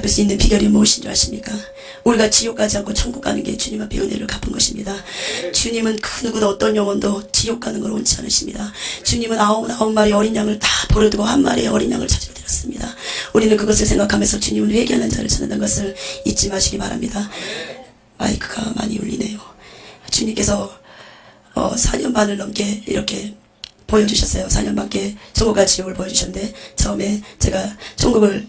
갚을 수 있는 비결이 무엇인 줄 아십니까? 우리가 지옥 가지 않고 천국 가는 게 주님 앞에 은혜를 갚은 것입니다. 주님은 그 누구도 어떤 영혼도 지옥 가는 걸 원치 않으십니다. 주님은 아홉 마리 어린 양을 다 버려두고 한 마리의 어린 양을 찾으러 들었습니다. 우리는 그것을 생각하면서 주님은 회개하는 자를 찾는다는 것을 잊지 마시기 바랍니다. 마이크가 많이 울리네요. 주님께서 4년 반을 넘게 이렇게 보여주셨어요. 4년 반께 천국과 지옥을 보여주셨는데, 처음에 제가 천국을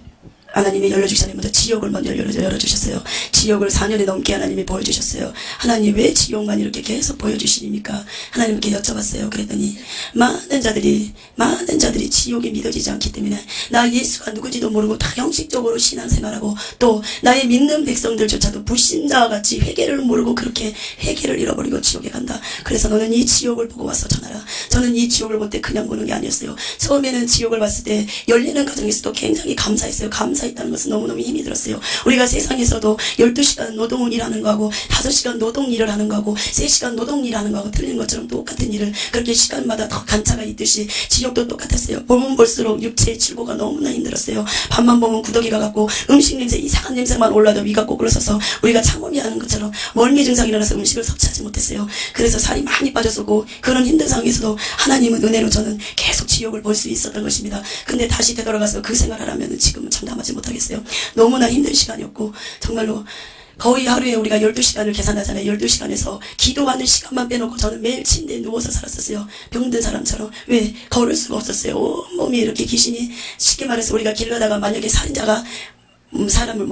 하나님이 열려주기 전에 먼저 지옥을 먼저 열어주셨어요. 지옥을 4년이 넘게 하나님이 보여주셨어요. 하나님 왜 지옥만 이렇게 계속 보여주시니까 하나님께 여쭤봤어요. 그랬더니 많은 자들이 지옥이 믿어지지 않기 때문에 나 예수가 누구지도 모르고 다 형식적으로 신앙생활하고, 또 나의 믿는 백성들조차도 불신자와 같이 회개를 모르고 그렇게 회개를 잃어버리고 지옥에 간다. 그래서 너는 이 지옥을 보고 와서 전하라. 저는 이 지옥을 볼 때 그냥 보는 게 아니었어요. 처음에는 지옥을 봤을 때 열리는 과정에서도 굉장히 감사했어요. 감사했다는 것은 너무너무 힘이 들었어요. 우리가 세상에서도 12시간 노동을 일하는 거하고 5시간 노동 일을 하는 거하고 3시간 노동 일하는 거하고 틀린 것처럼 똑같은 일을 그렇게 시간마다 더 간차가 있듯이 지옥도 똑같았어요. 보면 볼수록 육체의 출고가 너무나 힘들었어요. 밥만 보면 구더기가 같고 음식 냄새, 이상한 냄새만 올라도 위가 거꾸로 서서 우리가 창업이 하는 것처럼 멀미 증상이 일어나서 음식을 섭취하지 못했어요. 그래서 살이 많이 빠졌었고, 그런 힘든 상황에서도 하나님은 은혜로 저는 계속 지옥을 볼 수 있었던 것입니다. 근데 다시 되돌아가서 그 생활을 하면 지금은 장담하지 못하겠어요. 너무나 힘든 시간이었고, 정말로 거의 하루에 우리가 12시간을 계산하잖아요. 12시간에서 기도하는 시간만 빼놓고 저는 매일 침대에 누워서 살았었어요. 병든 사람처럼. 왜? 걸을 수가 없었어요. 온몸이 이렇게 귀신이, 쉽게 말해서 우리가 길 가다가 만약에 살인자가 사람을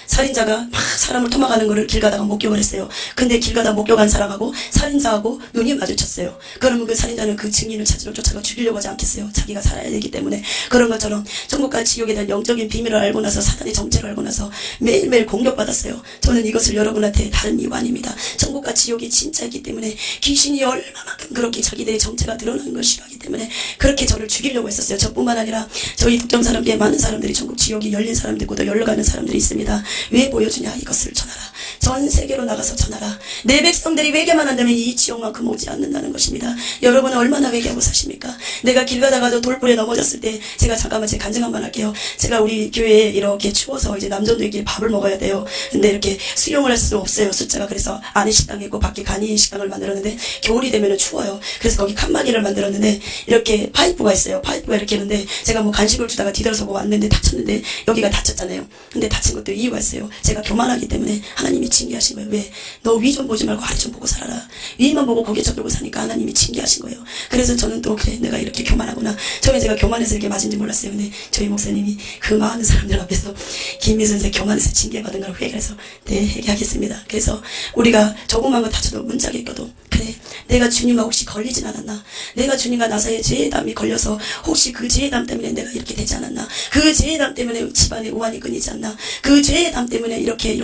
살인자가 막 사람을 토막하는 거를 길 가다가 목격을 했어요. 근데 길 가다 목격한 사람하고 살인자하고 눈이 마주쳤어요. 그러면 그 살인자는 그 증인을 찾으러 쫓아가 죽이려고 하지 않겠어요. 자기가 살아야 되기 때문에. 그런 것처럼 천국과 지옥에 대한 영적인 비밀을 알고 나서, 사단의 정체를 알고 나서 매일매일 공격받았어요. 저는 이것을 여러분한테 다른 이유가 아닙니다. 천국과 지옥이 진짜이기 때문에, 귀신이 얼마만큼 그렇게 자기들의 정체가 드러나는 걸 싫어하기 때문에 그렇게 저를 죽이려고 했었어요. 저뿐만 아니라 저희 독점 사람께 많은 사람들이, 천국 지옥이 열린 사람들 있고 열려가는 사람들이 있습니다. 왜 보여주냐? 이것을 전하라. 전 세계로 나가서 전하라. 내 백성들이 회개만 한다면 이 지옥만큼 오지 않는다는 것입니다. 여러분은 얼마나 회개하고 사십니까? 내가 길 가다가도 돌불에 넘어졌을 때, 제가 잠깐만 제 간증 한번 할게요. 제가 우리 교회에 이렇게 추워서 이제 남전도끼리 밥을 먹어야 돼요. 근데 이렇게 수용을 할 수 없어요, 숫자가. 그래서 안에 식당이 있고 밖에 간이 식당을 만들었는데, 겨울이 되면 추워요. 그래서 거기 칸막이를 만들었는데, 이렇게 파이프가 있어요. 파이프가 이렇게 있는데, 제가 뭐 간식을 주다가 뒤돌아서고 왔는데 다쳤는데, 여기가 다쳤잖아요. 근데 다친 것도 이유가 있어요. 제가 교만하기 때문에 하나님이 징계하신 거예요. 왜? 너 위 좀 보지 말고 아래 좀 보고 살아라. 위만 보고 고개 쳐들고 사니까 하나님이 징계하신 거예요. 그래서 저는 또, 그래, 내가 이렇게 교만하구나. 처음에 제가 교만해서 이렇게 맞은지 몰랐어요. 근데 저희 목사님이 그 많은 사람들 앞에서 김미 선생 교만해서 징계받은 걸 회개해서, 네, 회개하겠습니다. 그래서 우리가 조그만 거 다쳐도 문짝에 껴도, 그래, 내가 주님과 혹시 걸리진 않았나? 내가 주님과 나사의 죄담이 걸려서 혹시 그 죄담 때문에 내가 이렇게 되지 않았나? 그 죄담 때문에 집안에 우환이 끊이지 않나? 그 죄담 때문에 이렇게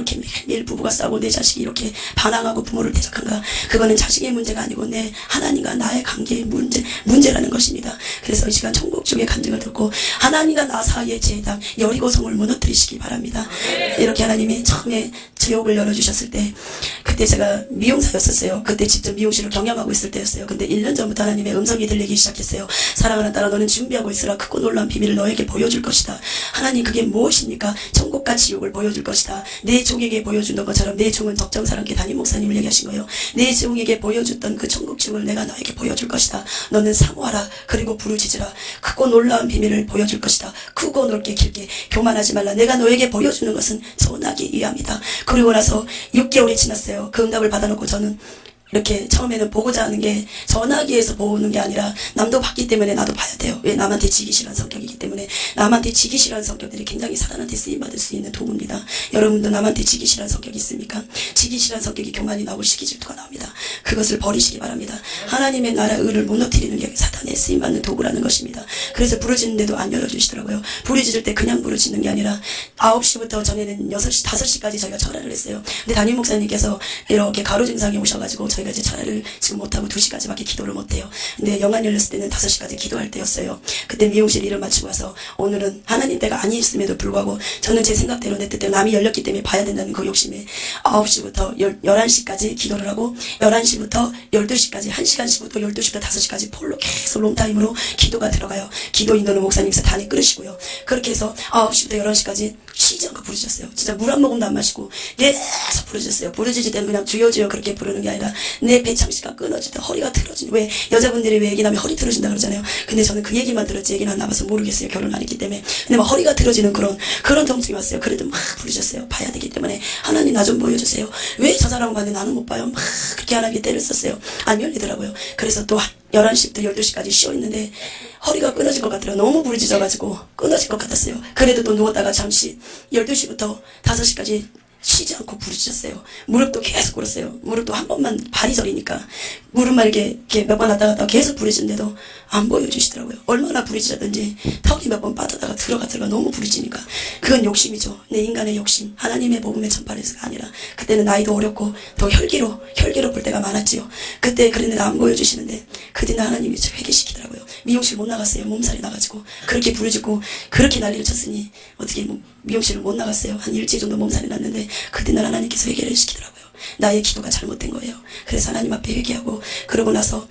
매일 부부가 싸우고 내 자식이 이렇게 반항하고 부모를 대적한가? 그거는 자식의 문제가 아니고 내 하나님과 나의 관계의 문제라는 것입니다. 그래서 이 시간 천국 쪽의 간증을 듣고 하나님과 나 사이의 죄담, 여리고성을 무너뜨리시기 바랍니다. 이렇게 하나님이 처음에 지옥을 열어주셨을 때, 그때 제가 미용사였었어요. 그때 직접 미용실을 경영하고 있을 때였어요. 근데 1년 전부터 하나님의 음성이 들리기 시작했어요. 사랑하는 딸아, 너는 준비하고 있으라. 크고 놀라운 비밀을 너에게 보여줄 것이다. 하나님, 그게 무엇입니까? 천국과 지옥을 보여줄 것이다. 내 종에게 보여준 것처럼, 내 종은 적정사랑께 담임 목사님을 얘기하신 거예요. 내 종에게 보여줬던 그 천국 지옥을 내가 너에게 보여줄 것이다. 너는 사모하라. 그리고 부르짖으라. 크고 놀라운 비밀을 보여줄 것이다. 크고 넓게 길게. 교만하지 말라. 내가 너에게 보여주는 것은 전하기 위함이다. 그리고 나서 6개월이 지났어요. 그 응답을 받아놓고 저는 이렇게 처음에는 보고자 하는 게 전하기 위해서 보는 게 아니라, 남도 봤기 때문에 나도 봐야 돼요. 왜? 남한테 지기 싫어하는 성격이기 때문에. 남한테 지기 싫어하는 성격들이 굉장히 사단한테 쓰임받을 수 있는 도구입니다. 여러분도 남한테 지기 싫어하는 성격이 있습니까? 지기 싫어하는 성격이 교만이 나오고 시기질투가 나옵니다. 그것을 버리시기 바랍니다. 하나님의 나라 의를 무너뜨리는 게 사단에 쓰임받는 도구라는 것입니다. 그래서 부르짖는데도 안 열어주시더라고요. 부르짖을 때 그냥 부르짖는 게 아니라 9시부터 전에는 6시, 5시까지 저희가 철회를 했어요. 근데 담임 목사님께서 이렇게 가루 증상이 오셔가지고 저희가 이제 철회를 지금 못하고 2시까지밖에 기도를 못해요. 근데 영안 열렸을 때는 5시까지 기도할 때였어요. 그때 미용실 일을 마치고 와서, 오늘은 하나님 때가 아니었음에도 불구하고 저는 제 생각대로 내 뜻대로 남이 열렸기 때문에 봐야 된다는 그 욕심에 9시부터 11시까지 기도를 하고, 11시부터 12시까지 1시간씩부터 12시부터 5시까지 폴로 계속 롱타임으로 기도가 들어가요. 기도 인도는 목사님께서 단에 끌으시고요. 그렇게 해서 9시부터 11시까지 쉬지 않고 부르셨어요. 진짜 물 한 모금도 안 마시고 계속 부르셨어요. 부르짖을 때는 그냥 주여 주여 그렇게 부르는 게 아니라 내 배창시가 끊어질 때 허리가 틀어지는, 왜 여자분들이 왜 얘기 나면 허리 틀어진다 그러잖아요. 근데 저는 그 얘기만 들었지 얘기는 안 나와서 모르겠어요. 결혼 안 했기 때문에. 근데 막 허리가 틀어지는 그런 통증이 왔어요. 그래도 막 부르셨어요. 봐야 되기 때문에 하나님 나 좀 보여주세요. 왜 저 사람 봤는데 나는 못 봐요. 막 그렇게 하나님께 때를 썼어요. 안 열리더라고요. 그래서 또 11시부터 12시까지 쉬어있는데 허리가 끊어질 것 같더라고요. 너무 부르짖어가지고 끊어질 것 같았어요. 그래도 또 누웠다가 잠시 12시부터 5시까지 쉬지 않고 부르짖었어요. 무릎도 계속 꿇었어요. 무릎도 한 번만 발이 저리니까 무릎만 이렇게 몇 번 왔다 갔다 계속 부르짖는데도 안 보여주시더라고요. 얼마나 부르짖었든지 턱이 몇 번 빠졌다가 들어가 너무 부르짖으니까 그건 욕심이죠. 내 인간의 욕심, 하나님의 복음의 전파에서가 아니라 그때는 나이도 어렸고 더 혈기로 볼 때가 많았지요. 그때 그랬는데 안 보여주시는데 그 뒤에 하나님이 저 회개시키더라고요. 미용실 못 나갔어요. 몸살이 나가지고 그렇게 부르짖고 그렇게 난리를 쳤으니 어떻게 미용실을 못 나갔어요. 한 일주일 정도 몸살이 났는데 그때는 하나님께서 회개를 시키더라고요. 나의 기도가 잘못된 거예요. 그래서 하나님 앞에 회개하고 그러고 나서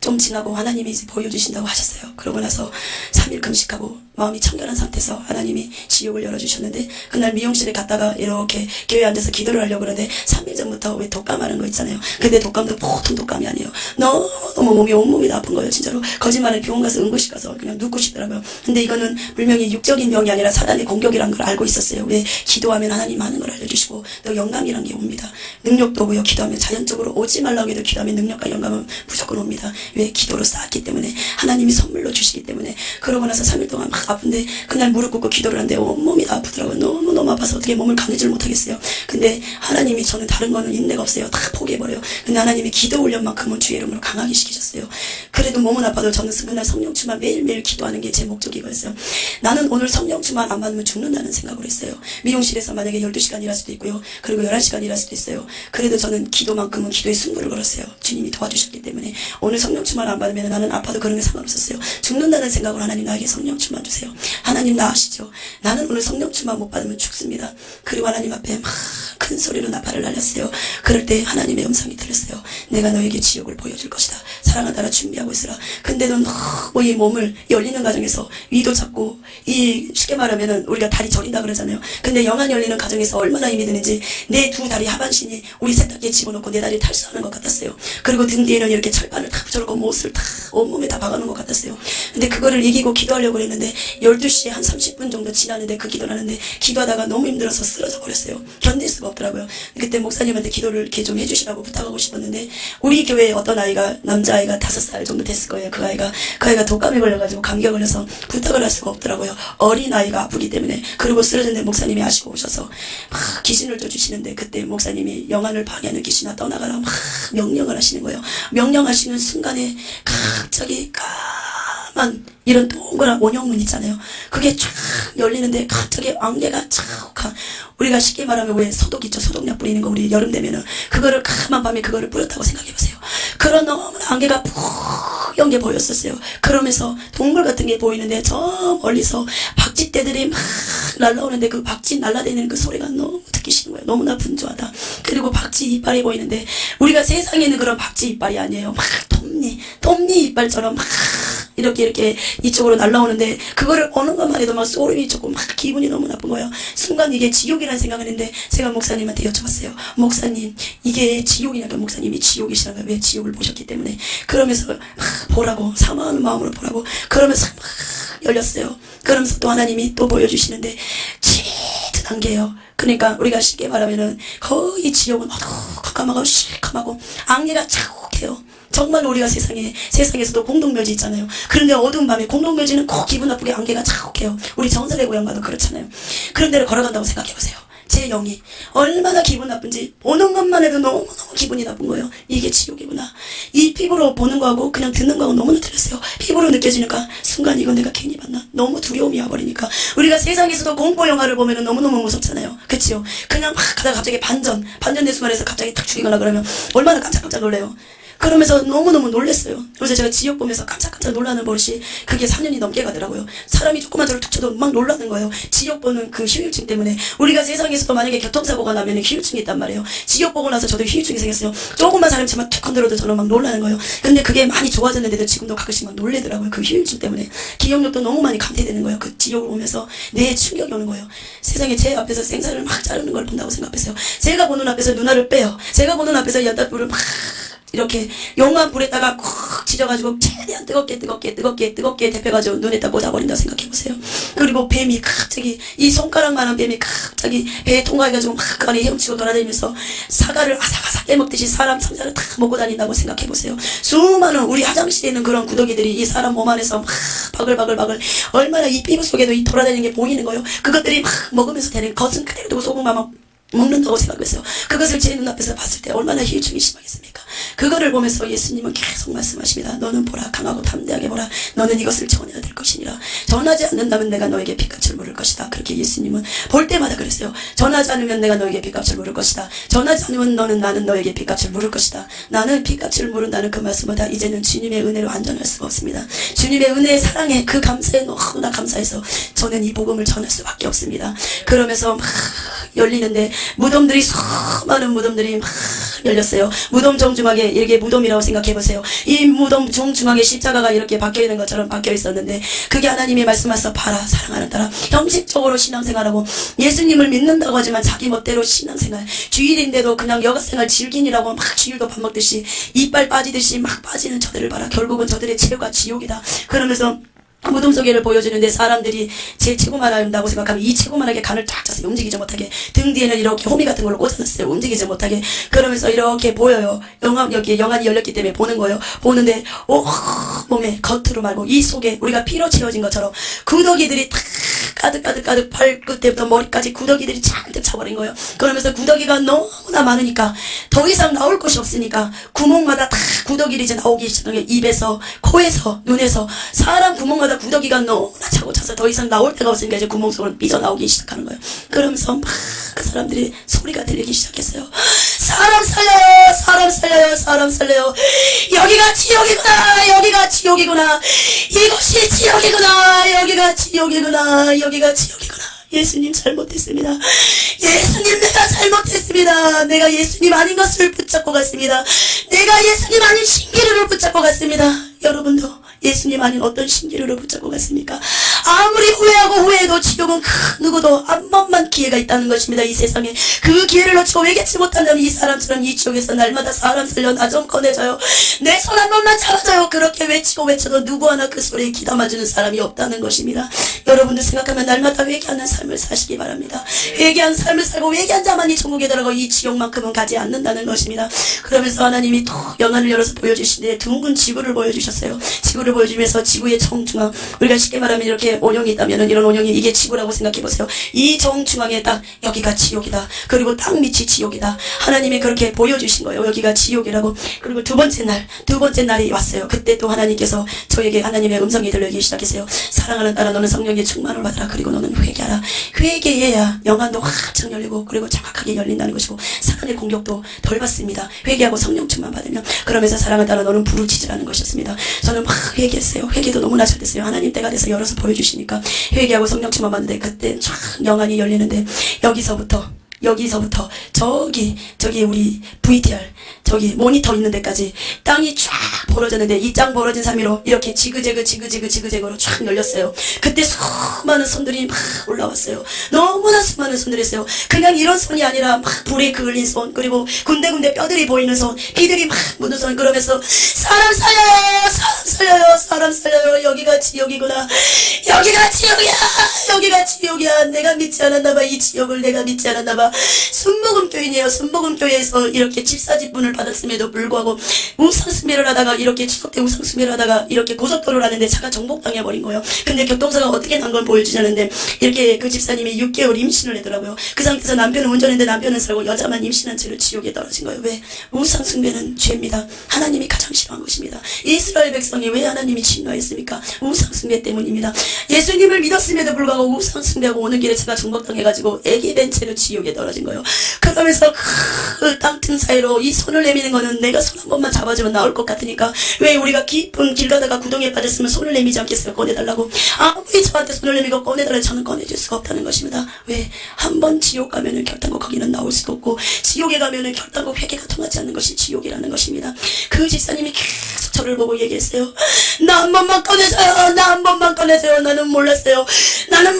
좀 지나고 하나님이 이제 보여주신다고 하셨어요. 그러고 나서 3일 금식하고 마음이 청결한 상태에서 하나님이 지옥을 열어주셨는데 그날 미용실에 갔다가 이렇게 교회에 앉아서 기도를 하려고 그러는데 3일 전부터 왜 독감하는 거 있잖아요. 근데 독감도 보통 독감이 아니에요. 너무 몸이 온몸이 다 아픈 거예요. 진짜로 거짓말에 병원 가서 응급실 가서 그냥 눕고 싶더라고요. 근데 이거는 분명히 육적인 병이 아니라 사단의 공격이란 걸 알고 있었어요. 왜 기도하면 하나님 많은 걸 알려주시고 또 영감이란 게 옵니다. 능력도 오고요. 기도하면 자연적으로 오지 말라고 해도 기도하면 능력과 영감은 무조건 옵니다. 왜? 기도로 쌓았기 때문에 하나님이 선물로 주시기 때문에. 그러고 나서 3일 동안 막 아픈데 그날 무릎 꿇고 기도를 하는데 온몸이 다 아프더라고요. 너무 아파서 어떻게 몸을 가누질 못하겠어요. 근데 하나님이 저는 다른 거는 인내가 없어요. 다 포기해버려요. 근데 하나님이 기도 훈련만큼은 주의 이름으로 강하게 시키셨어요. 그래도 몸은 아파도 저는 그날 성령 충만 매일매일 기도하는 게 제 목적이었어요. 나는 오늘 성령 충만 안 받으면 죽는다는 생각을 했어요. 미용실에서 만약에 12시간 일할 수도 있고요. 그리고 11시간 일할 수도 있어요. 그래도 저는 기도만큼은 기도의 승부를 걸었어요. 주님이 도와주셨기 때문에. 오늘 성령 충만 안 받으면 나는 아파도 그런 게 상관없었어요. 죽는다는 생각으로 하나님 나에게 성령 충만 주세요. 하나님 나 아시죠? 나는 오늘 성령 충만 못 받으면 죽습니다. 그리고 하나님 앞에 막 큰 소리로 나팔을 날렸어요. 그럴 때 하나님의 음성이 들렸어요. 내가 너에게 지옥을 보여줄 것이다. 사랑하다라 준비하고 있으라. 근데도 너무 이 몸을 열리는 과정에서 위도 잡고 쉽게 말하면은 우리가 다리 저린다 그러잖아요. 근데 영안 열리는 과정에서 얼마나 힘이 드는지 내 두 다리 하반신이 우리 세탁기에 집어넣고 내 다리를 탈수하는 것 같았어요. 그리고 등 뒤에는 이렇게 철판을 다 붙여놓고 못을 다 온몸에 다 박아놓은 것 같았어요. 근데 그거를 이기고 기도하려고 했는데 12시에 한 30분 정도 지나는데 그 기도를 하는데 기도하다가 너무 힘들어서 쓰러져 버렸어요. 견딜 수가 없더라고요. 그때 목사님한테 기도를 이렇게 좀 해주시라고 부탁하고 싶었는데 우리 교회에 어떤 아이가 남자아이가 5살 정도 됐을 거예요. 그 아이가 독감에 걸려가지고 감기에 걸려서 부탁을 할 수가 없더라고요. 어린 아이가 아프기 때문에. 그리고 쓰러졌는데 목사님이 아시고 오셔서 막 기신을 줘주시는데 그때 목사님이 영안을 방해하는 귀신아 떠나가라 막 명령을 하시는 거예요. 명령하시는 순간에 갑자기 까만 이런 동그란 원형문 있잖아요. 그게 쫙 열리는데 갑자기 안개가 쫙 우리가 쉽게 말하면 왜 소독 있죠. 소독약 뿌리는 거 우리 여름 되면은 그거를 까만 밤에 그거를 뿌렸다고 생각해보세요. 그런 너무나 안개가 푹연 게 보였었어요. 그러면서 동굴 같은 게 보이는데 저 멀리서 박쥐떼들이 막 날라오는데 그 박쥐 날라다니는 그 소리가 너무 듣기 싫은 거예요. 너무나 분주하다. 그리고 박쥐 이빨이 보이는데 우리가 세상에 있는 그런 박쥐 이빨이 아니에요. 막 톱니 이빨처럼 막 이렇게 이쪽으로 날라오는데 그거를 보는 것만 해도 막 소름이 돋고 막 기분이 너무 나쁜 거예요. 순간 이게 지옥이라는 생각을 했는데 제가 목사님한테 여쭤봤어요. 목사님 이게 지옥이냐고. 목사님이 지옥이시라고요. 왜 지옥을 보셨기 때문에. 그러면서 막 보라고 사모하는 마음으로 보라고 그러면서 막 열렸어요. 그러면서 또 하나님이 또 보여주시는데 짙은 안개예요. 그러니까 우리가 쉽게 말하면은 거의 지옥은 어두컴컴하고 시커하고 안개가 자욱해요. 정말 우리가 세상에서도 공동묘지 있잖아요. 그런데 어두운 밤에 공동묘지는 꼭 기분 나쁘게 안개가 자욱해요. 우리 정설의 고향 가도 그렇잖아요. 그런 데를 걸어간다고 생각해보세요. 제 영이 얼마나 기분 나쁜지 보는 것만 해도 너무너무 기분이 나쁜 거예요. 이게 지옥이구나. 이 피부로 보는 거하고 그냥 듣는 거하고 너무나 틀렸어요. 피부로 느껴지니까 순간 이건 내가 괜히 봤나? 너무 두려움이 와버리니까. 우리가 세상에서도 공포 영화를 보면 너무너무 무섭잖아요. 그치요? 그냥 막 가다가 갑자기 반전의 순간에서 갑자기 탁 죽이거나 그러면 얼마나 깜짝깜짝 놀래요. 그러면서 너무너무 놀랐어요. 그래서 제가 지옥 보면서 깜짝깜짝 놀라는 버릇이 그게 4년이 넘게 가더라고요. 사람이 조금만 저를 툭 쳐도 막 놀라는 거예요. 지옥 보는 그 휴일증 때문에. 우리가 세상에서도 만약에 교통사고가 나면 휴일증이 있단 말이에요. 지옥 보고 나서 저도 휴일증이 생겼어요. 조금만 사람 치면 툭 건드려도 저는 막 놀라는 거예요. 근데 그게 많이 좋아졌는데도 지금도 가끔씩 막 놀래더라고요. 그 휴일증 때문에. 기억력도 너무 많이 감퇴되는 거예요. 그 지옥을 보면서 뇌에 충격이 오는 거예요. 세상에 제 앞에서 생사를 막 자르는 걸 본다고 생각했어요. 제가 보는 앞에서 누나를 빼요. 제가 보는 앞에서 연탄불을 막 이렇게 용한 불에다가 콕 지져가지고 최대한 뜨겁게 데펴가지고 눈에다 꽂아버린다고 생각해보세요. 그리고 뱀이 갑자기 이 손가락만한 뱀이 갑자기 배에 통과해가지고 막 그 안에 헤엄치고 돌아다니면서 사과를 아삭아삭 깨먹듯이 사람 상자를 다 먹고 다닌다고 생각해보세요. 수많은 우리 화장실에 있는 그런 구더기들이 이 사람 몸 안에서 막 바글바글 얼마나 이 피부 속에도 이 돌아다니는 게 보이는 거예요. 그것들이 막 먹으면서 되는 겉은 그대로 두고 속은만 막 먹는다고 생각했어요. 그것을 제 눈앞에서 봤을 때 얼마나 희유증이 심하겠습니까? 그거를 보면서 예수님은 계속 말씀하십니다. 너는 보라, 강하고 담대하게 보라. 너는 이것을 전해야 될 것이니라. 전하지 않는다면 내가 너에게 핏값을 물을 것이다. 그렇게 예수님은 볼 때마다 그랬어요. 전하지 않으면 내가 너에게 핏값을 물을 것이다. 전하지 않으면 나는 너에게 핏값을 물을 것이다. 나는 핏값을 물은다는 그 말씀보다 이제는 주님의 은혜로 안전할 수가 없습니다. 주님의 은혜의 사랑에 그 감사에 너무나 감사해서 저는 이 복음을 전할 수밖에 없습니다. 그러면서 막 열리는데 무덤들이 수많은 무덤들이 막 열렸어요. 무덤 정중앙에 이렇게 무덤이라고 생각해보세요. 이 무덤 정중앙에 십자가가 이렇게 박혀있는 것처럼 박혀있었는데 그게 하나님이 말씀하셔서 봐라 사랑하는 딸아, 형식적으로 신앙생활하고 예수님을 믿는다고 하지만 자기 멋대로 신앙생활, 주일인데도 그냥 여가생활 즐긴이라고 막 주일도 밥 먹듯이 이빨 빠지듯이 막 빠지는 저들을 봐라. 결국은 저들의 죄가 지옥이다. 그러면서 무덤 속에를 보여주는데 사람들이 제 체구만 한다고 생각하면 이 체구만하게 간을 쫙 짜서 움직이지 못하게 등 뒤에는 이렇게 호미 같은 걸로 꽂아놨어요. 움직이지 못하게. 그러면서 이렇게 보여요. 여기 영안이 열렸기 때문에 보는 거예요. 보는데 몸에 겉으로 말고 이 속에 우리가 피로 채워진 것처럼 구더기들이 탁 가득 발끝에부터 머리까지 구더기들이 잔뜩 차버린 거예요. 그러면서 구더기가 너무나 많으니까 더 이상 나올 곳이 없으니까 구멍마다 다 구더기들이 이제 나오기 시작한 게 입에서 코에서 눈에서 사람 구멍마다 구더기가 너무나 차고 차서 더 이상 나올 데가 없으니까 이제 구멍 속으로 삐져나오기 시작하는 거예요. 그러면서 막 그 사람들이 소리가 들리기 시작했어요. 사람 살려요, 사람 살려요, 사람 살려요. 여기가 지옥이구나, 여기가 지옥이구나, 이곳이 지옥이구나, 여기가 지옥이구나, 여기가 지옥이구나. 예수님 잘못했습니다. 예수님 내가 잘못했습니다. 내가 예수님 아닌 것을 붙잡고 갔습니다. 내가 예수님 아닌 신기루를 붙잡고 갔습니다. 여러분도 예수님 아닌 어떤 신기루를 붙잡고 갔습니까? 아무리 후회하고 후회해도 지옥은 그 누구도 한 번만 기회가 있다는 것입니다. 이 세상에 그 기회를 놓치고 외겠지 못한다면 이 사람처럼 이 지옥에서 날마다 사람 살려 나 좀 꺼내줘요, 내 손 한 번만 잡아줘요, 그렇게 외치고 외쳐도 누구 하나 그 소리에 귀담아주는 사람이 없다는 것입니다. 여러분들 생각하면 날마다 회개하는 삶을 사시기 바랍니다. 회개한 삶을 살고 회개한 자만이 천국에 들어가고 이 지옥만큼은 가지 않는다는 것입니다. 그러면서 하나님이 또 영안을 열어서 보여주시는데 둥근 지구를 보여주셨어요. 지구를 보여주면서 지구의 정중앙, 우리가 쉽게 말하면 이렇게 원형이 있다면 이런 원형이 이게 지구라고 생각해보세요. 이 정중앙에 딱 여기가 지옥이다. 그리고 땅 밑이 지옥이다. 하나님이 그렇게 보여주신 거예요. 여기가 지옥이라고. 그리고 두 번째 날이 왔어요. 그때 또 하나님께서 저에게 하나님의 음성이 들리기 시작했어요. 사랑하는 딸아, 너는 성령의 충만을 받아라. 그리고 너는 회개하라. 회개해야 영안도 활짝 열리고 그리고 정확하게 열린다는 것이고 사탄의 공격도 덜 받습니다. 회개하고 성령 충만 받으면. 그러면서 사랑하는 딸아, 너는 불을 지지라는 것이었습니다. 저는 막 회개했어요. 회개도 너무나 잘 됐어요. 하나님 때가 돼서 열어서 보여주시니까 회개하고 성령 충만 받는데 그때 쫙 영안이 열리는데 여기서부터 저기 우리 VTR 저기 모니터 있는 데까지 땅이 쫙 벌어졌는데 이 땅 벌어진 사이로 이렇게 지그재그로 쫙 열렸어요. 그때 수많은 손들이 막 올라왔어요. 너무나 수많은 손들이 있어요. 그냥 이런 손이 아니라 막 불에 그을린 손, 그리고 군데군데 뼈들이 보이는 손, 피들이 막 묻은 손. 그러면서 사람 살려요, 사람 살려요, 사람 살려요. 여기가 지옥이구나, 여기가 지옥이야, 여기가 지옥이야. 내가 믿지 않았나봐. 이 지옥을 내가 믿지 않았나봐. 순복음교인이에요. 순복음교회에서 이렇게 집사직분을 받았음에도 불구하고 우상숭배를 하다가 이렇게 추석 때 우상숭배를 하다가 이렇게 고속도로를 하는데 차가 정복당해버린 거예요. 근데 교통사가 어떻게 난 걸 보여주자는데 이렇게 그 집사님이 6개월 임신을 했더라고요. 그 상태에서 남편은 운전했는데 남편은 살고 여자만 임신한 채로 지옥에 떨어진 거예요. 왜? 우상숭배는 죄입니다. 하나님이 가장 싫어한 것입니다. 이스라엘 백성이 왜 하나님이 진노했습니까? 우상숭배 때문입니다. 예수님을 믿었음에도 불구하고 우상숭배하고 오는 길에 차가 정복당해가지고 애기 벤 채로 지옥에 떨어졌어요. 떨어진 거예요. 그러면서 그 땅틈 사이로 이 손을 내미는 거는 내가 손 한 번만 잡아주면 나올 것 같으니까 왜 우리가 깊은 길 가다가 구덩이에 빠졌으면 손을 내미지 않겠어요? 꺼내달라고. 아무리 저한테 손을 내미고 꺼내달라고 저는 꺼내줄 수가 없다는 것입니다. 왜? 한 번 지옥 가면은 결단코 거기는 나올 수도 없고 지옥에 가면은 결단코 회개가 통하지 않는 것이 지옥이라는 것입니다. 그 집사님이 계속 저를 보고 얘기했어요. 나 한 번만 꺼내줘요. 나 한 번만 꺼내줘요. 나는 몰랐어요. 나는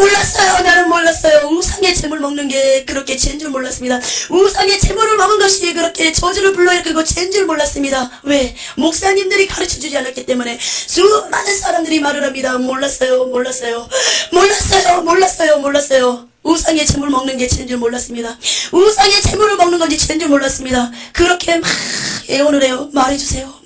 몰랐어요. 우상의 재물 먹는 게 그렇게 죄인 줄 몰랐습니다. 우상의 재물을 먹은 것이 그렇게 저주를 불러일으키고 죄인 줄 몰랐습니다. 왜? 목사님들이 가르쳐주지 않았기 때문에 수많은 사람들이 말을 합니다. 몰랐어요. 우상의 재물 먹는 게 죄인 줄 몰랐습니다. 우상의 재물을 먹는 건지 죄인 줄 몰랐습니다. 그렇게 막 애원을 해요. 말해주세요.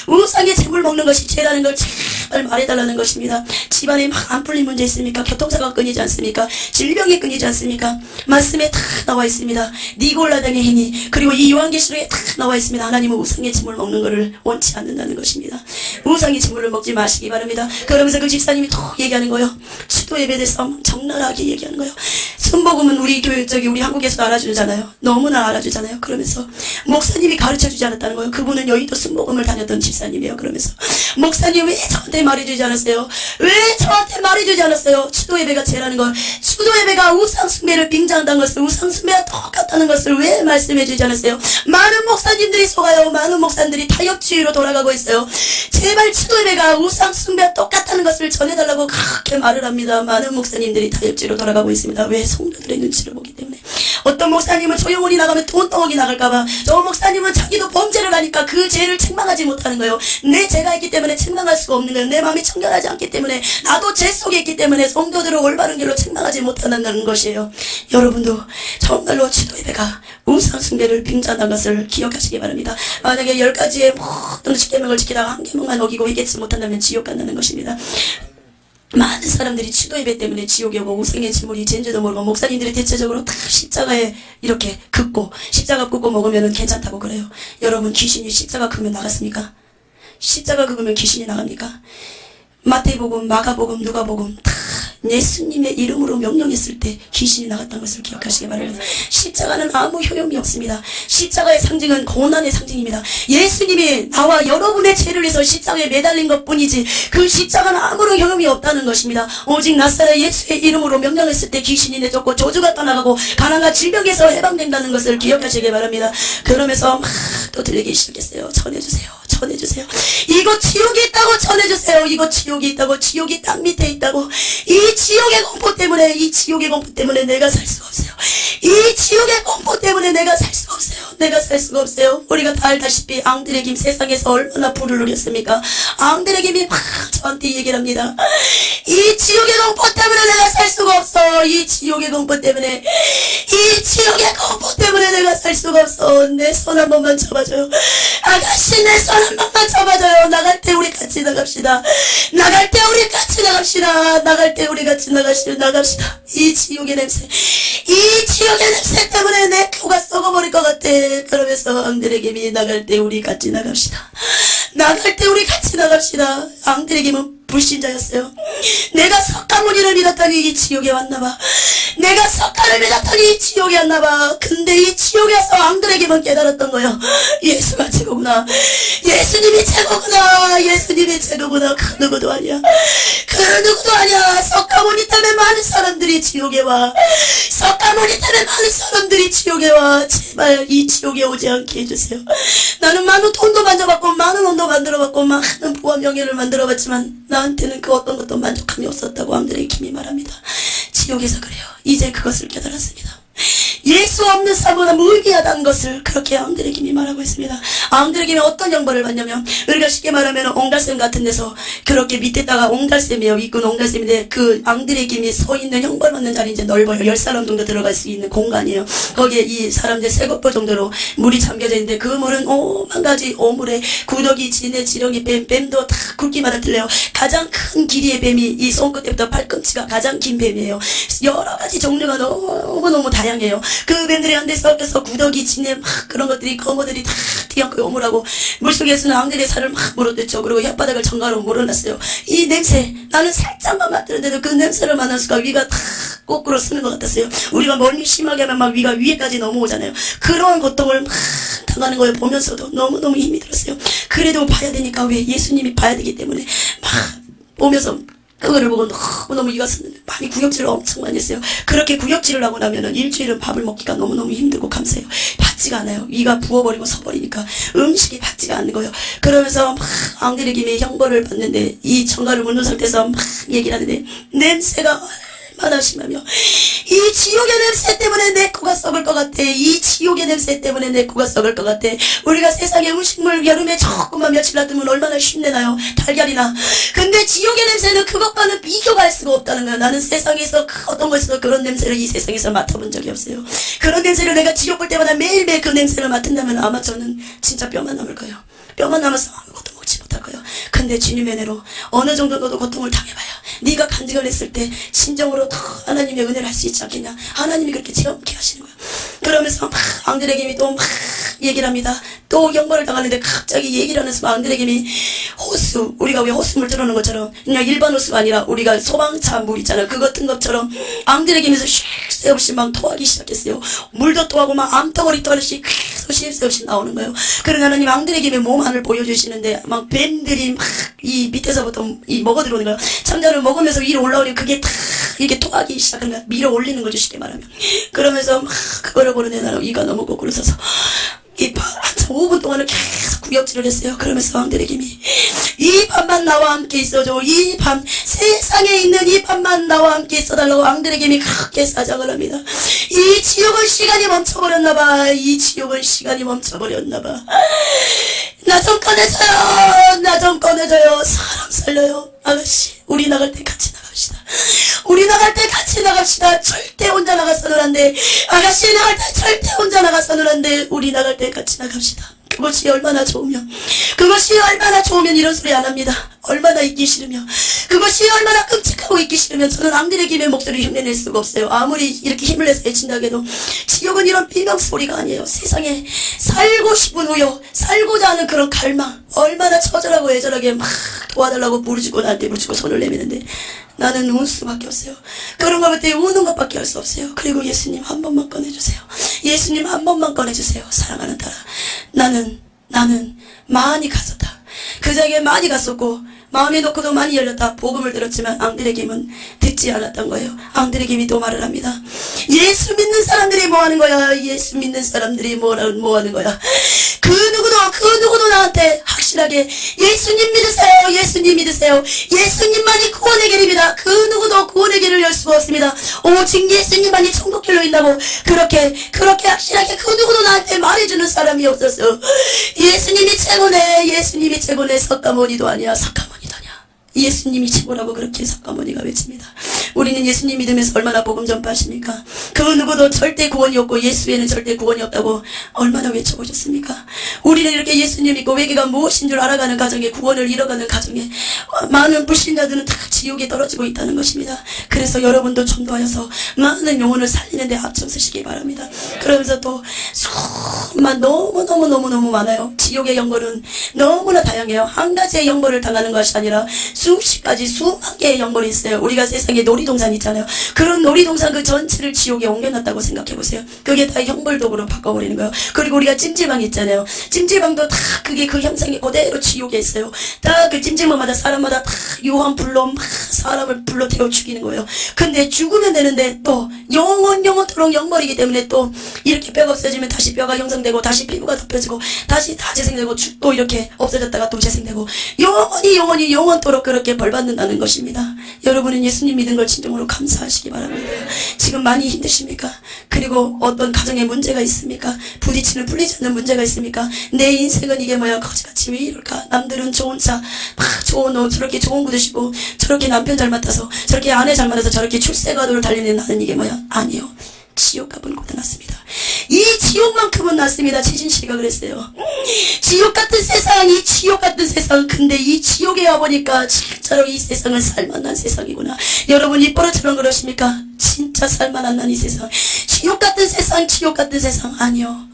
우상의 재물 먹는 것이 죄라는 걸 제발 말해달라는 것입니다. 집안에 막 안 풀린 문제 있습니까? 교통사고가 끊이지 않습니까? 질병이 끊이지 않습니까? 말씀에 다 나와 있습니다. 니골라당의 행위, 그리고 이 요한계시록에 다 나와 있습니다. 하나님은 우상의 재물을 먹는 것을 원치 않는다는 것입니다. 우상의 재물을 먹지 마시기 바랍니다. 그러면서 그 집사님이 또 얘기하는 거예요. 수도 예배에 대해서 적나라하게 얘기하는 거예요. 순복음은 우리 교회 우리 한국에서도 알아주잖아요. 너무나 알아주잖아요. 그러면서 목사님이 가르쳐주지 않았다는 거예요. 그분은 여의도 순복음을 다녔던 집사님이에요. 그러면서 목사님 왜 저한테 말해주지 않았어요? 수도 예배가 죄라는 걸, 수도 예배가 우상 숭배를 빙자한다는 것을, 우상 숭배와 똑같다는 것을 왜 말씀해주지 않았어요? 많은 목사님들이 속아요. 많은 목사님들이 타협주의로 돌아가고 있어요. 제발 수도 예배가 우상 숭배와 똑같다는 것을 전해달라고 그렇게 말을 합니다. 많은 목사님들이 타협주의로 돌아가고 있습니다. 왜? 성도들의 눈치를 보기 때문에. 어떤 목사님은 조용히 나가면 돈덩어리 나갈까봐, 저 목사님은 자기도 범죄를 하니까 그 죄를 책망하지 못하는 거예요. 내 죄가 있기 때문에 책망할 수가 없는 거예요. 내 마음이 청결하지 않기 때문에, 나도 죄 속에 있기 때문에 성도들을 올바른 길로 책망하지 못한다는 것이에요. 여러분도 정말로 주도 예배가 우상 숭배를 빙자한 것을 기억하시기 바랍니다. 만약에 10가지의 모든 십계명을 지키다가 한 계명만 어기고 회개치 못한다면 지옥 간다는 것입니다. 많은 사람들이 추도 예배 때문에 지옥에 오고 우상의 재물이 죄인지도 모르고, 목사님들이 대체적으로 다 십자가에 이렇게 긋고 십자가 긋고 먹으면 괜찮다고 그래요. 여러분, 귀신이 십자가 긋으면 나갔습니까? 십자가 긋으면 귀신이 나갑니까? 마태복음, 마가복음, 누가복음 다 예수님의 이름으로 명령했을 때 귀신이 나갔다는 것을 기억하시기 바랍니다. 십자가는 아무 효용이 없습니다. 십자가의 상징은 고난의 상징입니다. 예수님이 나와 여러분의 죄를 위해서 십자가에 매달린 것 뿐이지 그 십자가는 아무런 효용이 없다는 것입니다. 오직 나사렛 예수의 이름으로 명령했을 때 귀신이 내쫓고 조주가 떠나가고 가난과 질병에서 해방된다는 것을 기억하시기 바랍니다. 그러면서 막 또 들리기 시작했어요. 전해주세요. 이곳 지옥이 있다고 전해주세요. 이곳 지옥이 있다고, 지옥이 땅 밑에 있다고. 이 지옥의 공포 때문에 내가 살 수가 없어요. 이 지옥의 공포 때문에 내가 살 수가 없어요. 우리가 다 알다시피 앙드레 김 세상에서 얼마나 불을 누렸습니까? 앙드레 김이 막 저한테 얘기를 합니다. 이 지옥의 공포 때문에 내가 살 수가 없어. 이 지옥의 공포 때문에 내가 살 수가 없어. 내 손 한 번만 잡아줘요. 아가씨, 내 손 한 번만 잡아줘요. 나갈 때 우리 같이 나갑시다. 이 지옥의 냄새 때문에 내 코가 썩어버릴 것 같아. 그러면서 앙드레김이 나갈 때 우리 같이 나갑시다. 앙드레김은 불신자였어요. 내가 석가모니를 믿었더니 이 지옥에 왔나봐. 근데 이 지옥에 와서 앙드레김은 깨달았던 거예요. 예수가 최고구나. 예수님이 최고구나. 그 누구도 아니야. 석가모니 때문에 많은 사람들이 지옥에 와. 제발 이 지옥에 오지 않게 해주세요. 나는 많은 돈도 만져봤고, 많은 옷도 만들어봤고, 많은 부와 명예를 만들어봤지만 나한테는 그 어떤 것도 만족함이 없었다고 앙드레 김이 말합니다. 지옥에서 그래요. 이제 그것을 깨달았습니다. 예수 없는 사고는 무의미하다는 것을 그렇게 앙드레 김이 말하고 있습니다. 앙드레 김이 어떤 형벌을 받냐면, 우리가 쉽게 말하면 옹달샘 같은 데서 그렇게 밑에다가 옹달샘이에요. 이끈 옹달샘인데 그 앙드레 김이 서 있는 형벌 받는 자리 이제 넓어요. 10사람 정도 들어갈 수 있는 공간이에요. 거기에 이 사람들 3곳 정도로 물이 잠겨져 있는데 그 물은 오만 가지 오물에 구더기, 지네, 지렁이, 뱀도 다 굵기마다 틀려요. 가장 큰 길이의 뱀이 이 손끝에부터 발꿈치가 가장 긴 뱀이에요. 여러 가지 종류가 너무너무 다양해요. 다양해요. 그 뱀들이 한데 섞여서 구더기, 진해 막 그런 것들이 거머들이 다 튀어나오고 오물하고 물속에서는 앙들의 살을 막 물어뜯죠. 그리고 혓바닥을 정가로 물어놨어요. 이 냄새 나는 살짝만 맡는데도 그 냄새를 맡는 순간 위가 다 거꾸로 쓰는 것 같았어요. 우리가 멀미 심하게 하면 막 위가 위에까지 넘어오잖아요. 그런 고통을 막 당하는 걸 보면서도 너무너무 힘이 들었어요. 그래도 봐야 되니까 왜 예수님이 봐야 되기 때문에 막 보면서 그거를 보고 너무너무 이가 쓰는데 많이 구역질을 엄청 많이 했어요. 그렇게 구역질을 하고 나면은 일주일은 밥을 먹기가 너무너무 힘들고 감사해요. 받지가 않아요. 위가 부어버리고 서버리니까 음식이 받지가 않는 거예요. 그러면서 막 앙드레김의 형벌을 받는데 이 정가를 묻는 상태에서 막 얘기를 하는데 냄새가 얼마나 심하며 이 지옥의 냄새 때문에 내 코가 썩을 것 같아. 이 지옥의 냄새 때문에 내 코가 썩을 것 같아. 우리가 세상에 음식물 여름에 조금만 며칠 놔두면 얼마나 쉰내나요. 달걀이나. 근데 지옥의 냄새는 그것과는 비교가 할 수가 없다는 거야. 나는 세상에서 어떤 것에서 그런 냄새를 이 세상에서 맡아본 적이 없어요. 그런 냄새를 내가 지옥 볼 때마다 매일매일 그 냄새를 맡은다면 아마 저는 진짜 뼈만 남을 거예요. 뼈만 남아서 아무것도 먹지 못할 거예요. 근데 주님의 은혜로 어느 정도 너도 고통을 당해봐야 네가 간증을 했을 때 진정으로 더 하나님의 은혜를 할 수 있지 않겠냐. 하나님이 그렇게 체험케 하시는 거예요. 그러면서 막 앙드레김이 또 막 얘기를 합니다. 또 영벌을 당하는데 갑자기 얘기를 하는 순간 앙드레김이 호수, 우리가 왜 호수물 들어오는 것처럼 그냥 일반 호수가 아니라 우리가 소방차 물 있잖아요. 그 같은 것처럼 앙드레김에서 쉴 새 없이 막 토하기 시작했어요. 물도 토하고 막 암덩어리 토하듯이 계속 쉴 새 없이 나오는 거예요. 그러나 하나님 앙드레김의 몸 안을 보여주시는데 막 뱀들이 막 이 밑에서부터 이 먹어 들어오는 거예요. 참자를 먹으면서 위로 올라오니 그게 다 이렇게 토하기 시작하는 거야. 밀어 올리는 거죠, 쉽게 말하면. 그러면서 막 그거를 보는데 나는 이가 너무 거꾸로 서서 한참 5분 동안은 계속 구역질을 했어요. 그러면서 앙드레김이 이 밤만 나와 함께 있어줘. 이 밤, 세상에 있는 이 밤만 나와 함께 있어달라고 앙드레김이 그렇게 사정을 합니다. 이 지옥은 시간이 멈춰버렸나봐. 이 지옥은 시간이 멈춰버렸나봐. 나 좀 꺼내줘요. 나 좀 꺼내줘요. 사람 살려요. 아가씨, 우리 나갈 때 같이 나갑시다. 우리 나갈 때 같이 나갑시다. 절대 혼자 나가서는 안 돼. 아가씨 나갈 때 절대 혼자 나가서는 안 돼. 우리 나갈 때 같이 나갑시다. 그것이 얼마나 좋으면 이런 소리 안 합니다. 얼마나 있기 싫으면, 그것이 얼마나 끔찍하고 있기 싫으면 저는 앙드레김의 목소리를 흉내낼 수가 없어요. 아무리 이렇게 힘을 내서 외친다고 해도 지옥은 이런 비명소리가 아니에요. 세상에 살고 싶은 우요, 살고자 하는 그런 갈망, 얼마나 처절하고 애절하게 막 도와달라고 부르짖고 나한테 부르짖고 손을 내미는데 나는 울 수밖에 없어요. 그런 것 같아 우는 것밖에 할 수 없어요. 그리고 예수님 한 번만 꺼내주세요. 예수님 한 번만 꺼내주세요. 사랑하는 딸아, 나는 많이 갔었다. 그 자리에 많이 갔었고 마음에 놓고도 많이 열렸다. 복음을 들었지만 앙드레김은 듣지 않았던 거예요. 앙드레김이 또 말을 합니다. 예수 믿는 사람들이 뭐 하는 거야? 예수 믿는 사람들이 뭐 하는 거야? 그 누구도 나한테 확실하게 예수님 믿으세요. 예수님 믿으세요. 예수님만이 구원의 길입니다. 그 누구도 구원의 길을 열 수가 없습니다. 오직 예수님만이 천국길로 있다고 그렇게 확실하게 그 누구도 나한테 말해주는 사람이 없었어. 예수님이 최고네. 예수님이 최고네. 석가모니도 아니야. 석가모니도 아니야. 예수님이 최고라고 그렇게 석가모니가 외칩니다. 우리는 예수님 믿으면서 얼마나 복음 전파하십니까? 그 누구도 절대 구원이 없고 예수에는 절대 구원이 없다고 얼마나 외쳐보셨습니까? 우리는 이렇게 예수님 믿고 외계가 무엇인 줄 알아가는 가정에, 구원을 잃어가는 가정에 많은 불신자들은 다 지옥에 떨어지고 있다는 것입니다. 그래서 여러분도 전도하여서 많은 영혼을 살리는 데 앞장서시기 바랍니다. 그러면서 또 수만 너무너무 많아요. 지옥의 영벌은 너무나 다양해요. 한 가지의 영벌을 당하는 것이 아니라 수십 가지, 수만 개의 영벌이 있어요. 우리가 세상에 놀이동산 있잖아요. 그런 놀이동산 그 전체를 지옥에 옮겨놨다고 생각해보세요. 그게 다 형벌독으로 바꿔버리는 거예요. 그리고 우리가 찜질방 있잖아요. 찜질방도 다 그게 그 형상이 그대로 지옥에 있어요. 다 그 찜질방마다 사람마다 다 요한 불로 막 사람을 불로 태워 죽이는 거예요. 근데 죽으면 되는데 또 영원토록 영벌이기 때문에 또 이렇게 뼈가 없어지면 다시 뼈가 형성되고 다시 피부가 덮여지고 다시 다 재생되고 또 이렇게 없어졌다가 또 재생되고 영원토록 그렇게 벌받는다는 것입니다. 여러분은 예수님 믿은 걸 진정으로 감사하시기 바랍니다. 지금 많이 힘드십니까? 그리고 어떤 가정에 문제가 있습니까? 부딪히는 풀리지 않는 문제가 있습니까? 내 인생은 이게 뭐야? 거지같이 왜 이럴까? 남들은 좋은 차, 막 좋은 옷, 저렇게 좋은 구두 신고 저렇게 남편 잘 맡아서 저렇게 아내 잘 맡아서 저렇게 출세가도를 달리는 나는 이게 뭐야? 아니요. 지옥값은 고단했습니다. 이 지옥만큼은 낫습니다. 최진실이가 그랬어요. 지옥 같은 세상, 이 지옥 같은 세상. 근데 이 지옥에 와보니까 진짜로 이 세상은 살만한 세상이구나. 여러분 입버릇처럼 그러십니까? 진짜 살만한 난 이 세상. 지옥 같은 보는 세상 지옥 같은 세상 아니요.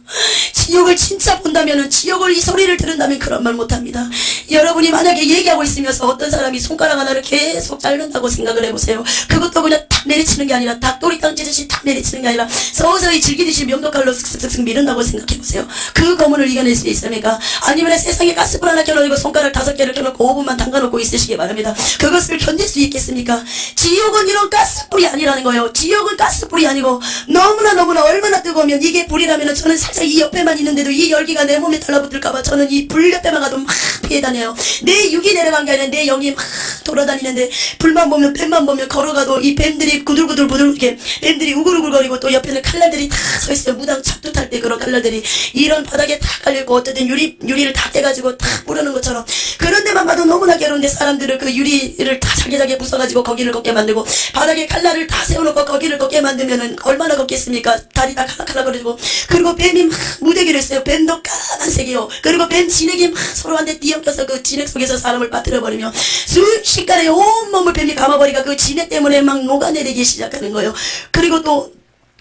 지옥을 진짜 본다면은, 지옥을 이 소리를 들은다면 그런 말 못합니다. 여러분이 만약에 얘기하고 있으면서 어떤 사람이 손가락 하나를 계속 자른다고 생각을 해보세요. 그것도 그냥 탁 내리치는 게 아니라, 닭도리 땅 찢듯이 탁 내리치는 게 아니라 서서히 질기듯이 명도칼로 슥슥슥 미른다고 생각해보세요. 그 고문을 이겨낼 수 있습니까? 아니면 세상에 가스불 하나 켜놓고 손가락 5개를 켜놓고 5분만 담가놓고 있으시기 바랍니다. 그것을 견딜 수 있겠습니까? 지옥은 이런 가스불이 아니라는 거예요. 지옥은 가스불이 아니고 너무나 얼마나 뜨거우면, 이게 불이라면 저는 살짝 이 옆에만 있는데도 이 열기가 내 몸에 달라붙을까봐 저는 이 불 옆에만 가도 막 피해 다녀요. 내 육이 내려간 게 아니라 내 영이 막 돌아다니는데, 불만 보면 뱀만 보면 걸어가도 이 뱀들이 구들구들 부들게, 뱀들이 우글우글거리고, 또 옆에는 칼날들이 다 서 있어요. 무당 작두 탈 때 그런 칼날들이 이런 바닥에 다 깔려있고, 어쨌든 유리를 다 깨가지고 다 뿌려놓은 것처럼, 그런 데만 봐도 너무나 괴로운데 사람들을 그 유리를 다 자기자기 부숴가지고 거기를 걷게 만들고, 바닥에 칼날을 다 세워놓고 거기를 걷게 만들면은 얼마나 걷겠습니까? 다리 다 칼락칼락거리고. 그리고 뱀이 막 무대기를 했어요. 뱀도 까만색이요. 그리고 뱀 진액이 막 서로 한데 띄엄껴서 그 진액 속에서 사람을 빠뜨려버리며 순식간에 온몸을 뱀이 감아버리니까 그 진액 때문에 막 녹아내리기 시작하는 거예요. 그리고 또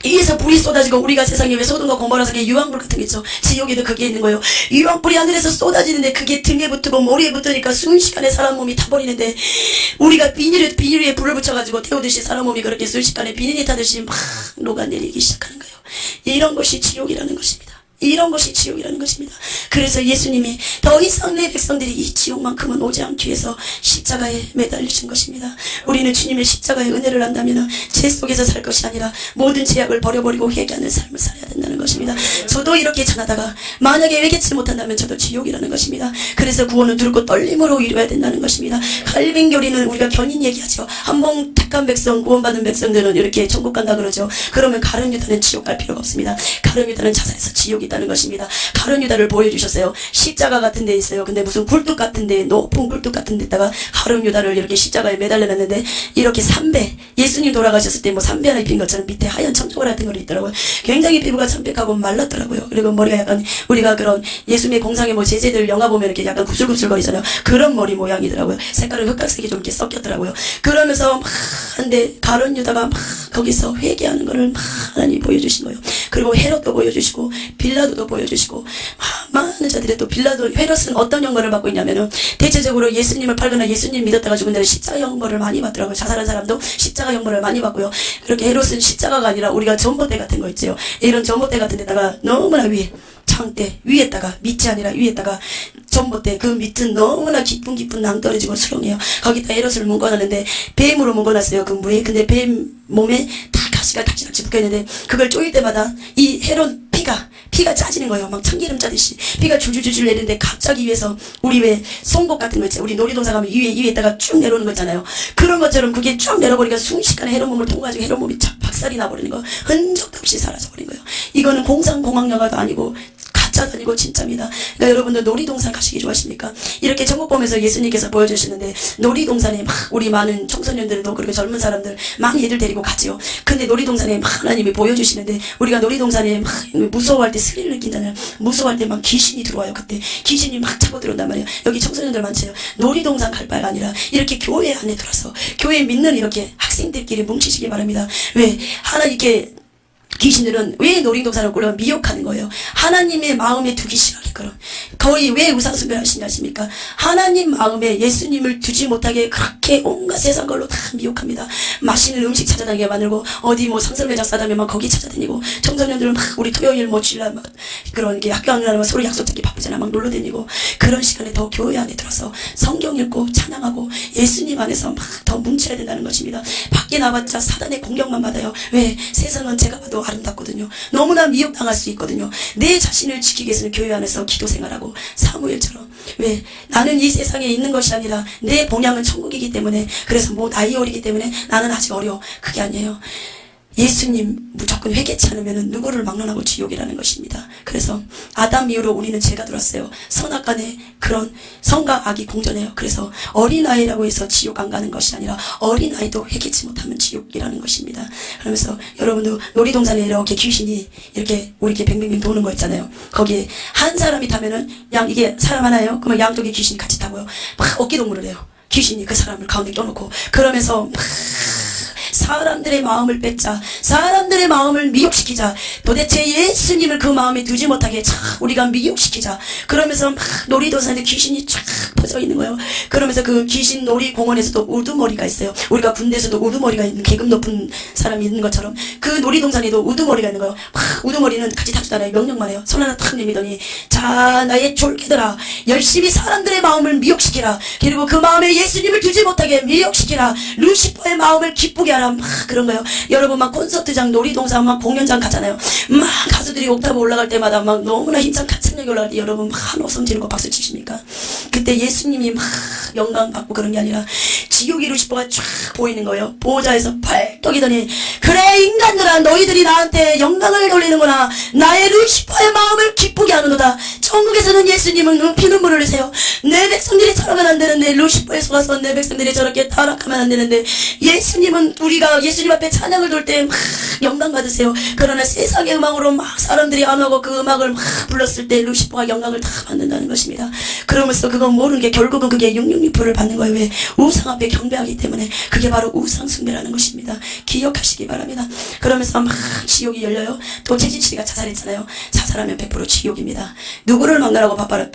위에서 불이 쏟아지고, 우리가 세상에 왜 소돔과 고모라서 유황불 같은 게 있죠. 지옥에도 그게 있는 거예요. 유황불이 하늘에서 쏟아지는데 그게 등에 붙고 머리에 붙으니까 순식간에 사람 몸이 타버리는데, 우리가 비닐 위에 불을 붙여가지고 태우듯이 사람 몸이 그렇게 순식간에 비닐이 타듯이 막 녹아내리기 시작하는 거예요. 이런 것이 지옥이라는 것입니다. 이런 것이 지옥이라는 것입니다. 그래서 예수님이 더 이상 내 백성들이 이 지옥만큼은 오지 않기 위해서 십자가에 매달리신 것입니다. 우리는 주님의 십자가의 은혜를 안다면 죄 속에서 살 것이 아니라 모든 죄악을 버려버리고 회개하는 삶을 살아야 된다는 것입니다. 저도 이렇게 전하다가 만약에 회개치 못한다면 저도 지옥이라는 것입니다. 그래서 구원은 두렵고 떨림으로 이루어야 된다는 것입니다. 갈빙교리는 우리가 견인 얘기하죠. 한번 택한 백성, 구원받은 백성들은 이렇게 천국 간다 그러죠. 그러면 가룟 유다는 지옥 갈 필요가 없습니다. 가룟 유다는 자살해서 지옥이 있다는 것입니다. 가룟 유다를 보여주셨어요. 십자가 같은 데 있어요. 근데 무슨 굴뚝 같은 데, 높은 굴뚝 같은 데다가 가룟 유다를 이렇게 십자가에 매달려놨는데, 이렇게 삼배, 예수님 돌아가셨을 때 뭐 삼배 하나 입힌 것처럼 밑에 하얀 청초가 같은 거 있더라고요. 굉장히 피부가 참백하고 말랐더라고요. 그리고 머리가 약간, 우리가 그런 예수님의 공상의 뭐 제자들 영화 보면 이렇게 약간 구슬구슬거리잖아요. 그런 머리 모양이더라고요. 색깔은 흑각색이 좀 이렇게 섞였더라고요. 그러면서 막 한데 가룟 유다가 막 거기서 회개하는 거를 막 하나님 보여주신 거예요. 그리고 헤롯도 보여주시고 빌라도도 보여주시고, 많은 자들이 또 빌라도, 헤롯은 어떤 형벌을 받고 있냐면은, 대체적으로 예수님을 팔거나 예수님 믿었다가 죽은 데는 십자가 형벌을 많이 받더라고요. 자살한 사람도 십자가 형벌을 많이 받고요. 그렇게 헤롯은 십자가가 아니라 우리가 전봇대 같은 거 있죠. 이런 전봇대 같은 데다가 너무나 위에 창대 위에다가, 밑이 아니라 위에다가 전봇대, 그 밑은 너무나 깊은 낭떠러지고 수렁이에요. 거기다 헤롯을 묶어놨는데 뱀으로 묶어놨어요. 그 무에. 근데 뱀 몸에 다 가시가 닥치닥치 붙어있는데, 그걸 쪼일 때마다 이 헤롯 피가 짜지는 거예요. 막 참기름 짜듯이 피가 줄줄줄 내리는데, 갑자기 위에서 우리 왜 송곳 같은 거 있죠. 우리 놀이동산 가면 위에다가 쭉 내려오는 거 있잖아요. 그런 것처럼 그게 쭉 내려버리니까 순식간에 헤롯 몸을 통과해가지고 헤롯 몸이 박살이 나버리는 거, 흔적도 없이 사라져버린 거예요. 이거는 공상공황영화도 아니고 가짜도 아니고 진짜입니다. 그러니까 여러분들 놀이동산 가시기 좋아하십니까? 이렇게 전국 보면서 예수님께서 보여주시는데, 놀이동산에 막 우리 많은 청소년들도 그리고 젊은 사람들 많이 애들 데리고 가지요. 근데 놀이동산에 막 하나님이 보여주시는데, 우리가 놀이동산에 막 무서워할 때 스릴을 느끼잖아요. 무서워할 때 막 귀신이 들어와요. 그때 귀신이 막 차고 들어온단 말이에요. 여기 청소년들 많지요. 놀이동산 갈 바가 아니라 이렇게 교회 안에 들어서 교회 믿는 이렇게 학생들끼리 뭉치시기 바랍니다. 왜 하나님께 귀신들은 왜 놀이동산을 꾸려 미혹하는 거예요. 하나님의 마음에 두기 싫어하게끔. 거의 왜 우상숭배를 하시냐 아십니까? 하나님 마음에 예수님을 두지 못하게 그렇게 온갖 세상 걸로 다 미혹합니다. 맛있는 음식 찾아다니게 만들고, 어디 뭐 상설매장 싸다면 거기 찾아다니고, 청소년들은 막 우리 토요일 뭐 주일날 막 그런 게 학교 안 가면 서로 약속 잡기 바쁘잖아. 막 놀러 다니고, 그런 시간에 더 교회 안에 들어서 성경 읽고 찬양하고 예수님 안에서 막 더 뭉쳐야 된다는 것입니다. 밖에 나봤자 사단의 공격만 받아요. 왜? 세상은 제가 봐도 아름답거든요. 너무나 미혹당할 수 있거든요. 내 자신을 지키기 위해서는 교회 안에서 기도 생활하고, 사무엘처럼. 왜? 나는 이 세상에 있는 것이 아니라 내 본향은 천국이기 때문에, 그래서 뭐 나이 어리기 때문에 나는 아직 어려워. 그게 아니에요. 예수님 무조건 회개치 않으면 누구를 막론하고 지옥이라는 것입니다. 그래서 아담 이후로 우리는 죄가 들었어요. 선악간에 그런 선과 악이 공존해요. 그래서 어린아이라고 해서 지옥 안 가는 것이 아니라 어린아이도 회개치 못하면 지옥이라는 것입니다. 그러면서 여러분도 놀이동산에 이렇게 귀신이 이렇게 우리 이렇게 뱅뱅뱅 도는 거 있잖아요. 거기에 한 사람이 타면은 이게 사람 하나예요. 그러면 양쪽에 귀신이 같이 타고요. 막 어깨동무를 해요. 귀신이 그 사람을 가운데 껴놓고, 그러면서 막 사람들의 마음을 뺏자, 사람들의 마음을 미혹시키자, 도대체 예수님을 그 마음에 두지 못하게 우리가 미혹시키자. 그러면서 막 놀이동산에 귀신이 쫙 퍼져 있는 거예요. 그러면서 그 귀신 놀이공원에서도 우두머리가 있어요. 우리가 군대에서도 우두머리가 있는, 계급 높은 사람이 있는 것처럼 그 놀이동산에도 우두머리가 있는 거예요. 막 우두머리는 같이 타지도 않아요. 명령만 해요. 손 하나 탁 내밀더니, 자 나의 졸개들아, 열심히 사람들의 마음을 미혹시키라. 그리고 그 마음에 예수님을 두지 못하게 미혹시키라. 루시퍼의 마음을 기쁘게 하라. 막 그런 거예요. 여러분 막 콘서트장, 놀이동산, 막 공연장 가잖아요. 막 가수들이 옥타브 올라갈 때마다 막 너무나 힘찬 가창력이 올라갈 때 여러분 막 한호성 지르고 박수 치십니까? 그때 예수님이 막 영광 받고 그런 게 아니라 지옥의 루시퍼가 쫙 보이는 거예요. 보호자에서 팔떡이더니, 그래 인간들아, 너희들이 나한테 영광을 돌리는구나. 나의 루시퍼의 마음을 기쁘게 하는도다. 천국에서는 예수님은 피눈물을 흘리세요. 내 백성들이 저러면 안 되는데, 루시퍼에 속아서 내 백성들이 저렇게 타락하면 안 되는데, 예수님은 우리가 예수님 앞에 찬양을 돌 때 막 영광 받으세요. 그러나 세상의 음악으로 막 사람들이 안 오고 그 음악을 막 불렀을 때 루시퍼가 영광을 다 받는다는 것입니다. 그러면서 그건 모르는 게 결국은 그게 666%를 받는 거예요. 왜? 우상 앞에 경배하기 때문에. 그게 바로 우상 숭배라는 것입니다. 기억하시기 바랍니다. 그러면서 막 지옥이 열려요. 또 최진실이가 자살했잖아요. 자살하면 100% 지옥입니다. 누구를 만나라고 바빠라.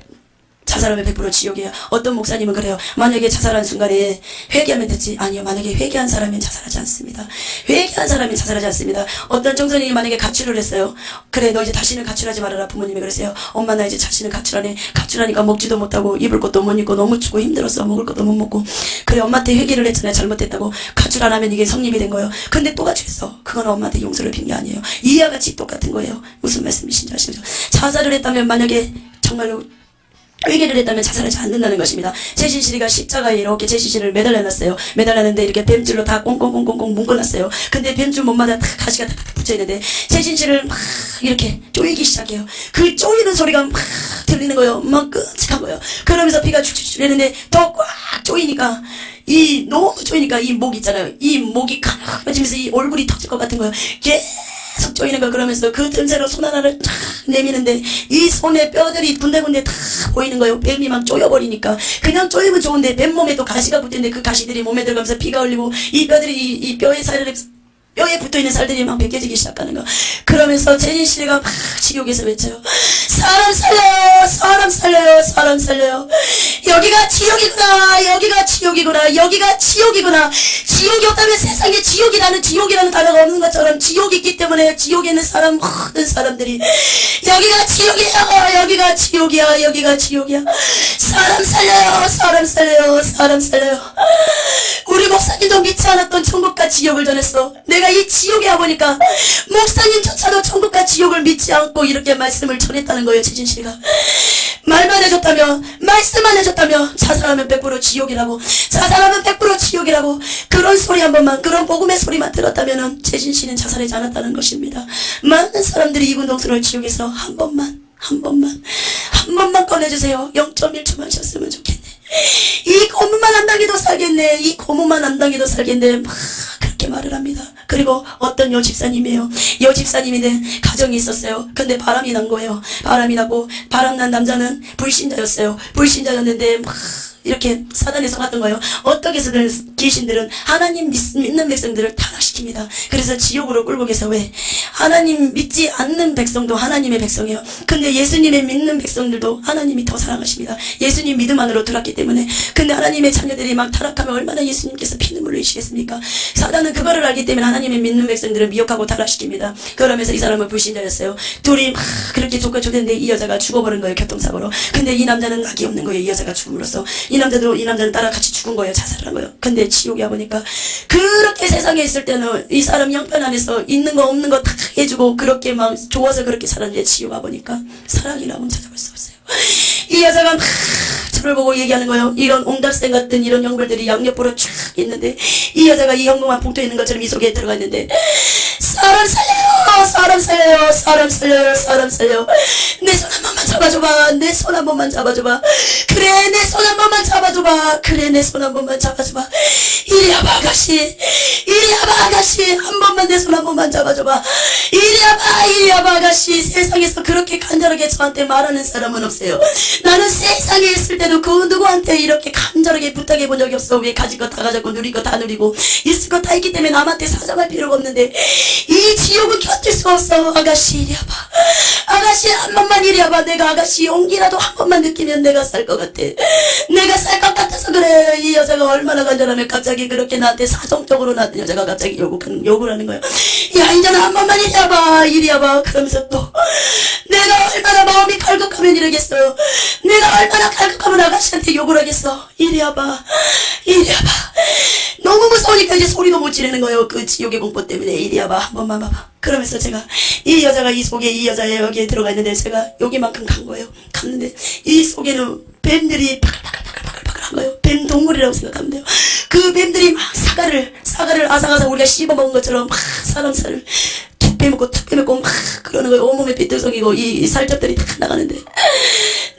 자살하면 100% 지옥이에요. 어떤 목사님은 그래요. 만약에 자살한 순간에 회개하면 됐지. 아니요. 만약에 회개한 사람은 자살하지 않습니다. 회개한 사람은 자살하지 않습니다. 어떤 청소년이 만약에 가출을 했어요. 그래 너 이제 다시는 가출하지 말아라. 부모님이 그러세요. 엄마 나 이제 다시는 가출하네. 가출하니까 먹지도 못하고 입을 것도 못 입고 너무 춥고 힘들었어. 먹을 것도 못 먹고. 그래 엄마한테 회개를 했잖아요. 잘못했다고. 가출 안 하면 이게 성립이 된 거예요. 근데 또 가출했어. 그건 엄마한테 용서를 빈 게 아니에요. 이와 같이 똑같은 거예요. 무슨 말씀이신지 아시죠? 자살을 했다면 만약에 정말로 회개를 했다면 자살하지 않는다는 것입니다. 최신실이가 십자가에 이렇게 최신실을 매달려놨어요. 매달렸는데 이렇게 뱀줄로 다 꽁꽁꽁꽁꽁 묶어놨어요. 근데 뱀줄 몸마다 다 가시가 다 붙여있는데 최신실을 막 이렇게 쪼이기 시작해요. 그 쪼이는 소리가 막 들리는 거예요. 막 끔찍한 거예요. 그러면서 피가 쭉쭉쭉 내는데 더 꽉 쪼이니까 너무 쪼이니까 이 목 있잖아요. 이 목이 가라지면서 이 얼굴이 터질 것 같은 거예요. 계속 쪼이는 거. 그러면서 그 틈새로 손 하나를 탁 내미는데 이 손에 뼈들이 군데군데 다 보이는 거예요. 뱀이 막 쪼여버리니까. 그냥 쪼이면 좋은데 뱀 몸에 또 가시가 붙는데 그 가시들이 몸에 들어가면서 피가 흘리고 이 뼈들이 이 뼈에 붙어있는 살들이 막 벗겨지기 시작하는 거. 그러면서 제진실이가 막 지옥에서 외쳐요. 사람 살려요. 사람 살려요. 사람 살려요. 여기가 지옥이구나. 여기가 지옥이구나. 여기가 지옥이구나. 지옥이 없다면 세상에 지옥이라는 단어가 없는 것처럼 지옥이 있기 때문에 지옥에 있는 사람, 모든 사람들이 여기가 지옥이야. 여기가 지옥이야. 여기가 지옥이야. 사람 살려요. 사람 살려요. 사람 살려요. 우리 목사님도 믿지 않았던 천국과 지옥을 전했어. 내가 이 지옥에 와보니까 목사님조차도 천국과 지옥을 믿지 않고 이렇게 말씀을 전했다는 거예요. 최진실이가 말만 해줬다며, 말씀만 해줬다며, 자살하면 100% 지옥이라고, 자살하면 100% 지옥이라고, 그런 소리 한 번만, 그런 복음의 소리만 들었다면은 최진실은 자살하지 않았다는 것입니다. 많은 사람들이 이군동서를 지옥에서 한 번만 꺼내주세요. 0.1초만 쉬었으면 좋겠네. 이 고문만 안 당해도 살겠네. 이 고문만 안 당해도 살겠네. 막 그렇게 말을 합니다. 그리고 어떤 여집사님이에요. 여집사님인데 가정이 있었어요. 근데 바람이 난 거예요. 바람이 나고 바람난 남자는 불신자였어요. 불신자였는데 막 이렇게 사단에 속았던 거예요. 어떻게 해서든 귀신들은 하나님 믿는 백성들을 타락시킵니다. 그래서 지옥으로 끌고 계서 왜? 하나님 믿지 않는 백성도 하나님의 백성이에요. 근데 예수님의 믿는 백성들도 하나님이 더 사랑하십니다. 예수님 믿음 안으로 들어왔기 때문에. 근데 하나님의 자녀들이 막 타락하면 얼마나 예수님께서 피눈물을 흘리시겠습니까? 사단은 그거를 알기 때문에 하나님의 믿는 백성들을 미혹하고 타락시킵니다. 그러면서 이 사람은 불신자였어요. 둘이 막 그렇게 좋겠는데 이 여자가 죽어버린 거예요. 교통사고로. 근데 이 남자는 낙이 없는 거예요. 이 여자가 죽음으로써. 이 남자는 따라 같이 죽은 거예요. 자살을 한 거예요. 근데 지옥에 와보니까 그렇게 세상에 있을 때는 이 사람 형편 안에서 있는 거 없는 거 다 해주고 그렇게 막 좋아서 그렇게 살았는데 지옥 와보니까 사랑이라고는 찾아볼 수 없어요. 이 여자가 막 저를 보고 얘기하는 거예요. 이런 옹달샘 같은 이런 형벌들이 양옆으로 쫙 있는데 이 여자가 이 현금만 봉투에 있는 것처럼 이 속에 들어가 있는데 사람 살려요. 사람 살려요. 사람 살려요. 사람 살려요. 내 손 한 번만 잡아줘봐. 내 손 한 번만 잡아줘봐. 그래, 내 손 한 번만 잡아줘봐. 그래, 내 손 한 번만 잡아줘봐. 이리 와봐, 아가씨. 이리 와봐, 아가씨. 한 번만 내 손 한 번만 잡아줘봐. 이리 와봐, 아가씨. 세상에서 그렇게 간절하게 저한테 말하는 사람은 없어요. 나는 세상에 있을 때도 그 누구한테 이렇게 간절하게 부탁해 본 적이 없어. 왜 가진 거 다 가졌고 누릴 거 다 누리고 있을 거 다 있기 때문에 남한테 사정할 필요가 없는데 이 지옥은 견딜 수 없어. 아가씨 이리 와봐. 아가씨 한 번만 이리 와봐. 내가 아가씨 용기라도 한 번만 느끼면 내가 살 것 같아. 내가 살 것 같아서 그래. 이 여자가 얼마나 간절하면 갑자기 그렇게 나한테 사정적으로 나한테 여자가 갑자기 욕을 하는 거야. 야 인자는 한 번만 이리 와봐. 이리 와봐. 그러면서 또 내가 얼마나 마음이 갈급하면 이러겠어. 내가 얼마나 갈급하면 아가씨한테 욕을 하겠어. 이리 와봐. 이리 와봐. 너무 무서우니까 이제 소리도 못 지르는 거예요. 그 지옥의 공포 때문에. 이리 와봐. 한 번만 봐봐. 그러면서 제가 이 여자가 이 속에 이 여자의 여기에 들어가 있는데 제가 여기만큼 간 거예요. 갔는데 이 속에는 뱀들이 파글파글파글파글한 거예요. 뱀 동물이라고 생각하면 돼요. 그 뱀들이 막 사과를 아삭아삭 우리가 씹어먹은 것처럼 막 사람 살을 툭 빼먹고 막 그러는 거예요. 온몸에 삐뚤성이고 이 살점들이 다 나가는데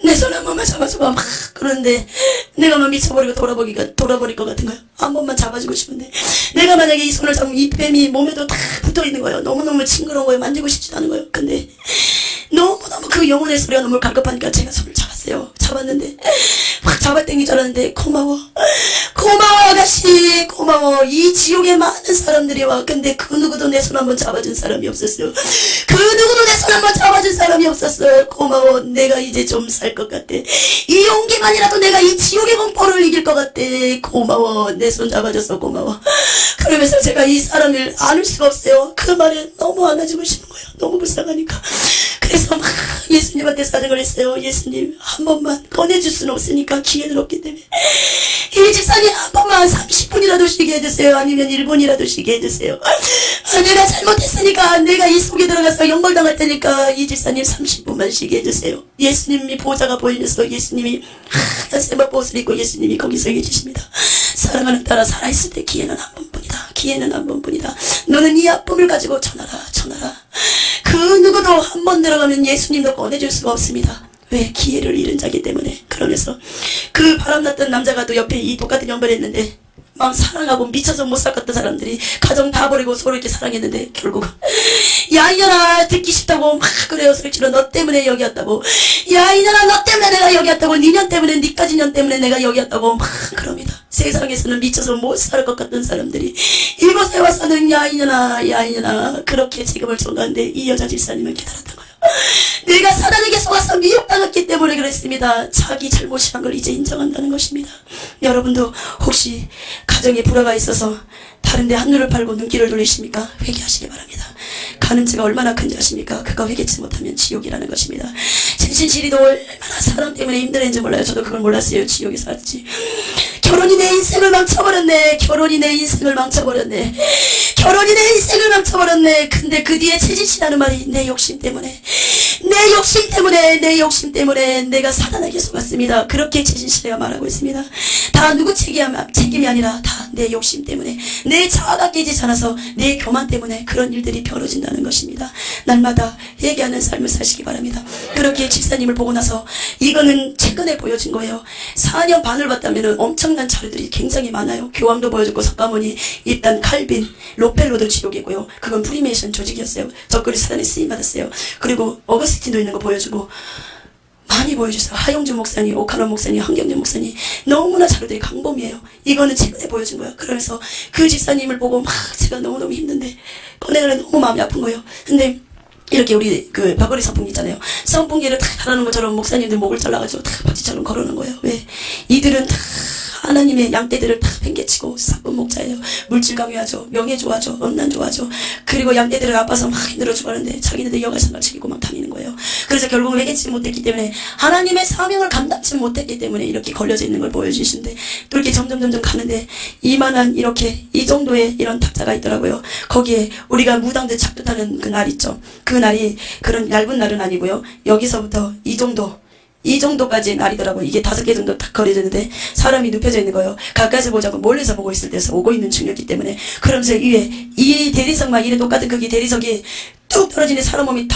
내 손 한 번만 잡아줘봐. 막 그러는데 내가 막 미쳐버리고 돌아버릴 것 같은 거예요. 한 번만 잡아주고 싶은데 내가 만약에 이 손을 잡으면 이 뱀이 몸에도 다 붙어있는 거예요. 너무너무 징그러운 거예요. 만지고 싶지도 않은 거예요. 근데 너무너무 그 영혼의 소리가 너무 갈급하니까 제가 손을 잡았어요. 잡았는데 확 잡아당긴 줄 알았는데 고마워 아가씨 고마워. 이 지옥에 많은 사람들이 와. 근데 그 누구도 내 손 한번 잡아준 사람이 없었어요. 그 누구도 내 손 한번 잡아준 사람이 없었어요. 고마워. 내가 이제 좀 살 것 같아. 이 용기만이라도 내가 이 지옥의 공포를 이길 것 같아. 고마워. 내 손 잡아줘서 고마워. 그러면서 제가 이 사람을 안을 수가 없어요. 그 말에 너무 안아주고 싶은 거예요. 너무 불쌍하니까. 그래서 막 예수님한테 사정을 했어요. 예수님 한 번만 꺼내줄 수는 없으니까 기회는 없기 때문에 이 집사님 한 번만 30분이라도 쉬게 해주세요. 아니면 1분이라도 쉬게 해주세요. 내가 잘못했으니까 내가 이 속에 들어가서 영벌당할 테니까 이 집사님 30분만 쉬게 해주세요. 예수님이 보좌가 보이면서 예수님이 하얀 세마포옷을 입고 예수님이 거기 서 계십니다. 사랑하는 딸아 살아있을 때 기회는 한 번뿐이다. 기회는 한 번뿐이다. 너는 이 아픔을 가지고 전하라. 그 누구도 한 번 들어가면 예수님도 꺼내줄 수가 없습니다. 왜? 기회를 잃은 자기 때문에. 그러면서 그 바람났던 남자가 또 옆에 이 똑같은 연발을 했는데 막 사랑하고 미쳐서 못 살았던 사람들이 가정 다 버리고 서로 이렇게 사랑했는데 결국은 야 이년아 듣기 싫다고 막 그래요. 소리치러 너 때문에 여기 왔다고. 야 이년아 너 때문에 내가 여기 왔다고. 니년 때문에 니까지 년 때문에 내가 여기 왔다고 막 그럽니다. 세상에서는 미쳐서 못 살 것 같던 사람들이 이곳에 와서는 야 이년아 그렇게 지금을 전가는데 이 여자 집사님은 깨달았던 거예요. 내가 사단에게 속아서 미혹당했기 때문에 그랬습니다. 자기 잘못이란 걸 이제 인정한다는 것입니다. 여러분도 혹시 가정에 불화가 있어서 다른데 한눈을 팔고 눈길을 돌리십니까? 회개하시기 바랍니다. 가늠죄가 얼마나 큰지 아십니까? 그거 회개치 못하면 지옥이라는 것입니다. 진실이도 얼마나 사람 때문에 힘들었는지 몰라요. 저도 그걸 몰랐어요. 지옥에 살았지. 결혼이 내 인생을 망쳐버렸네. 결혼이 내 인생을 망쳐버렸네. 근데 그 뒤에 채짓이라는 말이 내 욕심 때문에 내가 사단에게 속았습니다. 그렇게 채짓이가 말하고 있습니다. 다 누구 책임이 아니라 다 내 욕심 때문에 내 자아가 깨지지 않아서 내 교만 때문에 그런 일들이 벌어진다는 것입니다. 날마다 회개하는 삶을 사시기 바랍니다. 그렇게 집사님을 보고 나서 이거는 최근에 보여준 거예요. 4년 반을 봤다면 엄청난 자료들이 굉장히 많아요. 교황도 보여줬고 석가모니, 입단, 칼빈, 로펠로도 지옥이고요. 그건 프리메이션 조직이었어요. 적그리 사단에 쓰임받았어요. 그리고 어거스틴도 있는 거 보여주고 많이 보여주세요. 하용주 목사님, 오카노 목사님, 황경재 목사님 너무나 자료들이 강범이에요. 이거는 최근에 보여준 거예요. 그러면서 그 집사님을 보고 막 제가 너무너무 힘든데 꺼내는 너무 마음이 아픈 거예요. 근데 이렇게 우리 그 바거리 선풍기 있잖아요. 선풍기를 다 달아놓은 것처럼 목사님들 목을 잘라가지고 다 바지처럼 걸어놓은 거예요. 왜? 이들은 다 하나님의 양떼들을 다 팽개치고 사뿐 목자예요. 물질 강요하죠. 명예 좋아하죠. 음란 좋아하죠. 그리고 양떼들을 아파서 막 힘들어 죽었는데 자기네들 여가생활 챙기고 막 다니는 거예요. 그래서 결국은 회개치 못했기 때문에 하나님의 사명을 감당치 못했기 때문에 이렇게 걸려져 있는 걸 보여주시는데 또 이렇게 점점 가는데 이만한 이렇게 이 정도의 이런 탁자가 있더라고요. 거기에 우리가 무당들 착붙하는 그 날 있죠. 그 날이 그런 얇은 날은 아니고요. 여기서부터 이 정도까지의 날이더라고요. 이게 5개 정도 딱 거려졌는데 사람이 눕혀져 있는 거예요. 가까이서 보자고 멀리서 보고 있을 때서 오고 있는 중이었기 때문에. 그러면서 위에 이 대리석만 이래 똑같은 크기 대리석이 뚝 떨어지는 사람 몸이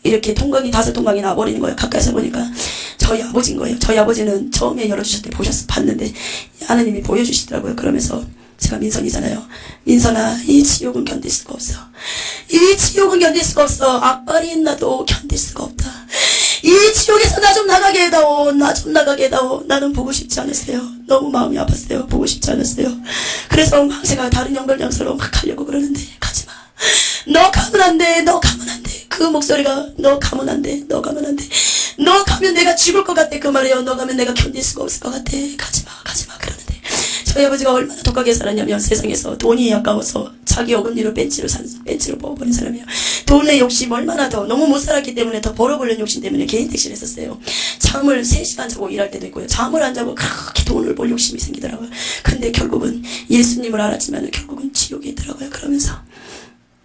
이렇게 통각이 5통각이 나버리는 거예요. 가까이서 보니까 저희 아버지인 거예요. 저희 아버지는 처음에 열어주실 때 봤는데 하나님이 보여주시더라고요. 그러면서 제가 민선이잖아요. 민선아, 이 지옥은 견딜 수가 없어. 이 지옥은 견딜 수가 없어. 악발이 있나도 견딜 수가 없다. 이 지옥에서 나 좀 나가게 해다오. 나 좀 나가게 해다오. 나는 보고 싶지 않았어요. 너무 마음이 아팠어요. 보고 싶지 않았어요. 그래서 막 제가 다른 연결장소로 막 가려고 그러는데 가지마. 너 가면 안 돼. 너 가면 안 돼. 그 목소리가 너 가면 안 돼. 너 가면 안 돼. 너 가면 내가 죽을 것 같아. 그 말이에요. 너 가면 내가 견딜 수가 없을 것 같아. 가지마. 가지마. 그러는데 저희 아버지가 얼마나 독하게 살았냐면 세상에서 돈이 아까워서 자기 어금니로 벤치로 뽑아버린 사람이에요. 돈의 욕심 얼마나 더 너무 못 살았기 때문에 더 벌어보려는 욕심 때문에 개인 택시를 했었어요. 잠을 3시간 자고 일할 때도 있고요. 잠을 안 자고 그렇게 돈을 벌 욕심이 생기더라고요. 근데 결국은 예수님을 알았지만 결국은 지옥에 있더라고요. 그러면서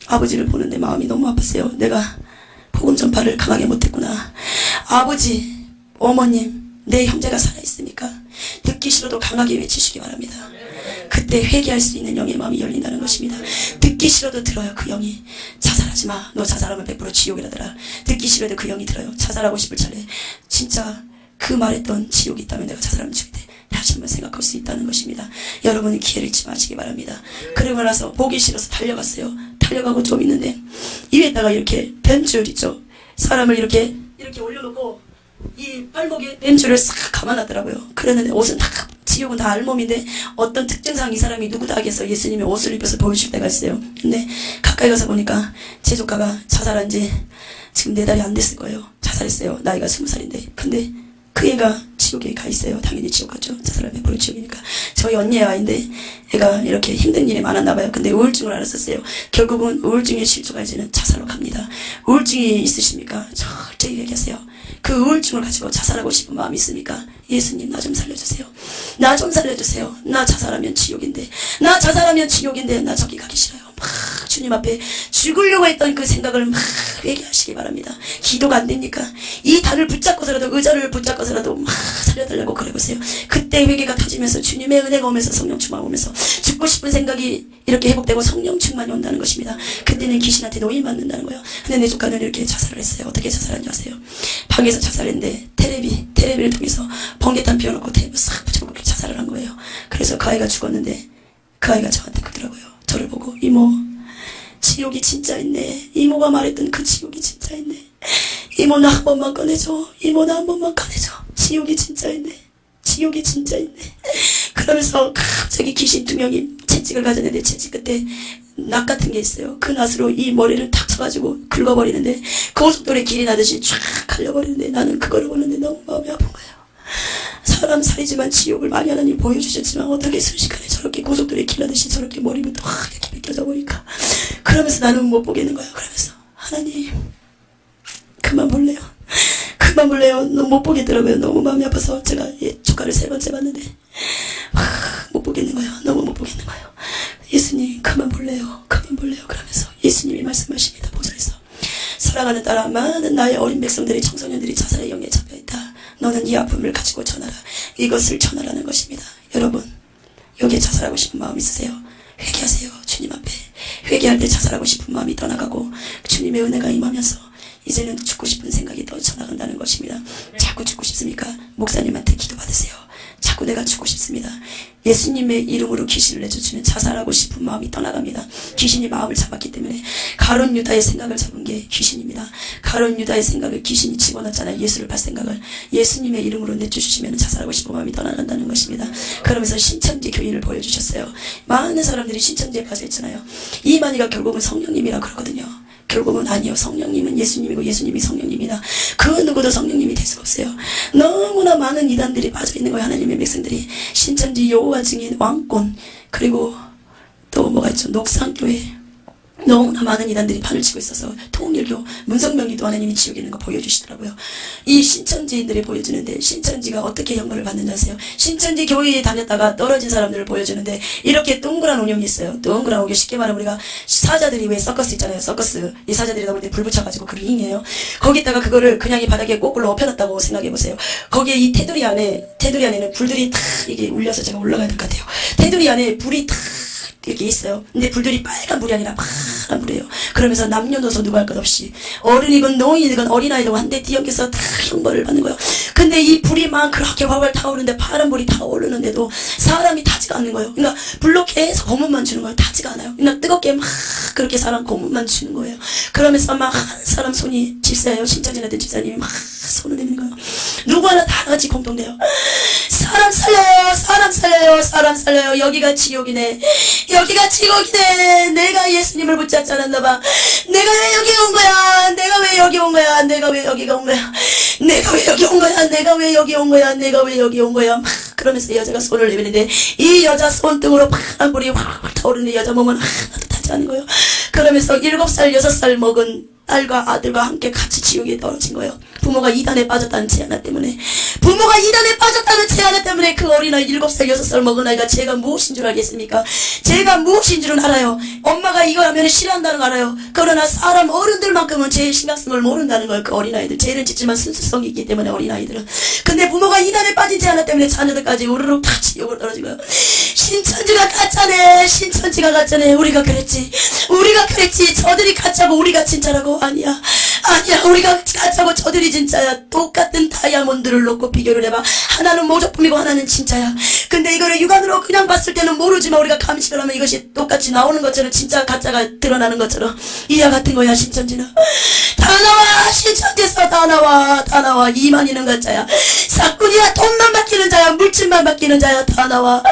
아버지를 보는데 마음이 너무 아팠어요. 내가 복음 전파를 강하게 못했구나. 아버지, 어머님, 내 형제가 살아있으니까 듣기 싫어도 강하게 외치시기 바랍니다. 그때 회개할 수 있는 영의 마음이 열린다는 것입니다. 듣기 싫어도 들어요. 그 영이 자살하지 마. 너 자살하면 100% 지옥이라더라. 듣기 싫어도 그 영이 들어요. 자살하고 싶을 차례 진짜 그 말했던 지옥이 있다면 내가 자살하면 죽이대. 다시 한번 생각할 수 있다는 것입니다. 여러분은 기회를 잃지 마시기 바랍니다. 그러고 나서 보기 싫어서 달려갔어요. 달려가고 좀 있는데 위에다가 이렇게 뱀줄 있죠. 사람을 이렇게 올려놓고 이 발목에 뱀줄을 싹 감아놨더라고요. 그랬는데 옷은 다 지옥은 다 알몸인데 어떤 특징상 이 사람이 누구다 하겠어 예수님의 옷을 입혀서 보여줄 때가 있어요. 근데 가까이 가서 보니까 제 조카가 자살한 지 지금 4달이 안 됐을 거예요. 자살했어요. 나이가 20살인데. 근데 그 애가 지옥에 가 있어요. 당연히 지옥 갔죠. 자살하면 100% 지옥이니까. 저희 언니의 아이인데 애가 이렇게 힘든 일이 많았나 봐요. 근데 우울증을 앓았었어요. 결국은 우울증의 실조가 이제는 자살로 갑니다. 우울증이 있으십니까? 절대 얘기하세요. 그 우울증을 가지고 자살하고 싶은 마음이 있습니까? 예수님 나 좀 살려주세요. 나 좀 살려주세요. 나 자살하면 지옥인데. 나 자살하면 지옥인데 나 저기 가기 싫어요. 막 주님 앞에 죽으려고 했던 그 생각을 막 회개하시기 바랍니다. 기도가 안 됩니까? 이 단을 붙잡고서라도 의자를 붙잡고서라도 막 살려달라고 그래보세요. 그때 회개가 터지면서 주님의 은혜가 오면서 성령 충만 오면서 죽고 싶은 생각이 이렇게 회복되고 성령 충만이 온다는 것입니다. 그때는 귀신한테 노임받는다는 거예요. 근데 내 조카는 이렇게 자살을 했어요. 어떻게 자살한 줄 아세요? 방에서 자살했는데 테레비를 통해서 번개탄 피워놓고 테이블 싹 붙여놓고 그렇게 자살을 한 거예요. 그래서 그 아이가 죽었는데 그 아이가 저한테 그러더라고요. 저를 보고 이모 지옥이 진짜 있네. 이모가 말했던 그 지옥이 진짜 있네. 이모 나 한 번만 꺼내줘. 이모 나 한 번만 꺼내줘. 지옥이 진짜 있네. 지옥이 진짜 있네. 그러면서 갑자기 귀신 2명이 채찍을 가졌는데 채찍 끝에 낫 같은 게 있어요. 그 낫으로 이 머리를 탁 쳐가지고 긁어버리는데 고속도로에 길이 나듯이 쫙 갈려버리는데 나는 그걸 보는데 너무 마음이 아픈 거예요. 사람 살이지만 지옥을 많이 하나님 보여주셨지만 어떻게 순식간에 저렇게 고속도로에 길 나듯이 저렇게 머리부터 확 이렇게 벗겨져 보니까 그러면서 나는 못 보겠는 거예요. 그러면서 하나님 그만 볼래요. 그만 볼래요. 너무 못 보겠더라고요. 너무 마음이 아파서 제가 조카를 3번째 봤는데 못 보겠는 거예요. 너무 못 보겠는 거예요. 예수님 그만 볼래요. 그만 볼래요. 그러면서 예수님이 말씀하십니다. 보좌에서 사랑하는 딸아 많은 나의 어린 백성들이 청소년들이 자살의 영에 잡혀있다. 너는 이 아픔을 가지고 전하라. 이것을 전하라는 것입니다. 여러분 여기에 자살하고 싶은 마음 있으세요? 회개하세요. 주님 앞에 회개할 때 자살하고 싶은 마음이 떠나가고 주님의 은혜가 임하면서 이제는 죽고 싶은 생각이 더 전나간다는 것입니다. 자꾸 죽고 싶습니까? 목사님한테 기도받으세요. 자꾸 내가 죽고 싶습니다. 예수님의 이름으로 귀신을 내쫓으면 자살하고 싶은 마음이 떠나갑니다. 귀신이 마음을 잡았기 때문에 가룟 유다의 생각을 잡은 게 귀신입니다. 가룟 유다의 생각을 귀신이 집어넣었잖아요. 예수를 발 생각을 예수님의 이름으로 내쫓으시면 자살하고 싶은 마음이 떠나간다는 것입니다. 그러면서 신천지 교인을 보여주셨어요. 많은 사람들이 신천지에 빠져있잖아요. 이만희가 결국은 성령님이라 그러거든요. 결국은 아니요. 성령님은 예수님이고 예수님이 성령님이다. 그 누구도 성령님이 될 수가 없어요. 너무나 많은 이단들이 빠져있는 거예요. 하나님의 백성들이. 신천지, 여호와 증인, 왕권, 그리고 또 뭐가 있죠. 녹상교회. 너무나 많은 이단들이 판을 치고 있어서 통일교, 문성명리도 하나님이 지옥에 있는 거 보여주시더라고요. 이 신천지인들이 보여주는데 신천지가 어떻게 영광을 받는지 아세요? 신천지 교회에 다녔다가 떨어진 사람들을 보여주는데 이렇게 동그란 운영이 있어요. 동그란 운영 쉽게 말하면 우리가 사자들이 왜 서커스 있잖아요. 서커스 이 사자들이 나올 때 불 붙여가지고 그 링이에요. 거기다가 그거를 그냥 이 바닥에 거꾸로 엎혀놨다고 생각해보세요. 거기에 이 테두리 안에는 불들이 탁 이게 울려서 제가 올라가야 될 것 같아요. 테두리 안에 불이 탁 이렇게 있어요. 근데 불들이 빨간 불이 아니라 파란 파란불이에요. 그러면서 남녀노소 누구 할 것 없이 어른이건 노인이건 어린아이든 한 대 뒤엉켜서 다 형벌을 받는 거예요. 근데 이 불이 막 그렇게 활활 타오르는데 파란불이 타오르는데도 사람이 타지가 않는 거예요. 그러니까 불로 계속 고문만 주는 거예요. 타지가 않아요. 그러니까 뜨겁게 막 그렇게 사람 고문만 주는 거예요. 그러면서 막 사람 손이 집사예요. 신천지나 된 집사님이 막 손을 내미는 거예요. 누구 하나 다 같이 공통돼요. 사람 살려요, 사람 살려요, 사람 살려요. 여기가 지옥이네, 여기가 지옥이네. 내가 예수님을 붙잡지 않았나봐. 내가 왜 여기 온 거야, 내가 왜 여기 온 거야, 내가 왜 여기가 온 거야, 내가 왜 여기 온 거야, 내가 왜 여기 온 거야, 내가 왜 여기 온 거야. 막 그러면서 여자가 손을 내미는데 이 여자 손등으로 파란 불이 확 타오르는 여자 몸은 하나도 타지 않은 거예요. 그러면서 7살, 6살 먹은 딸과 아들과 함께 같이 지옥에 떨어진 거예요. 부모가 이단에 빠졌다는 제 하나 때문에, 부모가 이단에 빠졌다는 제 하나 때문에 그 어린아이 7살 6살 먹은 아이가 죄가 무엇인 줄 알겠습니까? 죄가 무엇인 줄은 알아요. 엄마가 이거 하면 싫어한다는 걸 알아요. 그러나 사람 어른들만큼은 죄의 심각성을 모른다는 거예요. 그 어린아이들 죄는 짓지만 순수성이 있기 때문에 어린아이들은. 근데 부모가 이단에 빠진 제 하나 때문에 자녀들까지 우르르 다 지옥을 떨어진 거예요. 신천지가 가짜네, 신천지가 가짜네. 우리가 그랬지, 우리가 그랬지. 저들이 가짜고 우리가 진짜라고. 아니야, 아니야. 우리가 가짜고 저들이 진짜야. 똑같은 다이아몬드를 놓고 비교를 해봐. 하나는 모조품이고 하나는 진짜야. 근데 이거를 육안으로 그냥 봤을 때는 모르지만 우리가 감식을 하면 이것이 똑같이 나오는 것처럼, 진짜 가짜가 드러나는 것처럼 이와 같은 거야. 신천지는 다 나와. 신천지에서 다 나와, 다 나와. 이만희는 가짜야. 사꾼이야. 돈만 받기는 자야, 물질만 받기는 자야. 다 나와,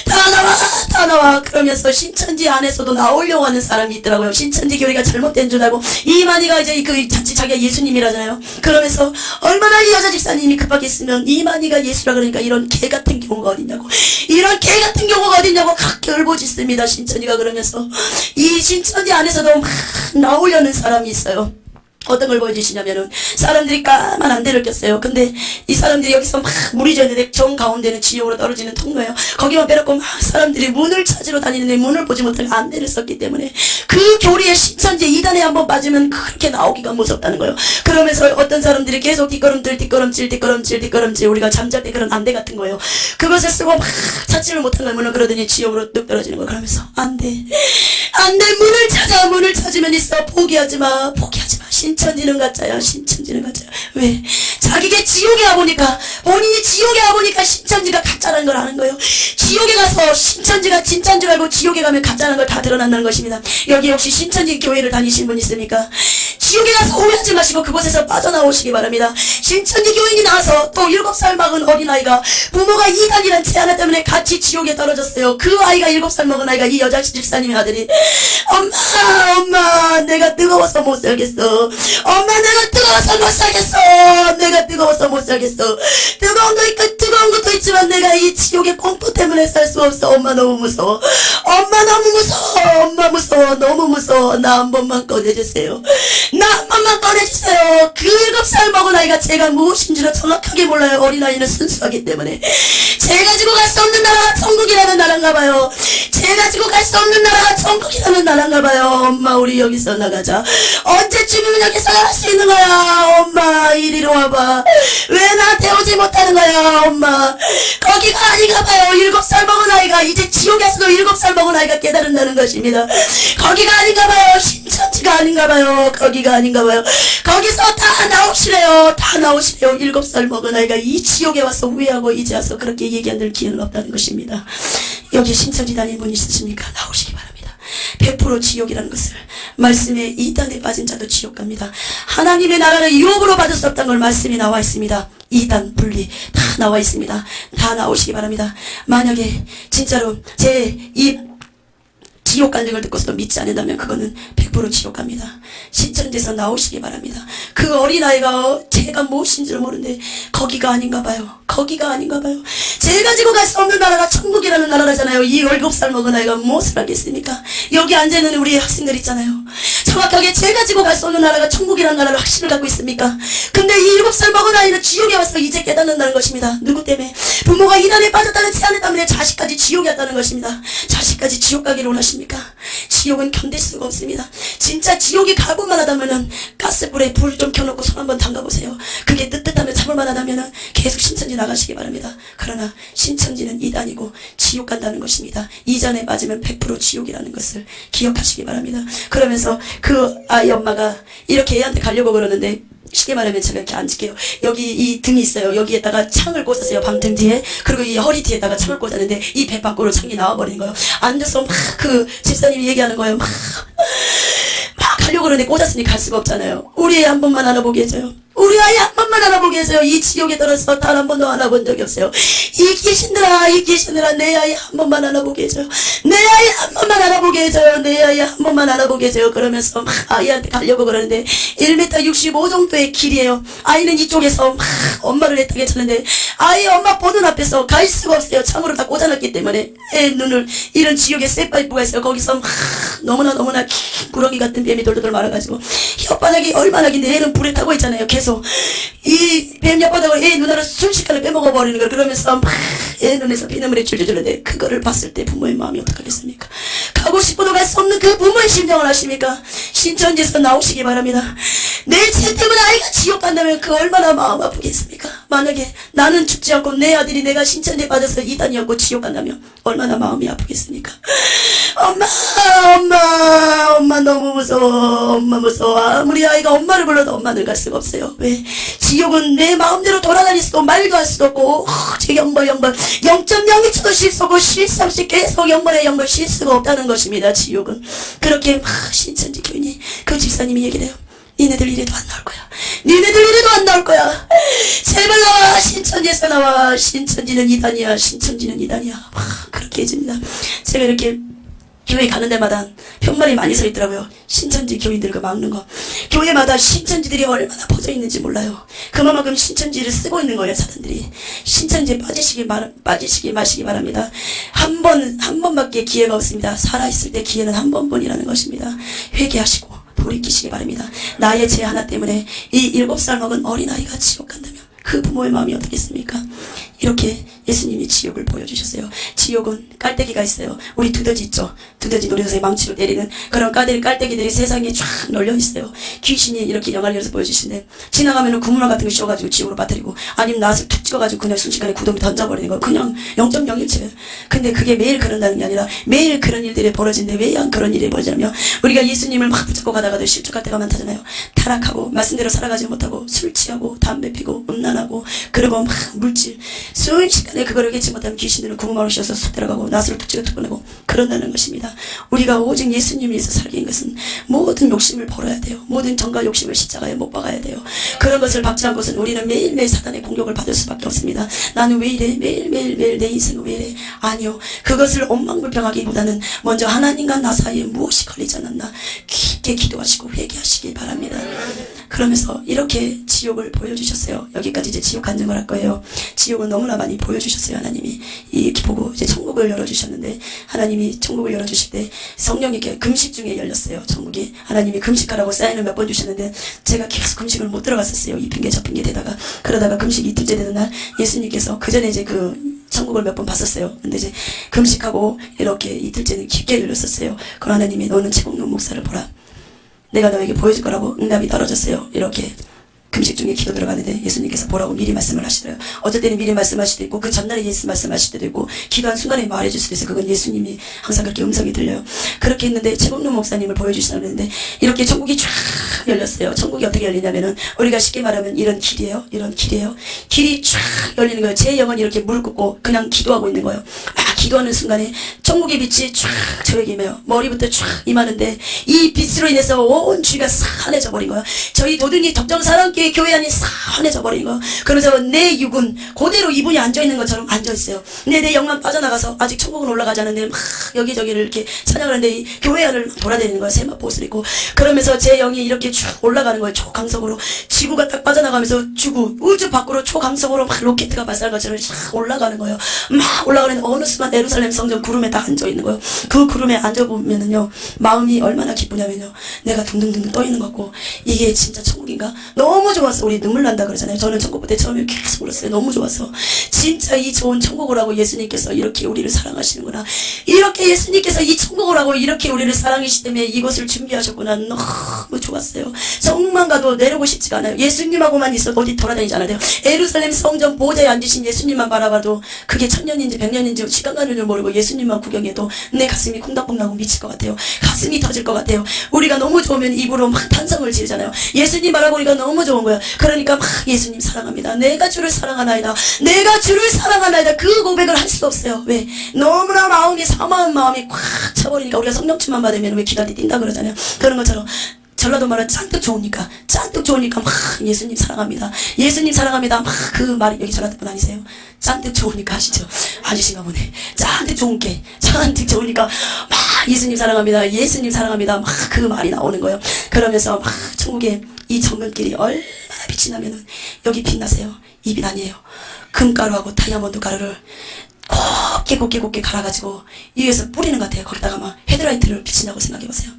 다 나와, 다 나와. 그러면서 신천지 안에서도 나오려고 하는 사람이 있더라고요. 신천지 교회가 잘못된 줄 알고 이만희가 이제 그 자기가 예수님이라잖아요. 그러면서 얼마나 이 여자 집사님이 급하겠으면 이만희가 예수라 그러니까 이런 개 같은 경우가 어딨냐고, 이런 개 같은 경우가 어딨냐고 그렇게 울부짖습니다. 신천지가. 그러면서 이 신천지 안에서도 막 나오려는 사람이 있어요. 어떤 걸 보여주시냐면은 사람들이 까만 안대를 꼈어요. 근데 이 사람들이 여기서 막 물이 졌는데 정 가운데는 지옥으로 떨어지는 통로예요. 거기만 빼놓고 막 사람들이 문을 찾으러 다니는데 문을 보지 못하고 안대를 썼기 때문에 그 교리에 신천지 이단에 한번 빠지면 그렇게 나오기가 무섭다는 거예요. 그러면서 어떤 사람들이 계속 뒷걸음질 우리가 잠잘 때 그런 안대 같은 거예요. 그것을 쓰고 막 찾지를 못한 걸 문을 그러더니 지옥으로 뚝 떨어지는 거예요. 그러면서 안돼, 안돼. 문을 찾아. 문을 찾으면 있어. 포기하지 마, 포기하지 마. 신천지는 가짜야, 신천지는 가짜야. 왜? 자기가 지옥에 와보니까, 본인이 지옥에 와보니까 신천지가 가짜라는 걸 아는 거예요. 지옥에 가서 신천지가 진짜인 줄 알고 지옥에 가면 가짜라는 걸 다 드러난다는 것입니다. 여기 혹시 신천지 교회를 다니신 분 있습니까? 지옥에 가서 오해하지 마시고 그곳에서 빠져나오시기 바랍니다. 신천지 교인이 나와서 또 7살 먹은 어린아이가 부모가 이단이란 제 하나 때문에 같이 지옥에 떨어졌어요. 그 아이가 7살 먹은 아이가 이 여자 집사님의 아들이, 엄마 내가 뜨거워서 못 살겠어. 엄마 내가 뜨거워서 못 살겠어. 내가 뜨거워서 못 살겠어. 뜨거운 것도 있지만 내가 이 지옥의 공포 때문에 살 수 없어. 엄마 너무 무서워. 엄마 너무 무서워. 엄마 무서워. 너무 무서워. 나 한 번만 꺼내주세요. 나 한 번만 꺼내주세요. 그 7살 먹은 아이가 제가 무엇인지를 정확하게 몰라요. 어린아이는 순수하기 때문에. 제 가지고 갈 수 없는 나라가 천국이라는 나라인가 봐요. 제 가지고 갈 수 없는 나라가 천국이라는 나라인가 봐요. 엄마 우리 여기서 나가자. 언제쯤이면 여기서 나갈 수 있는 거야. 엄마 이리로 와봐. 왜 나한테 오지 못하는 거야. 엄마 거기가 아닌가 봐요. 7살 먹은 아이가 이제 지옥에서도 7살 먹은 아이가 깨달은다는 것입니다. 거기가 아닌가 봐요. 신천지가 아닌가 봐요. 거기가 아닌가 봐요. 거기서 다 나오시래요. 다 나오시래요. 7살 먹은 아이가 이 지옥에 와서 후회하고 이제 와서 그렇게 얘기할 기회는 없다는 것입니다. 여기 신천지 다니는 분 있으십니까? 나오시기 바랍니다. 100% 지옥이라는 것을, 말씀에 이단에 빠진 자도 지옥 갑니다. 하나님의 나라를 유혹으로 받을 수 없다는 걸 말씀이 나와 있습니다. 이단 분리 다 나와 있습니다. 다 나오시기 바랍니다. 만약에 진짜로 제 이 지옥 가는 걸 듣고서도 믿지 않는다면 그거는 100% 지옥 갑니다. 신천지에서 나오시기 바랍니다. 그 어린아이가 제가 무엇인지를 모르는데 거기가 아닌가 봐요. 거기가 아닌가 봐요. 제가 가지고 갈 수 없는 나라가 천국이라는 나라잖아요. 이 7살 먹은 아이가 무엇을 하겠습니까? 여기 앉아있는 우리 학생들 있잖아요. 정확하게 제가 가지고 갈 수 없는 나라가 천국이라는 나라를 확신을 갖고 있습니까? 근데 이 7살 먹은 아이는 지옥에 와서 이제 깨닫는다는 것입니다. 누구 때문에? 부모가 이단에 빠졌다는 제안을 때문에 자식까지 지옥에 왔다는 것입니다. 자식까지 지옥 가기를 원하십니까? 지옥은 견딜 수가 없습니다. 진짜 지옥이 가볼만 하다면은 가스불에 불 좀 켜놓고 손 한번 담가보세요. 그게 뜨뜻하면 참을만 하다면은 계속 신천지 나가시기 바랍니다. 그러나 신천지는 이단이고 지옥 간다는 것입니다. 이전에 맞으면 100% 지옥이라는 것을 기억하시기 바랍니다. 그러면서 그 아이 엄마가 이렇게 애한테 가려고 그러는데, 쉽게 말하면 제가 이렇게 앉을게요. 여기 이 등이 있어요. 여기에다가 창을 꽂았어요. 방등 뒤에. 그리고 이 허리 뒤에다가 창을 꽂았는데 이 배 밖으로 창이 나와버리는 거예요. 앉아서 막 그 집사님이 얘기하는 거예요. 막 가려고 그러는데 꽂았으니 갈 수가 없잖아요. 우리 애 한 번만 알아보게 해줘요. 우리 아이 한 번만 알아보게 해줘요. 이 지옥에 떨어서 단 한 번도 알아본 적이 없어요. 이 귀신들아 내 아이 한 번만 알아보게 해줘요. 내 아이 한 번만 알아보게 해줘요. 내 아이 한 번만 알아보게 해줘요. 그러면서 막 아이한테 가려고 그러는데 1m 65 정도의 길이에요. 아이는 이쪽에서 막 엄마를 애타게 찾는데 아이 엄마 보는 앞에서 갈 수가 없어요. 창으로 다 꽂아놨기 때문에 애 눈을 이런 지옥의 쇠파이프가 있어요. 거기서 막 너무나 구렁이 같은 뱀이 돌돌 말아가지고 혓바닥이 얼마나 긴데 애는 불에 타고 있잖아요. 계속 이 뱀 혓바닥을 애 눈알을 순식간에 빼먹어버리는 걸. 그러면서 막 애 눈에서 피눈물이 줄줄 흘러는데 그거를 봤을 때 부모의 마음이 어떡하겠습니까? 가고 싶어도 갈 수 없는 그 부모의 심정을 아십니까? 신천지에서 나오시기 바랍니다. 내 죄 때문에 아이가 지옥 간다면 그 얼마나 마음 아프겠습니까? 만약에 나는 죽지 않고 내 아들이 내가 신천지에 빠져서 이단이었고 지옥 간다면 얼마나 마음이 아프겠습니까? 엄마 너무 무서워. 엄마 무서워. 아무리 아이가 엄마를 불러도 엄마는 갈 수가 없어요. 왜? 지옥은 내 마음대로 돌아다닐 수도 말도 할 수도 없고 제 영벌 0.01초도 쉴 수 없고 쉴 수 없이 계속 영벌에 영벌 쉴 수가 없다는 것입니다. 지옥은. 그렇게 신천지 교인이 그 집사님이 얘기를 해요. 니네들 이래도 안 나올 거야. 니네들 이래도 안 나올 거야. 제발 나와. 신천지에서 나와. 신천지는 이단이야. 신천지는 이단이야. 그렇게 해줍니다. 제가 이렇게 교회 가는 데마다 편말이 많이 서 있더라고요. 신천지 교인들 그 막는 거. 교회마다 신천지들이 얼마나 퍼져 있는지 몰라요. 그만큼 신천지를 쓰고 있는 거예요, 사단들이. 신천지에 빠지시기 마시기 바랍니다. 한 번밖에 기회가 없습니다. 살아있을 때 기회는 한 번뿐이라는 것입니다. 회개하시고 돌이키시기 바랍니다. 나의 죄 하나 때문에 이 7살 먹은 어린아이가 지옥 간다면 그 부모의 마음이 어떻겠습니까? 이렇게 예수님이 지옥을 보여주셨어요. 지옥은 깔때기가 있어요. 우리 두더지 있죠? 두더지 놀이터에 망치로 때리는 그런 깔때기들이 세상에 쫙 널려있어요. 귀신이 이렇게 영화를 열어서 보여주시는데 지나가면은 구물망 같은 거 씌워가지고 지옥으로 빠뜨리고 아니면 낫을 툭 찍어가지고 그냥 순식간에 구덩이 던져버리는 거. 그냥 0.01초예요. 근데 그게 매일 그런다는 게 아니라 매일 그런 일들이 벌어지는데 왜 그런 일이 벌어지냐면 우리가 예수님을 막 붙잡고 가다가도 실족할 때가 많다잖아요. 타락하고 말씀대로 살아가지 못하고 술 취하고 담배 피고 음란하고 그리고 막 물질 순식간에 그거를 깨지 못하면 귀신들은 구멍을 씌워서 쑥 들어가고 나스를 툭 찍어 툭 보내고 그런다는 것입니다. 우리가 오직 예수님을 위해서 살기 위한 것은 모든 욕심을 버려야 돼요. 모든 정과 욕심을 십자가에 못 박아야 돼요. 그런 것을 박지 않고서는 우리는 매일매일 사단의 공격을 받을 수밖에 없습니다. 나는 왜 이래? 매일 내 인생은 왜 이래? 아니요. 그것을 엉망불평하기보다는 먼저 하나님과 나 사이에 무엇이 걸리지 않았나 깊게 기도하시고 회개하시기 바랍니다. 그러면서 이렇게 지옥을 보여주셨어요. 여기까지 이제 지옥 간증을 할 거예요. 지옥은 너무나 많이 보여주셨어요. 하나님이 이렇게 보고 이제 천국을 열어주셨는데 하나님이 천국을 열어주실 때 성령이 이렇게 금식 중에 열렸어요. 천국이. 하나님이 금식하라고 사인을 몇 번 주셨는데 제가 계속 금식을 못 들어갔었어요. 이 핑계 저 핑계 대다가 그러다가 금식 이틀째 되는 날 예수님께서 그 전에 이제 그 천국을 몇 번 봤었어요. 근데 이제 금식하고 이렇게 이틀째는 깊게 열렸었어요. 그럼 하나님이 너는 최국룡 목사를 보라. 내가 너에게 보여줄 거라고 응답이 떨어졌어요. 이렇게 금식 중에 기도 들어가는데 예수님께서 보라고 미리 말씀을 하시더라고요. 어쩔 때는 미리 말씀하실 때도 있고 그 전날에 예수 말씀하실 때도 있고 기도한 순간에 말해줄 수도 있어요. 그건 예수님이 항상 그렇게 음성이 들려요. 그렇게 했는데 최국룡 목사님을 보여주시라고 했는데 이렇게 천국이 쫙 열렸어요. 천국이 어떻게 열리냐면은 우리가 쉽게 말하면 이런 길이에요. 이런 길이에요. 길이 쫙 열리는 거예요. 제 영혼이 이렇게 무릎 꿇고 그냥 기도하고 있는 거예요. 막 기도하는 순간에 천국의 빛이 쫙 저에게 임해요. 머리부터 쫙 임하는데 이 빛으로 인해서 온 주위가 산해져 버린 거예요. 저희 도둑이 적정사랑교회 교회 안이 산해져 버린 거예요. 그러면서 내 육은 그대로 이분이 앉아있는 것처럼 앉아있어요. 근데 내 영만 빠져나가서 아직 천국은 올라가지 않은데 막 여기저기를 이렇게 찬양을 하는데 이 교회 안을 돌아다니는 거예요. 세마포스를 입고. 그러면서 제 영이 이렇게 쭉 올라가는 거예요. 초강석으로. 지구가 딱 빠져나가면서 우주 밖으로 초강석으로 막 로켓트가 발사한 것처럼 쫙 올라가는 거예요. 막 올라가는데 어느 순간 예루살렘 성전 구름에 딱 앉아있는 거예요. 그 구름에 앉아보면은요 마음이 얼마나 기쁘냐면요 내가 둥둥둥 떠있는 것 같고 이게 진짜 천국인가 너무 좋았어요. 좋아서 우리 눈물 난다 그러잖아요. 저는 천국 볼 때 처음에 계속 울었어요. 너무 좋아서. 진짜 이 좋은 천국을 하고 예수님께서 이렇게 우리를 사랑하시는구나. 이렇게 예수님께서 이 천국을 하고 이렇게 우리를 사랑하시기 때문에 이곳을 준비하셨구나. 너무 좋았어요. 성만 가도 내려오고 싶지가 않아요. 예수님하고만 있어도 어디 돌아다니지 않아야 돼요. 예루살렘 성전 보좌에 앉으신 예수님만 바라봐도 그게 1000년인지 100년인지 시간 가는 줄 모르고 예수님만 구경해도 내 가슴이 콩닥콩닥 미칠 것 같아요. 가슴이 터질 것 같아요. 우리가 너무 좋으면 입으로 막 탄성을 지르잖아요. 예수님 바라보니까 너무 좋은 거야. 그러니까 막 예수님 사랑합니다. 내가 주를 사랑하나이다. 내가 주를 사랑하나이다. 그 고백을 할 수가 없어요. 왜? 너무나 마음이 사마운 마음이 꽉 차버리니까. 우리가 성령충만 받으면 왜 기다리 뛴다 그러잖아요. 그런 것처럼 전라도 말은 짠뜩 좋으니까 막 예수님 사랑합니다. 예수님 사랑합니다. 막 그 말이 여기 전라도 분 아니세요? 짠뜩 좋으니까 하시죠. 아니신가 보네. 짠뜩 좋으니까 막 예수님 사랑합니다. 예수님 사랑합니다. 막 그 말이 나오는 거예요. 그러면서 막 천국에 이 정금길이 얼마나 빛이 나면은 여기 빛나세요. 이 빛 아니에요. 금가루하고 다이아몬드 가루를 곱게 갈아가지고 이 위에서 뿌리는 것 같아요. 거기다가 막 헤드라이트를 비친다고 생각해보세요.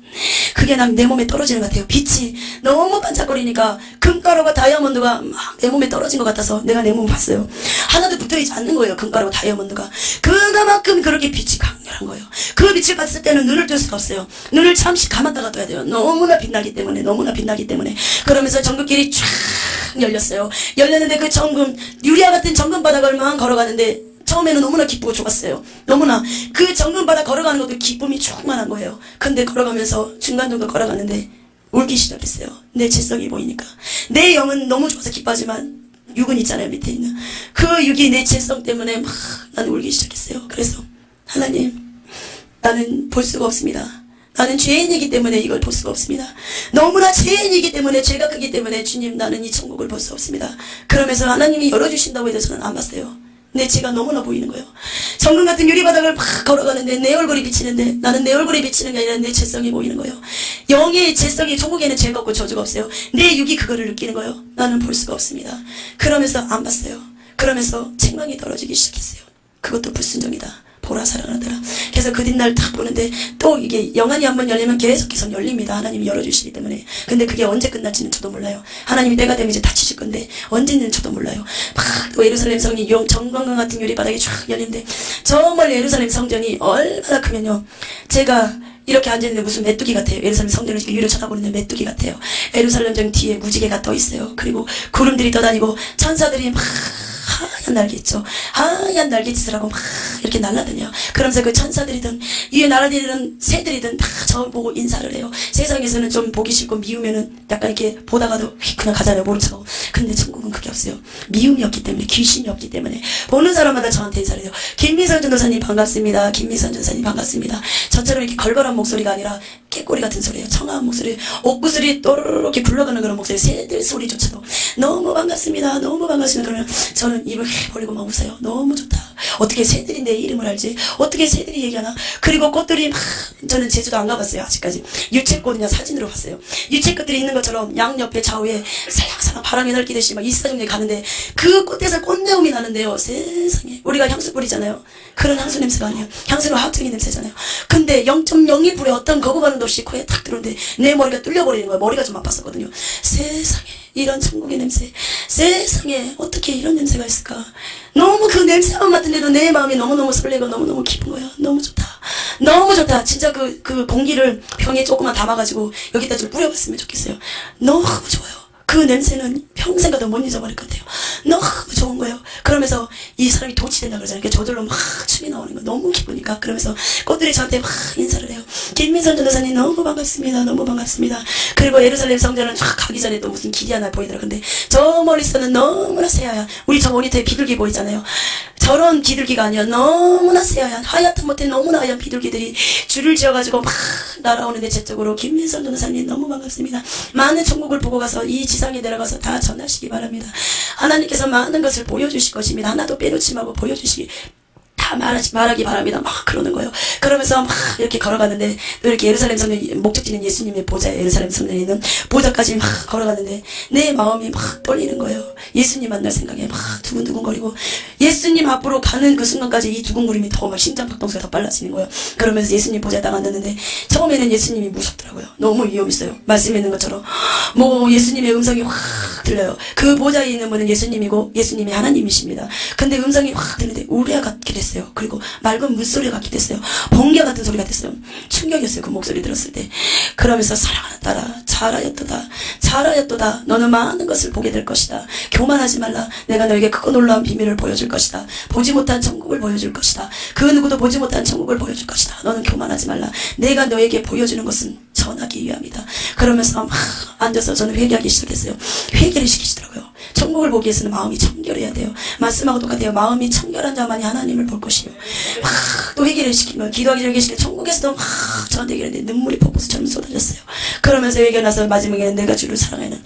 그게 난 내 몸에 떨어지는 것 같아요. 빛이 너무 반짝거리니까 금가루가 다이아몬드가 막 내 몸에 떨어진 것 같아서 내가 내 몸을 봤어요. 하나도 붙어있지 않는 거예요. 금가루가 다이아몬드가. 그만큼 그렇게 빛이 강렬한 거예요. 그 빛을 봤을 때는 눈을 뜰 수가 없어요. 눈을 잠시 감았다가 둬야 돼요. 너무나 빛나기 때문에. 그러면서 정금길이 쫙 열렸어요. 열렸는데 그 정금, 유리와 같은 정금 바닥을만 걸어가는데 처음에는 너무나 기쁘고 좋았어요. 너무나 그 정금바닥 걸어가는 것도 기쁨이 충만한 거예요. 근데 걸어가면서 중간 정도 걸어가는데 울기 시작했어요. 내 채석이 보이니까. 내 영은 너무 좋아서 기뻐하지만 육은 있잖아요. 밑에 있는 그 육이 내 채석 때문에 막 나는 울기 시작했어요. 그래서 하나님, 나는 볼 수가 없습니다. 나는 죄인이기 때문에 이걸 볼 수가 없습니다. 너무나 죄인이기 때문에, 죄가 크기 때문에 주님, 나는 이 천국을 볼 수 없습니다. 그러면서 하나님이 열어주신다고 해도 저는 안 봤어요. 내 죄가 너무나 보이는 거예요. 정금 같은 유리바닥을 막 걸어가는데 내 얼굴이 비치는데, 나는 내 얼굴이 비치는 게 아니라 내 죄성이 보이는 거예요. 영의 죄성이, 천국에는 죄가 없고 저주가 없어요. 내 육이 그거를 느끼는 거예요. 나는 볼 수가 없습니다. 그러면서 안 봤어요. 그러면서 책망이 떨어지기 시작했어요. 그것도 불순종이다. 보라 사랑하더라. 그래서 그 뒷날 딱 보는데 또 이게 영안이 한번 열리면 계속해서 열립니다. 하나님이 열어주시기 때문에. 근데 그게 언제 끝날지는 저도 몰라요. 하나님이 때가 되면 이제 닫히실 건데 언제는 저도 몰라요. 막 또 예루살렘 성이 정광강 같은 유리바닥이 쫙 열리는데 정말 예루살렘 성전이 얼마나 크면요. 제가 이렇게 앉아있는데 무슨 메뚜기 같아요. 예루살렘 성전을 위로 쳐다보는데 메뚜기 같아요. 예루살렘 정 뒤에 무지개가 떠 있어요. 그리고 구름들이 떠다니고 천사들이 막 하얀 날개 있죠. 하얀 날개짓을 막 이렇게 날아다녀요. 그러면서 그 천사들이든 위에 날아다니는 새들이든 다 저 보고 인사를 해요. 세상에서는 좀 보기 싫고 미우면은 약간 이렇게 보다가도 휙 그냥 가잖아요. 모른 척하고. 근데 천국은 그게 없어요. 미움이 없기 때문에, 귀신이 없기 때문에 보는 사람마다 저한테 인사를 해요. 김미선 전도사님 반갑습니다. 김미선 전도사님 반갑습니다. 저처럼 이렇게 걸걸한 목소리가 아니라 깨꼬리 같은 소리예요. 청아한 목소리, 옥구슬이 또르르 이렇게 굴러가는 그런 목소리, 새들 소리조차도 너무 반갑습니다. 너무 반갑습니다. 그러면 저는 입을 벌리고 막 웃어요. 너무 좋다. 어떻게 새들이 내 이름을 알지? 어떻게 새들이 얘기하나? 그리고 꽃들이 막, 저는 제주도 안 가봤어요. 아직까지. 유채꽃이냐 사진으로 봤어요. 유채꽃들이 있는 것처럼 양옆에 좌우에 살랑살랑 바람이 날뛰듯이 막 이사정에 가는데 그 꽃에서 꽃내음이 나는데요. 세상에. 우리가 향수 뿌리잖아요. 그런 향수 냄새가 아니에요. 향수는 화학적인 냄새잖아요. 근데 0.01불에 어떤 거부감도 없이 코에 탁 들어오는데 내 머리가 뚫려버리는 거예요. 머리가 좀 아팠었거든요. 세상에. 이런 천국의 냄새. 세상에 어떻게 이런 냄새가 있을까. 너무 그 냄새만 맡는데도 내 마음이 너무너무 설레고 너무너무 기쁜 거야. 너무 좋다. 너무 좋다. 진짜 그 공기를 병에 조금만 담아가지고 여기다 좀 뿌려봤으면 좋겠어요. 너무 좋아요. 그 냄새는 평생 가도 못 잊어버릴 것 같아요. 너무 좋은 거예요. 그러면서 이 사람이 도취된다 그러잖아요. 저절로 막 춤이 나오는 거 너무 기쁘니까. 그러면서 꽃들이 저한테 막 인사를 해요. 김민선 전도사님 너무 반갑습니다. 너무 반갑습니다. 그리고 예루살렘 성전은 쫙 가기 전에 또 무슨 길이 하나 보이더라. 근데 저 멀리서는 너무나 새하얀, 우리 저 모니터에 비둘기 보이잖아요. 저런 비둘기가 아니야. 너무나 새하얀, 하얗다 못해 너무나 하얀 비둘기들이 줄을 지어가지고 막 날아오는데 제 쪽으로 김민선 전도사님 너무 반갑습니다. 많은 천국을 보고 가서 이 지상에 내려가서 다 전하시기 바랍니다. 하나님께서 많은 것을 보여주실 것입니다. 하나도 빼놓지 말고 보여주시기, 다 다 말하기 바랍니다. 막 그러는 거예요. 그러면서 막 이렇게 걸어가는데 또 이렇게 예루살렘 성전 목적지는 예수님의 보좌, 예루살렘 성전에 있는 보좌까지 막 걸어가는데 내 마음이 막 떨리는 거예요. 예수님 만날 생각에 막 두근두근거리고 예수님 앞으로 가는 그 순간까지 이 두근거림이 더 막 심장 박동수가 더 빨라지는 거예요. 그러면서 예수님 보좌에 딱 앉았는데 처음에는 예수님이 무섭더라고요. 너무 위험 있어요. 말씀에 있는 것처럼 뭐 예수님의 음성이 확 들려요. 그 보좌에 있는 분은 예수님이고 예수님이 하나님이십니다. 근데 음성이 확 들리는데 우리와 같게 됐어요. 그리고 맑은 물소리가 같게 됐어요. 번개 같은 소리가 됐어요. 충격이었어요. 그 목소리 들었을 때. 그러면서 사랑하는 딸아 잘하였도다 잘하였도다 너는 많은 것을 보게 될 것이다. 교만하지 말라. 내가 너에게 크고 놀라운 비밀을 보여줄 것이다. 보지 못한 천국을 보여줄 것이다. 그 누구도 보지 못한 천국을 보여줄 것이다. 너는 교만하지 말라. 내가 너에게 보여주는 것은 전하기 위함이다. 그러면서 막 앉아서 저는 회개하기 시작했어요. 회개를 시키시더라고요. 천국을 보기 위해서는 마음이 청결해야 돼요. 말씀하고 똑같아요. 마음이 청결한 자만이 하나님을 볼 것이요. 막 또 회개를 시키면 기도하기 전에 시키면 천국에서도 막 저한테 얘기했는데 눈물이 폭포수처럼 쏟아졌어요. 그러면서 회개 나서 마지막에는 내가 주를 사랑하는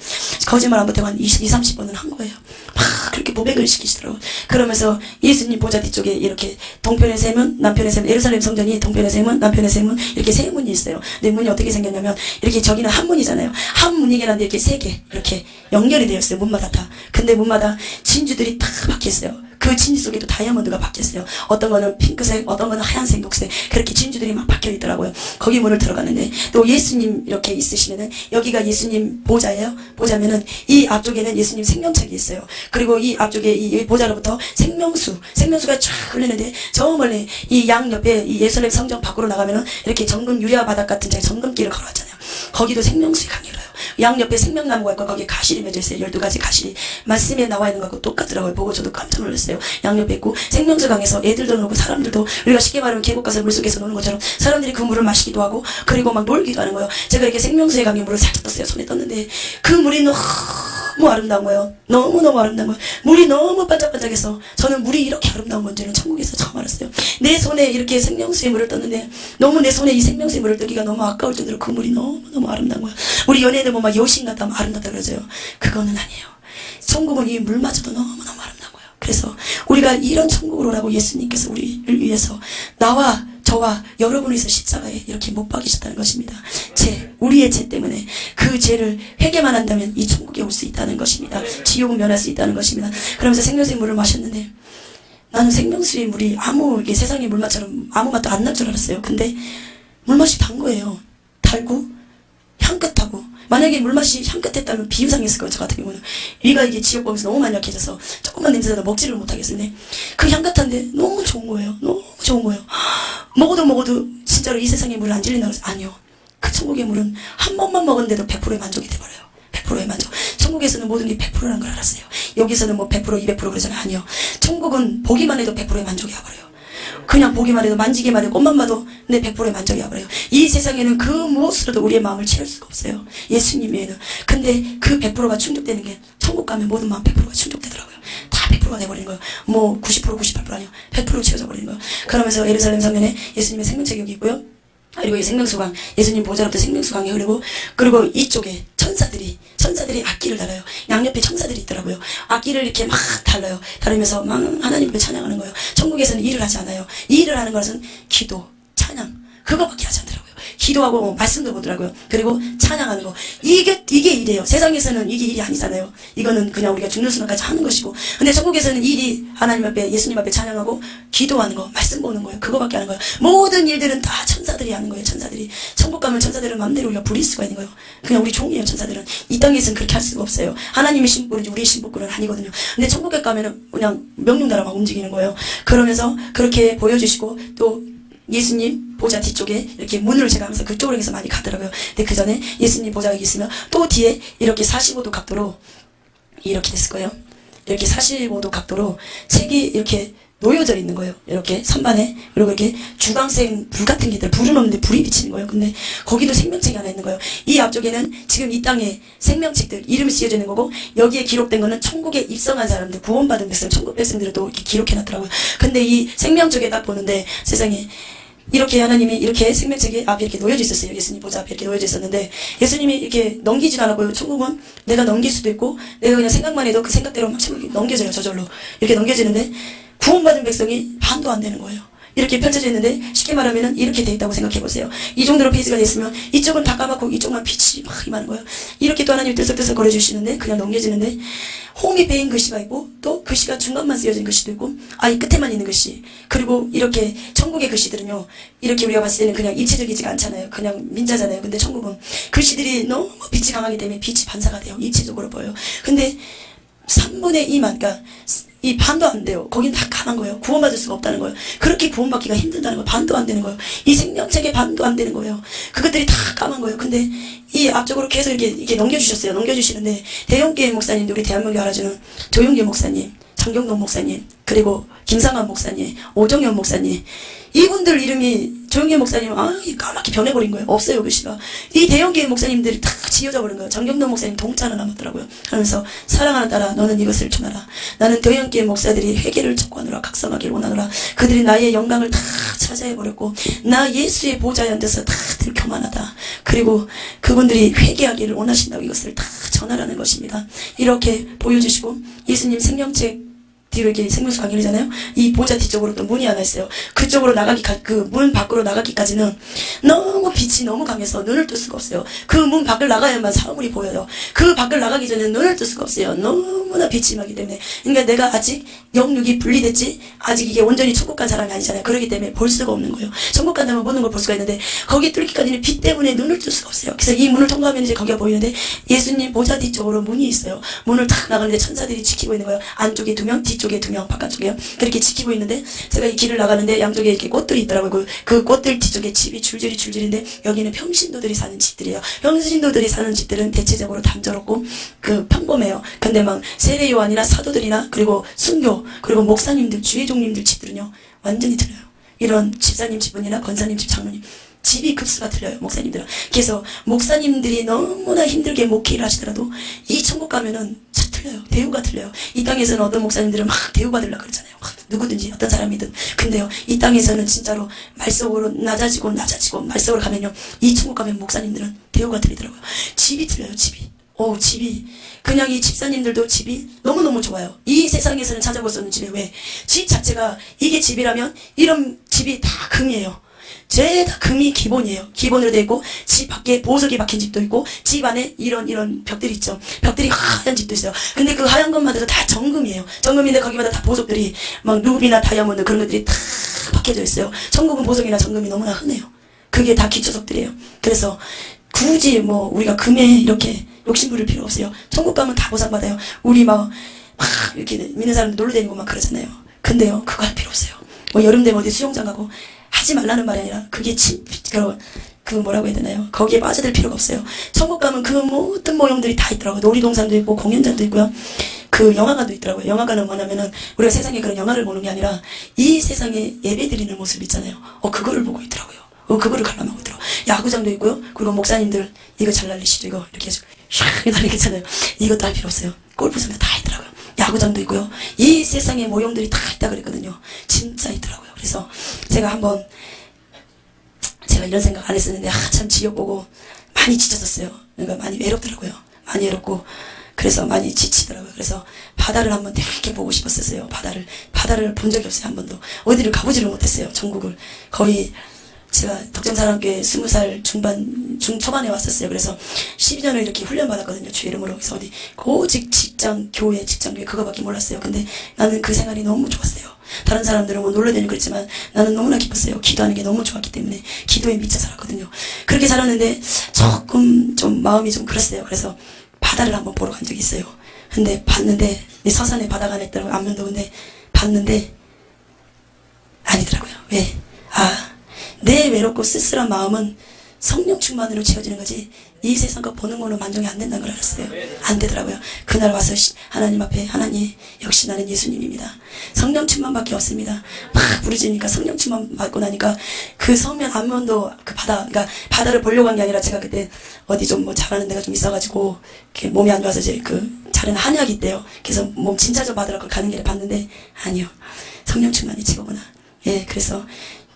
거짓말 안 못하고 한 20, 30번은 한 거예요. 막 그렇게 고백을 시키시더라고요. 그러면서 예수님 보좌 뒤쪽에 이렇게 동편의 세 문, 남편의 세 문, 예루살렘 성전이 동편의 세 문, 남편의 세 문 이렇게 세 문이 있어요. 근데 문이 어떻게 생겼냐면 이렇게 저기는 한 문이잖아요. 한 문이긴 한데 이렇게 세 개 이렇게 연결이 되어 있어요. 문마다 다. 근데 문마다 진주들이 다 박혀있어요. 그 진주 속에도 다이아몬드가 박혀있어요. 어떤 거는 핑크색, 어떤 거는 하얀색, 녹색 그렇게 진주들이 막 박혀있더라고요. 거기 문을 들어가는데 또 예수님 이렇게 있으시면은 여기가 예수님 보좌예요. 보좌면은 이 앞쪽에는 예수님 생명책이 있어요. 그리고 이 앞쪽에 이 보좌로부터 생명수가 쫙 흘리는데 저 멀리 이 양 옆에 이 예루살렘 성전 밖으로 나가면은 이렇게 정금 유리화 바닥 같은 제 정금길을 걸어왔잖아요. 거기도 생명수의 강이 흘러요. 양 옆에 생명나무가 있고 거기에 가실이 맺어 있어요. 12가지 가실이 말씀에 나와 있는 것하고 똑같더라고요. 보고 저도 깜짝 놀랐어요. 양 옆에 있고 생명수 강에서 애들도 놀고 사람들도 우리가 쉽게 말하면 계곡 가서 물속에서 노는 것처럼 사람들이 그 물을 마시기도 하고 그리고 막 놀기도 하는 거예요. 제가 이렇게 생명수의 강에 물을 살짝 떴어요. 손에 떴는데 그 물이 너무 아름다운 거예요. 너무너무 아름다운 거예요. 물이 너무 반짝반짝해서 저는 물이 이렇게 아름다운 건지는 천국에서 처음 알았어요. 내 손에 이렇게 생명수의 물을 떴는데 너무 내 손에 이 생명수의 물을 뜨기가 너무 아까울 정도로 그 물이 너무너무 아름다운 거예요. 우리 연예인들 보면 막 여신 같다 막 아름답다 그러죠. 그거는 아니에요. 천국은 이 물마저도 너무너무 아름다운 거예요. 그래서 우리가 이런 천국으로 오라고 예수님께서 우리를 위해서 나와 저와 여러분을 위해서 십자가에 이렇게 못 박이셨다는 것입니다. 우리의 죄 때문에 그 죄를 회개만 한다면 이 천국에 올 수 있다는 것입니다. 지옥은 면할 수 있다는 것입니다. 그러면서 생명수의 물을 마셨는데 나는 생명수의 물이 이게 세상의 물맛처럼 아무 맛도 안 날 줄 알았어요. 근데 물맛이 단 거예요. 달고 향긋하고 만약에 물맛이 향긋했다면 비유상했을 거예요. 저 같은 경우는 위가 이게 지옥 범에서 너무 많이 약해져서 조금만 냄새나도 먹지를 못하겠는데 그 향긋한데 너무 좋은 거예요. 너무 좋은 거예요. 먹어도 진짜로 이 세상의 물을 안 질린다고 해서 아니요. 그 천국의 물은 한 번만 먹었는데도 100%의 만족이 돼버려요. 100%의 만족. 천국에서는 모든 게 100%라는 걸 알았어요. 여기서는 뭐 100%, 200% 그러잖아요. 아니요. 천국은 보기만 해도 100%의 만족이 와버려요. 그냥 보기만 해도 만지기만 해도 꽃만 봐도 내 100%의 만족이 와버려요. 이 세상에는 그 무엇으로도 우리의 마음을 채울 수가 없어요. 예수님 외에는. 근데 그 100%가 충족되는 게 천국 가면 모든 마음 100%가 충족되더라고요. 다 100%가 돼버리는 거예요. 뭐 90%, 98% 아니요. 100% 채워져 버리는 거예요. 그러면서 예루살렘 성전에 예수님의 생명책이 여기 있고요. 그리고 이 생명수강, 예수님 보좌로부터 생명수강이 흐르고, 그리고 이쪽에 천사들이 악기를 달아요. 양옆에 천사들이 있더라고요. 악기를 이렇게 막 달아요. 다루면서 막 하나님을 찬양하는 거예요. 천국에서는 일을 하지 않아요. 이 일을 하는 것은 기도, 찬양, 그거밖에 하지 않더라고요. 기도하고 말씀도 보더라고요. 그리고 찬양하는 거. 이게 일이에요. 세상에서는 이게 일이 아니잖아요. 이거는 그냥 우리가 죽는 순간까지 하는 것이고. 근데 천국에서는 일이 하나님 앞에, 예수님 앞에 찬양하고 기도하는 거, 말씀 보는 거예요. 그거밖에 하는 거예요. 모든 일들은 다 천사들이 하는 거예요. 천사들이. 천국 가면 천사들은 마음대로 우리가 부릴 수가 있는 거예요. 그냥 우리 종이에요. 천사들은. 이 땅에서는 그렇게 할 수가 없어요. 하나님의 신복꾼이지 우리의 신복꾼은 아니거든요. 근데 천국에 가면은 그냥 명령 따라 막 움직이는 거예요. 그러면서 그렇게 보여주시고 또 예수님 보좌 뒤쪽에 이렇게 문을 제가 하면서 그쪽으로 해서 많이 가더라고요. 근데 그 전에 예수님 보좌가 여기 있으면 또 뒤에 이렇게 45도 각도로 이렇게 됐을 거예요. 이렇게 45도 각도로 책이 이렇게 놓여져 있는 거예요. 이렇게 선반에. 그리고 이렇게 주광색 불 같은 게 있더라고요. 불은 없는데 불이 비치는 거예요. 근데 거기도 생명책이 하나 있는 거예요. 이 앞쪽에는 지금 이 땅에 생명책들 이름이 쓰여져 있는 거고 여기에 기록된 거는 천국에 입성한 사람들 구원받은 백성 천국 백성들을 또 이렇게 기록해 놨더라고요. 근데 이 생명책에 딱 보는데 세상에 이렇게 하나님이 이렇게 생명책이 앞에 이렇게 놓여져 있었어요. 예수님 보좌 앞에 이렇게 놓여져 있었는데 예수님이 이렇게 넘기진 않았고요. 천국은 내가 넘길 수도 있고 내가 그냥 생각만 해도 그 생각대로 막 천국이 넘겨져요. 저절로 이렇게 넘겨지는데 구원받은 백성이 반도 안 되는 거예요. 이렇게 펼쳐져 있는데 쉽게 말하면 이렇게 돼 있다고 생각해 보세요. 이 정도로 페이지가 됐으면 이쪽은 다 까맣고 이쪽만 빛이 막 임하는 거예요. 이렇게 또 하나님이 들썩들썩 거려주시는데 그냥 넘겨지는데 홈이 베인 글씨가 있고 또 글씨가 중간만 쓰여진 글씨도 있고 아예 끝에만 있는 글씨, 그리고 이렇게 천국의 글씨들은요 이렇게 우리가 봤을 때는 그냥 입체적이지가 않잖아요. 그냥 민자잖아요. 근데 천국은 글씨들이 너무 빛이 강하기 때문에 빛이 반사가 돼요. 입체적으로 보여요. 근데 3분의 2만, 그러니까 이 반도 안 돼요. 거긴 다 까만 거예요. 구원받을 수가 없다는 거예요. 그렇게 구원받기가 힘들다는 거예요. 반도 안 되는 거예요. 이 생명책의 반도 안 되는 거예요. 그것들이 다 까만 거예요. 근데 이 앞쪽으로 계속 이렇게 넘겨주셨어요. 넘겨주시는데 대형교회 목사님들, 우리 대한민국에 알아주는 조용기 목사님, 장경동 목사님, 그리고 김상환 목사님, 오정현 목사님, 이분들 이름이 조용기 목사님 까맣게 변해버린 거예요. 없어요 글씨가. 이 대형교회 목사님들이 다 지어져 버린 거예요. 장경동 목사님 동자는 남았더라고요. 하면서 사랑하는 딸아 너는 이것을 전하라. 나는 대형교회 목사들이 회개를 촉구하느라 각성하기를 원하노라. 그들이 나의 영광을 다 차지해버렸고 나 예수의 보좌에 앉아서 다들 교만하다. 그리고 그분들이 회개하기를 원하신다고 이것을 다 전하라는 것입니다. 이렇게 보여주시고 예수님 생명책 뒤로 이렇게 생명수 강의잖아요. 이 보좌 뒤쪽으로 또 문이 하나 있어요. 그쪽으로 그 문 밖으로 나가기까지는 너무 빛이 너무 강해서 눈을 뜰 수가 없어요. 그 문 밖을 나가야만 사물이 보여요. 그 밖을 나가기 전에 눈을 뜰 수가 없어요. 너무나 빛이 나기 때문에. 그러니까 내가 아직 영육이 분리됐지 아직 이게 온전히 천국 간 사람이 아니잖아요. 그렇기 때문에 볼 수가 없는 거예요. 천국 간다면 모든 걸 볼 수가 있는데 거기 뚫기까지는 빛 때문에 눈을 뜰 수가 없어요. 그래서 이 문을 통과하면 이제 거기가 보이는데 예수님 보좌 뒤쪽으로 문이 있어요. 문을 탁 나가는데 천사들이 지키고 있는 거예요. 안쪽에 2명, 뒤쪽에 2명, 바깥쪽에요. 그렇게 지키고 있는데 제가 이 길을 나가는데 양쪽에 이렇게 꽃들이 있더라고요. 그 꽃들 뒤쪽에 집이 줄줄인데 여기는 평신도들이 사는 집들이에요. 평신도들이 사는 집들은 대체적으로 단조롭고 평범해요. 근데 막 세례 요한이나 사도들이나 그리고 순교 그리고 목사님들 주의종님들 집들은요 완전히 틀려요. 이런 집사님 집은이나 권사님 집 장로님 집이 급수가 틀려요. 목사님들은. 그래서 목사님들이 너무나 힘들게 목회를 하시더라도 이 천국 가면은 틀려요. 대우가 틀려요. 이 땅에서는 어떤 목사님들은 막 대우받으려고 그러잖아요. 누구든지 어떤 사람이든. 근데요 이 땅에서는 진짜로 말속으로 낮아지고 말속으로 가면요 이 천국 가면 목사님들은 대우가 틀리더라고요. 집이 틀려요. 집이 그냥 이 집사님들도 집이 너무너무 좋아요. 이 세상에서는 찾아볼 수 없는 집이 왜? 집 자체가 이게 집이라면 이런 집이 다 금이에요. 죄다 금이 기본이에요. 기본으로 되어 있고 집 밖에 보석이 박힌 집도 있고 집 안에 이런 벽들이 있죠. 벽들이 하얀 집도 있어요. 근데 그 하얀 것마다 다 정금이에요. 정금인데 거기마다 다 보석들이 막 루비나 다이아몬드 그런 것들이 다 박혀져 있어요. 천국은 보석이나 정금이 너무나 흔해요. 그게 다 기초석들이에요. 그래서 굳이 우리가 금에 이렇게 욕심 부릴 필요 없어요. 천국 가면 다 보상받아요. 우리 막 이렇게 믿는 사람들 놀러 다니고 막 그러잖아요. 근데요 그거 할 필요 없어요. 여름 되면 어디 수영장 가고 하지 말라는 말이 아니라 그게 뭐라고 해야 되나요? 거기에 빠져들 필요가 없어요. 천국 가면 그 모든 모형들이 다 있더라고요. 놀이동산도 있고 공연장도 있고요. 그 영화관도 있더라고요. 영화관은 뭐냐면은 우리가 세상에 그런 영화를 보는 게 아니라 이 세상에 예배드리는 모습 있잖아요. 그거를 보고 있더라고요. 그거를 관람하고 있더라고요. 야구장도 있고요. 그리고 목사님들 이거 잘 날리시죠. 이거 이렇게 해서 샥 날리겠잖아요. 이것도 할 필요 없어요. 골프장도 다 있더라고요. 야구장도 있고요. 이 세상의 모형들이 다 있다 그랬거든요. 진짜 있더라고요. 그래서 제가 이런 생각 안 했었는데 참 지옥 보고 많이 지쳤었어요. 그러니까 많이 외롭더라고요. 많이 외롭고 그래서 많이 지치더라고요. 그래서 바다를 한번 되게 보고 싶었었어요. 바다를 본 적이 없어요. 한 번도. 어디를 가보지를 못했어요. 전국을. 거의 제가 덕정사랑교회 20살 중초반에 왔었어요. 그래서 12년을 이렇게 훈련받았거든요. 주 이름으로. 그래서 오직 교회 그거밖에 몰랐어요. 근데 나는 그 생활이 너무 좋았어요. 다른 사람들은 놀러 다니고 그랬지만 나는 너무나 기뻤어요. 기도하는 게 너무 좋았기 때문에 기도에 미쳐 살았거든요. 그렇게 살았는데 조금 좀 마음이 좀 그랬어요. 그래서 바다를 한번 보러 간 적이 있어요. 근데 봤는데 서산에 바다가 하나 있더라고요. 안면도. 근데 봤는데 아니더라고요. 왜? 내 외롭고 쓸쓸한 마음은 성령 충만으로 채워지는 거지 이 세상 거 보는 거는 만족이 안 된다는 걸 알았어요. 안 되더라고요. 그날 와서 하나님 앞에 하나님 역시 나는 예수님입니다. 성령 충만밖에 없습니다. 막 부르짖으니까 성령 충만 받고 나니까 그 성면 안면도 그러니까 바다를 보려고 한 게 아니라 제가 그때 어디 좀 잘하는 데가 좀 있어가지고 몸이 안 좋아서 이제 잘하는 한약이 있대요. 그래서 몸 진짜 좀 받으러 가는 길에 봤는데 아니요. 성령 충만이 최고구나. 그래서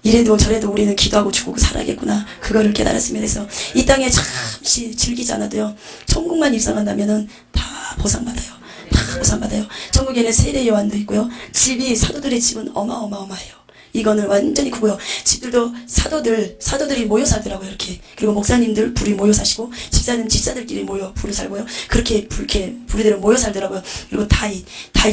이래도 저래도 우리는 기도하고 죽고 살아야겠구나. 그거를 깨달았습니다. 그래서 이 땅에 잠시 즐기지 않아도요. 천국만 입성한다면은 다 보상받아요. 다 보상받아요. 천국에는 세례 요한도 있고요. 집이 사도들의 집은 어마어마해요. 이거는 완전히 크고요. 집들도 사도들이 모여 살더라고요. 이렇게. 그리고 목사님들 불이 모여 사시고 집사들끼리 모여 불을 살고요. 그렇게 부리대로 모여 살더라고요. 그리고 다윗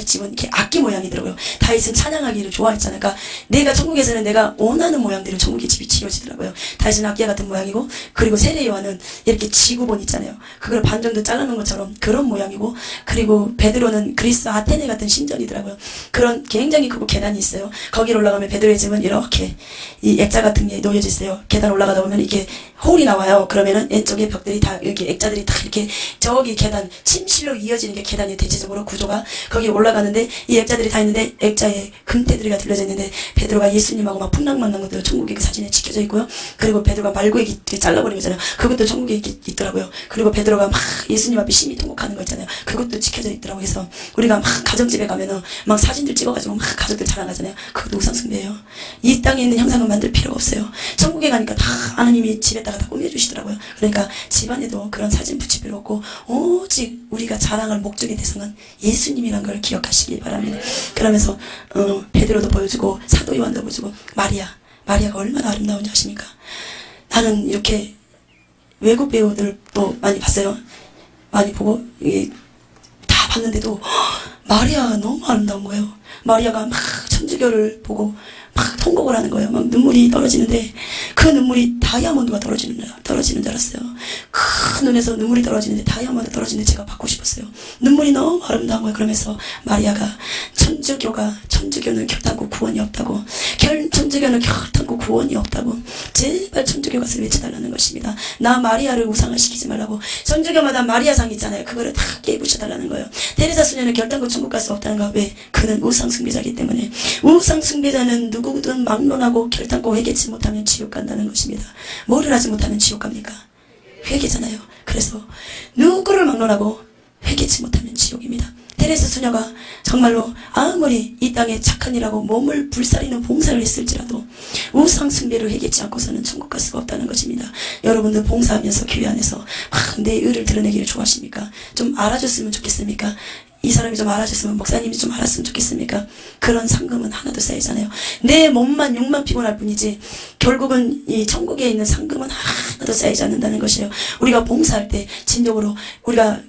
집은 이렇게 악기 모양이더라고요. 다윗은 찬양하기를 좋아했잖아요. 그러니까 내가 천국에서는 내가 원하는 모양대로 천국의 집이 지어지더라고요. 다윗은 악기와 같은 모양이고, 그리고 세례 요한은 이렇게 지구본 있잖아요. 그걸 반 정도 잘라놓은 것처럼 그런 모양이고, 그리고 베드로는 그리스 아테네 같은 신전이더라고요. 그런 굉장히 크고 계단이 있어요. 거기로 올라가면 베드로의 집은 이렇게 이 액자 같은 게 놓여져 있어요. 계단 올라가다 보면 이렇게 홀이 나와요. 그러면은 왼쪽에 벽들이 다 이렇게 액자들이 다 이렇게 저기 계단 침실로 이어지는 게 계단이 대체적으로 구조가 거기 올라가는데, 이 액자들이 다 있는데 액자에 금테두리가 들려져 있는데 베드로가 예수님하고 막 풍랑만난 것도 천국의 그 사진에 지켜져 있고요. 그리고 베드로가 말고에 잘라버린 거잖아요. 그것도 천국에 있더라고요. 그리고 베드로가 막 예수님 앞에 심히 통곡하는 거 있잖아요. 그것도 지켜져 있더라고요. 그래서 우리가 막 가정집에 가면은 막 사진들 찍어가지고 막 가족들 자랑하잖아요. 그것도 우상숭배예요. 이 땅에 있는 형상을 만들 필요가 없어요. 천국에 가니까 다 하나님이 집에다가 다 꾸며주시더라고요. 그러니까 집안에도 그런 사진 붙일 필요 없고, 오직 우리가 자랑할 목적의 대상은 예수님이란 걸 기억하시기 바랍니다. 그러면서 베드로도 보여주고 사도 요한도 보여주고 마리아가 얼마나 아름다운지 아십니까? 나는 이렇게 외국 배우들도 많이 봤어요. 많이 보고 다 봤는데도 마리아가 너무 아름다운 거예요. 마리아가 막 천주교를 보고 막 통곡을 하는 거예요. 막 눈물이 떨어지는데 그 눈물이 다이아몬드가 떨어지는 줄 알았어요. 큰 눈에서 눈물이 떨어지는데 다이아몬드 떨어지는데 제가 받고 싶었어요. 눈물이 너무 아름다운 거예요. 그러면서 마리아가 천주교는 결단코 구원이 없다고, 천주교는 결단코 구원이 없다고, 제발 천주교 가서 외쳐달라는 것입니다. 나 마리아를 우상을 시키지 말라고. 천주교마다 마리아상 있잖아요. 그거를 다 깨부셔달라는 거예요. 테레사 수녀는 결단코 천국 갈 수 없다는 거. 왜? 그는 우상숭배자이기 때문에. 우상숭배자는 누구든 막론하고 결단코 회개치 못하면 지옥 간다는 것입니다. 뭐를 하지 못하면 지옥 갑니까? 회개잖아요. 그래서 누구를 막론하고 회개치 못하면 지옥입니다. 테레사 수녀가 정말로 아무리 이 땅에 착한 일하고 몸을 불사리는 봉사를 했을지라도 우상 숭배를 회개치 않고서는 천국 갈 수가 없다는 것입니다. 여러분들 봉사하면서 교회 안에서 막 내 의를 드러내기를 좋아하십니까? 좀 알아줬으면 좋겠습니까? 이 사람이 좀 알아줬으면, 목사님이 좀 알았으면 좋겠습니까? 그런 상금은 하나도 쌓이잖아요. 내 몸만 육만 피곤할 뿐이지 결국은 이 천국에 있는 상금은 하나도 쌓이지 않는다는 것이에요. 우리가 봉사할 때 진정으로 우리가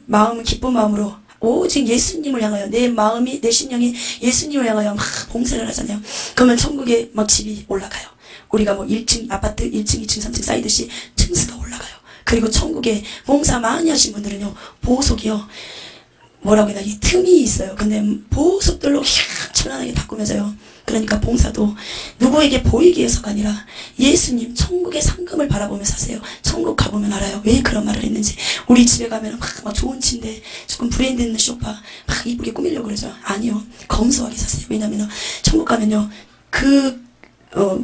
기쁜 마음으로 오직 예수님을 향하여 내 마음이, 내 심령이 예수님을 향하여 막 봉사를 하잖아요. 그러면 천국에 막 집이 올라가요. 우리가 뭐 1층 아파트 1층 2층 3층 쌓이듯이 층수가 올라가요. 그리고 천국에 봉사 많이 하신 분들은요, 보석이요, 뭐라고 해야 되나, 이 틈이 있어요. 근데 보석들로 찬란하게 다 꾸며져요. 그러니까 봉사도 누구에게 보이기 위해서가 아니라 예수님 천국의 상금을 바라보며 사세요. 천국 가보면 알아요. 왜 그런 말을 했는지. 우리 집에 가면 막 좋은 침대, 조금 브랜드 있는 소파 막 이쁘게 꾸미려고 그러죠. 아니요, 검소하게 사세요. 왜냐면 천국 가면요,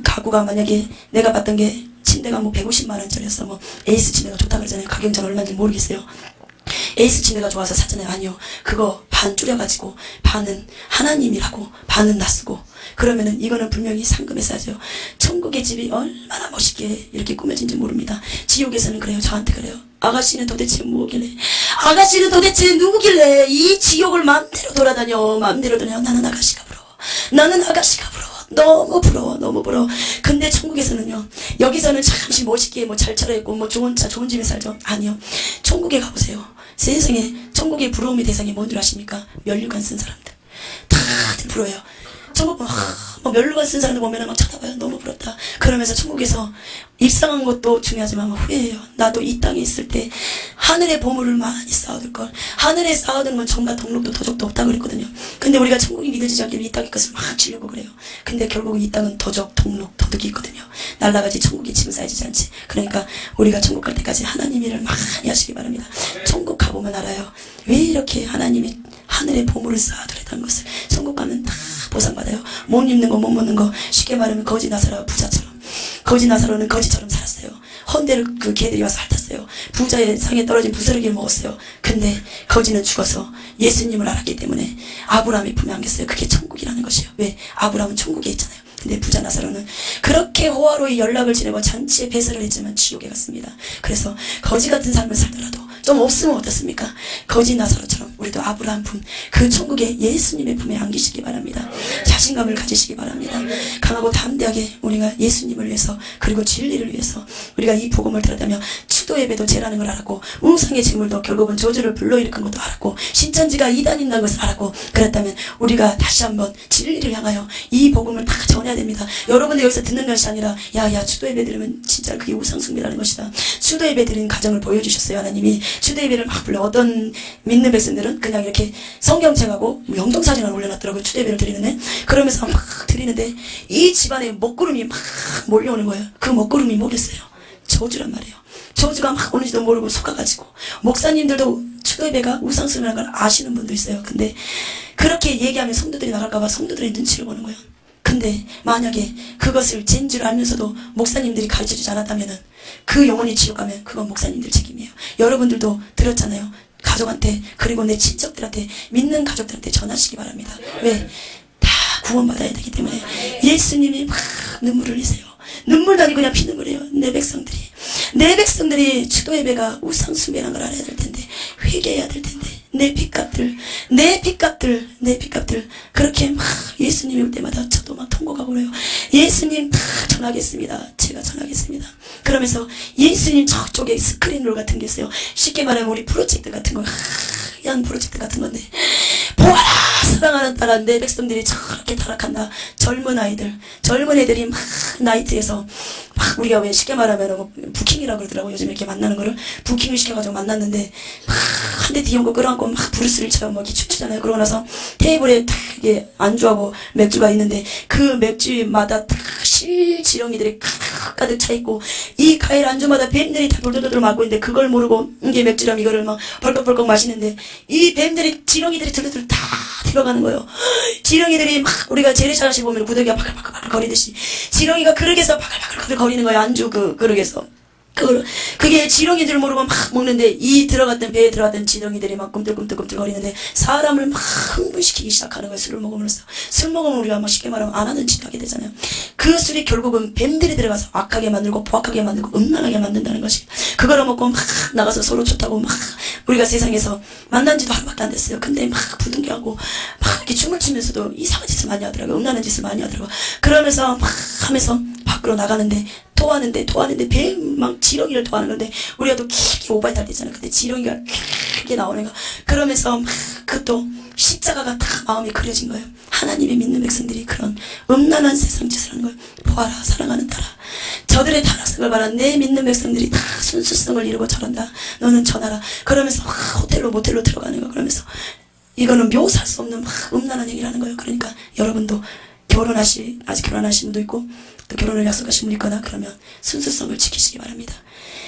가구가 만약에 내가 봤던 게 침대가 뭐 150만 원짜리였어. 뭐 에이스 침대가 좋다 그러잖아요. 가격 전 얼마인지 모르겠어요. 에이스 침대가 좋아서 샀잖아요. 아니요, 그거 반 줄여가지고 반은 하나님이라고 반은 나 쓰고, 그러면은 이거는 분명히 상금에 싸죠. 천국의 집이 얼마나 멋있게 이렇게 꾸며진지 모릅니다. 지옥에서는 그래요. 저한테 그래요. 아가씨는 도대체 뭐길래, 아가씨는 도대체 누구길래 이 지옥을 마음대로 돌아다녀. 나는 아가씨가 부러워. 나는 아가씨가 부러워. 너무 부러워, 너무 부러워. 근데 천국에서는요, 여기서는 잠시 멋있게 뭐 잘 차려입고 뭐 좋은 차 좋은 집에 살죠. 아니요, 천국에 가보세요. 세상에 천국의 부러움의 대상이 뭔 줄 아십니까? 면류관 쓴 사람들. 다들 부러워요. 천국 뭐 면류관 쓴 사람들 보면 막 쳐다봐요. 너무 부럽다. 그러면서 천국에서 입상한 것도 중요하지만 후회해요. 나도 이 땅에 있을 때 하늘의 보물을 많이 쌓아둘 걸. 하늘에 쌓아둔 건 정말 덕록도 도적도 없다 그랬거든요. 근데 우리가 천국이 믿어지지 않기를 이 땅의 것을 막 주려고 그래요. 근데 결국은 이 땅은 도적, 덕록, 도둑이 있거든요. 날라가지 천국에 집은 쌓이지 않지. 그러니까 우리가 천국 갈 때까지 하나님 일을 많이 하시기 바랍니다. 천국 가보면 알아요. 왜 이렇게 하나님이 하늘의 보물을 쌓아두랬다는 것을. 천국 가면 다 보상받아요. 못 입는 거, 못 먹는 거, 쉽게 말하면 거지 나사로 부자처럼. 거지 나사로는 거지처럼 살았어요. 헌데를 그 개들이 와서 핥았어요. 부자의 상에 떨어진 부스러기를 먹었어요. 근데 거지는 죽어서 예수님을 알았기 때문에 아브라함의 품에 안겼어요. 그게 천국이라는 것이에요. 왜? 아브라함은 천국에 있잖아요. 근데 부자 나사로는 그렇게 호화로이 연락을 지내고 잔치에 배설을 했지만 지옥에 갔습니다. 그래서 거지 같은 삶을 살더라도 좀 없으면 어떻습니까? 거지 나사로처럼 우리도 아브라함 품, 그 천국의 예수님의 품에 안기시기 바랍니다. 자신감을 가지시기 바랍니다. 강하고 담대하게 우리가 예수님을 위해서, 그리고 진리를 위해서 우리가 이 복음을 들었다며 추도 예배도 죄라는 걸 알았고, 우상의 제물도 결국은 저주를 불러일으킨 것도 알았고, 신천지가 이단인다는 것을 알았고, 그렇다면 우리가 다시 한번 진리를 향하여 이 복음을 다 전해야 됩니다. 여러분들 여기서 듣는 것이 아니라, 야야 추도 예배 드리면 진짜 그게 우상숭배라는 것이다. 추도 예배 드리는 가정을 보여주셨어요. 하나님이 추도 예배를 막 불러. 어떤 믿는 백성들은 그냥 이렇게 성경책하고 영정사진을 올려놨더라고요. 추도 예배를 드리는데, 그러면서 막 드리는데 이 집안에 먹구름이 막 몰려오는 거예요. 그 먹구름이 뭐겠어요? 저주란 말이에요. 저주가 막 오는지도 모르고 속아가지고, 목사님들도 추도 예배가 우상숭배라는 걸 아시는 분도 있어요. 근데 그렇게 얘기하면 성도들이 나갈까봐 성도들의 눈치를 보는 거예요. 근데 만약에 그것을 잰 줄 알면서도 목사님들이 가르쳐주지 않았다면 그 영혼이 지옥 가면 그건 목사님들 책임이에요. 여러분들도 들었잖아요. 가족한테, 그리고 내 친척들한테, 믿는 가족들한테 전하시기 바랍니다. 왜? 다 구원받아야 되기 때문에. 예수님이 막 눈물을 흘리세요. 눈물도 아니고 그냥 피눈물이에요. 내 백성들이 추도 예배가 우상숭배라는 걸 알아야 될 텐데, 회개해야 될 텐데, 내 핏값들 그렇게 막 예수님이 올 때마다 저도 막 통곡하고 그래요. 예수님 다 전하겠습니다. 제가 전하겠습니다. 그러면서 예수님 저쪽에 스크린롤 같은 게 있어요. 쉽게 말하면 우리 프로젝트 같은 거, 하얀 프로젝트 같은 건데, 보아라 사랑하는 딸아, 내 백성들이 저렇게 타락한다. 젊은 애들이 막 나이트에서 막, 우리가 왜 쉽게 말하면 부킹이라고 그러더라고. 요즘 이렇게 만나는 거를 부킹을 시켜가지고 만났는데, 막 한 대 뒤에 거 끌어안고 막 브루스를 쳐요. 막 이렇게 춤추잖아요. 그러고 나서 테이블에 딱 이게 안주하고 맥주가 있는데, 그 맥주마다 딱 실지렁이들이 가득 차있고, 이 과일 안주마다 뱀들이 다 돌돌돌 맞고 있는데, 그걸 모르고 이게 맥주랑 이거를 막 벌컥벌컥 마시는데, 이 뱀들이, 지렁이들이 들들들 다 들어가는 거예요. 지렁이들이 막, 우리가 재래시장에 보면 구더기가 바글바글 거리듯이 지렁이가 그릇에서 바글바글 거리는 거예요. 안주 그릇에서. 그게 지렁이들 모르고 막 먹는데, 이 들어갔던, 배에 들어갔던 지렁이들이 막 꿈틀꿈틀 거리는데, 사람을 막 흥분시키기 시작하는 거예요. 술을 먹으면서. 술 먹으면 우리가 막 쉽게 말하면 안 하는 짓 하게 되잖아요. 그 술이 결국은 뱀들이 들어가서 악하게 만들고, 포악하게 만들고, 음란하게 만든다는 것이. 그거를 먹고 막 나가서 서로 좋다고 막, 우리가 세상에서 만난 지도 하루밖에 안 됐어요. 근데 막 부둥켜하고 막 이렇게 춤을 추면서도 이상한 짓을 많이 하더라고요. 음란한 짓을 많이 하더라고요. 그러면서 막 하면서 밖으로 나가는데, 토하는데 뱀 막 지렁이를 토하는 건데, 우리가 또 길게 오바이탈 되잖아요. 근데 지렁이가 길게 나오는 거. 그러면서 막 그것도 십자가가 다 마음에 그려진 거예요. 하나님의 믿는 백성들이 그런 음란한 세상 짓을 하는 거예요. 보아라 사랑하는 딸아, 저들의 타락성을 바라 내 믿는 백성들이 다 순수성을 이루고 저런다. 너는 전하라. 그러면서 막 호텔로 모텔로 들어가는 거. 그러면서 이거는 묘사할 수 없는 막 음란한 얘기를 하는 거예요. 그러니까 여러분도 아직 결혼하신 분도 있고, 또 결혼을 약속하신 분 있거나 그러면 순수성을 지키시기 바랍니다.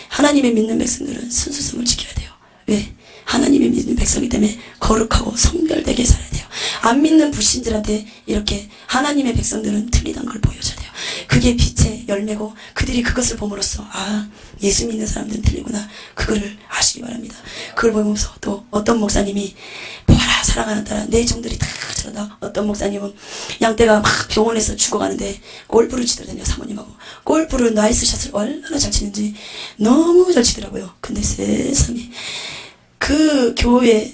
하나님의 믿는 백성들은 순수성을 지켜야 돼요. 왜? 하나님의 믿는 백성이기 때문에 거룩하고 성별되게 살아야 돼요. 안 믿는 불신들한테 이렇게 하나님의 백성들은 틀리다는 걸 보여줘야 돼요. 그게 빛의 열매고, 그들이 그것을 봄으로써 아, 예수 믿는 사람들은 틀리구나, 그거를 아시기 바랍니다. 그걸 보면서 또 어떤 목사님이 보아라 사랑하는 딸아, 내 종들이 다 저런다. 어떤 목사님은 양떼가 막 병원에서 죽어가는데 골프를 치더라고요. 사모님하고 골프를 나이스샷을 얼마나 잘 치는지 너무 잘 치더라고요. 근데 세상에 그 교회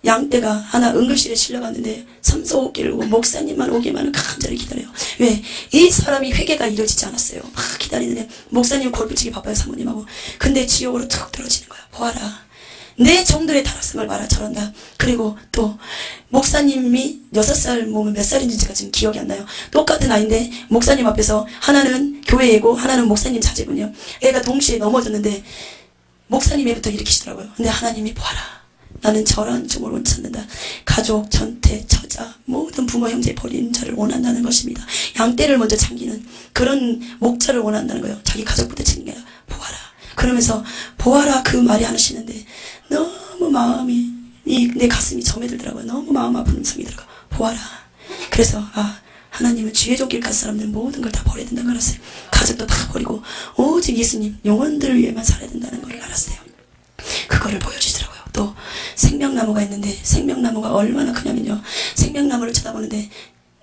양떼가 하나 응급실에 실려갔는데 3, 4호 길고 목사님만 오기만은 간절히 기다려요. 왜? 이 사람이 회개가 이루어지지 않았어요. 막 기다리는데 목사님 골프 치기 바빠요. 사모님하고. 근데 지옥으로 툭 떨어지는 거야. 보아라 내 종들의 타락성을 봐라 저런다. 그리고 또 목사님이 6살 몸은 몇 살인지 제가 지금 기억이 안 나요. 똑같은 아이인데 목사님 앞에서 하나는 교회 애고 하나는 목사님 자제분이요. 애가 동시에 넘어졌는데 목사님 애부터 일으키시더라고요. 근데 하나님이 보아라, 나는 저런 종을 원치 않는다. 가족, 전태, 처자, 모든 부모, 형제 버리는 자를 원한다는 것입니다. 양떼를 먼저 챙기는 그런 목자를 원한다는 거예요. 자기 가족부터 챙기는 게 보아라. 그러면서 보아라 그 말이 하시는데 너무 마음이, 내 가슴이 점에들더라고요. 너무 마음 아픈 음성이 들어가. 보아라. 그래서 하나님은 주의 종길 간 사람들은 모든 걸 다 버려야 된다는 걸 알았어요. 가족도 다 버리고 오직 예수님 영혼들을 위해만 살아야 된다는 걸 알았어요. 그거를 보여주시더라고요. 또 생명나무가 있는데 생명나무가 얼마나 크냐면요, 생명나무를 쳐다보는데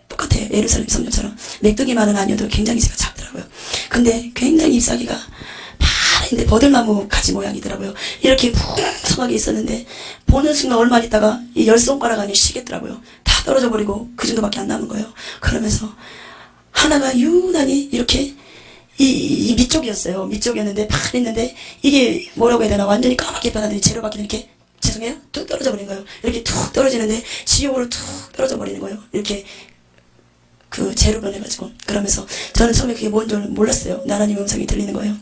똑같아요. 예루살렘 성전처럼 메뚜기만은 아니어도 굉장히 제가 작더라고요. 근데 굉장히 잎사귀가 근데 버들나무 가지 모양이더라고요. 이렇게 풍성하게 있었는데 보는 순간 얼마 있다가 이 10손가락 안에 쉬겠더라고요. 다 떨어져 버리고 그 정도밖에 안 남은 거예요. 그러면서 하나가 유난히 이렇게 이 밑쪽이었어요. 밑쪽이었는데 팍 있는데 이게 뭐라고 해야 되나 완전히 까맣게 변하더니 재료밖에 이렇게 죄송해요 툭 떨어져 버린 거예요. 이렇게 툭 떨어지는데 지옥으로 툭 떨어져 버리는 거예요. 이렇게 그 재료 변해가지고. 그러면서 저는 처음에 그게 뭔 줄 몰랐어요. 하나님의 음성이 들리는 거예요.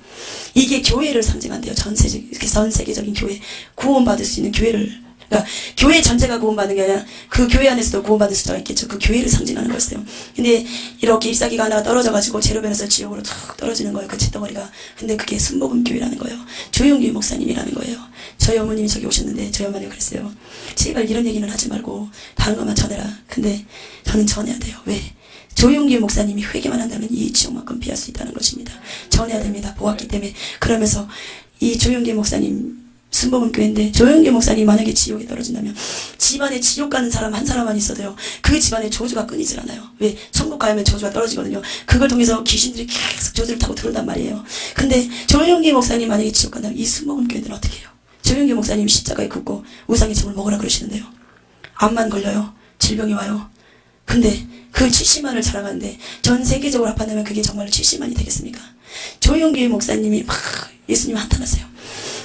이게 교회를 상징한대요. 전 세계적인 교회, 구원받을 수 있는 교회를. 그러니까 교회 전체가 구원받는 게 아니라 그 교회 안에서도 구원받을 수가 있겠죠. 그 교회를 상징하는 거였어요. 근데 이렇게 잎사귀가 하나가 떨어져가지고 재료변에서 지옥으로 툭 떨어지는 거예요. 그 잿덩어리가. 근데 그게 순복음교회라는 거예요. 조용기 목사님이라는 거예요. 저희 어머님이 저기 오셨는데 저희 어머니가 그랬어요. 제발 이런 얘기는 하지 말고 다른 것만 전해라. 근데 저는 전해야 돼요. 왜? 조용기 목사님이 회개만 한다면 이 지옥만큼 피할 수 있다는 것입니다. 전해야 됩니다. 보았기 때문에. 그러면서 이 조용기 목사님 순복음교회인데 조용기 목사님 만약에 지옥에 떨어진다면 집안에 지옥 가는 사람 한 사람만 있어도요 그 집안에 저주가 끊이질 않아요. 왜? 천국 가면 저주가 떨어지거든요. 그걸 통해서 귀신들이 계속 저주를 타고 들어온단 말이에요. 근데 조용기 목사님 만약에 지옥 간다면 이 순복음교회들은 어떻게 해요? 조용기 목사님 십자가에 긋고 우상의 점을 먹으라 그러시는데요. 암만 걸려요. 질병이 와요. 근데 그 70만을 자랑하는데 전 세계적으로 합한다면 그게 정말로 70만이 되겠습니까? 조용기 목사님이 막 예수님 한탄하세요.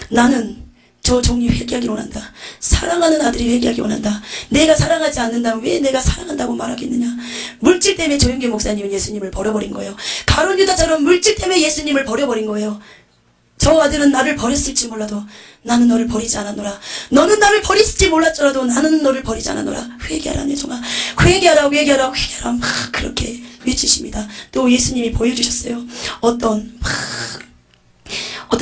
나는 저 종이 회개하기 원한다. 사랑하는 아들이 회개하기 원한다. 내가 사랑하지 않는다면 왜 내가 사랑한다고 말하겠느냐. 물질 때문에 조용기 목사님은 예수님을 버려버린 거예요. 가룟 유다처럼 물질 때문에 예수님을 버려버린 거예요. 저 아들은 나를 버렸을지 몰라도 나는 너를 버리지 않았노라. 너는 나를 버렸을지 몰랐더라도 나는 너를 버리지 않았노라. 회개하라 내 종아. 회개하라 회개하라 회개하라 막 그렇게 외치십니다. 또 예수님이 보여주셨어요. 어떤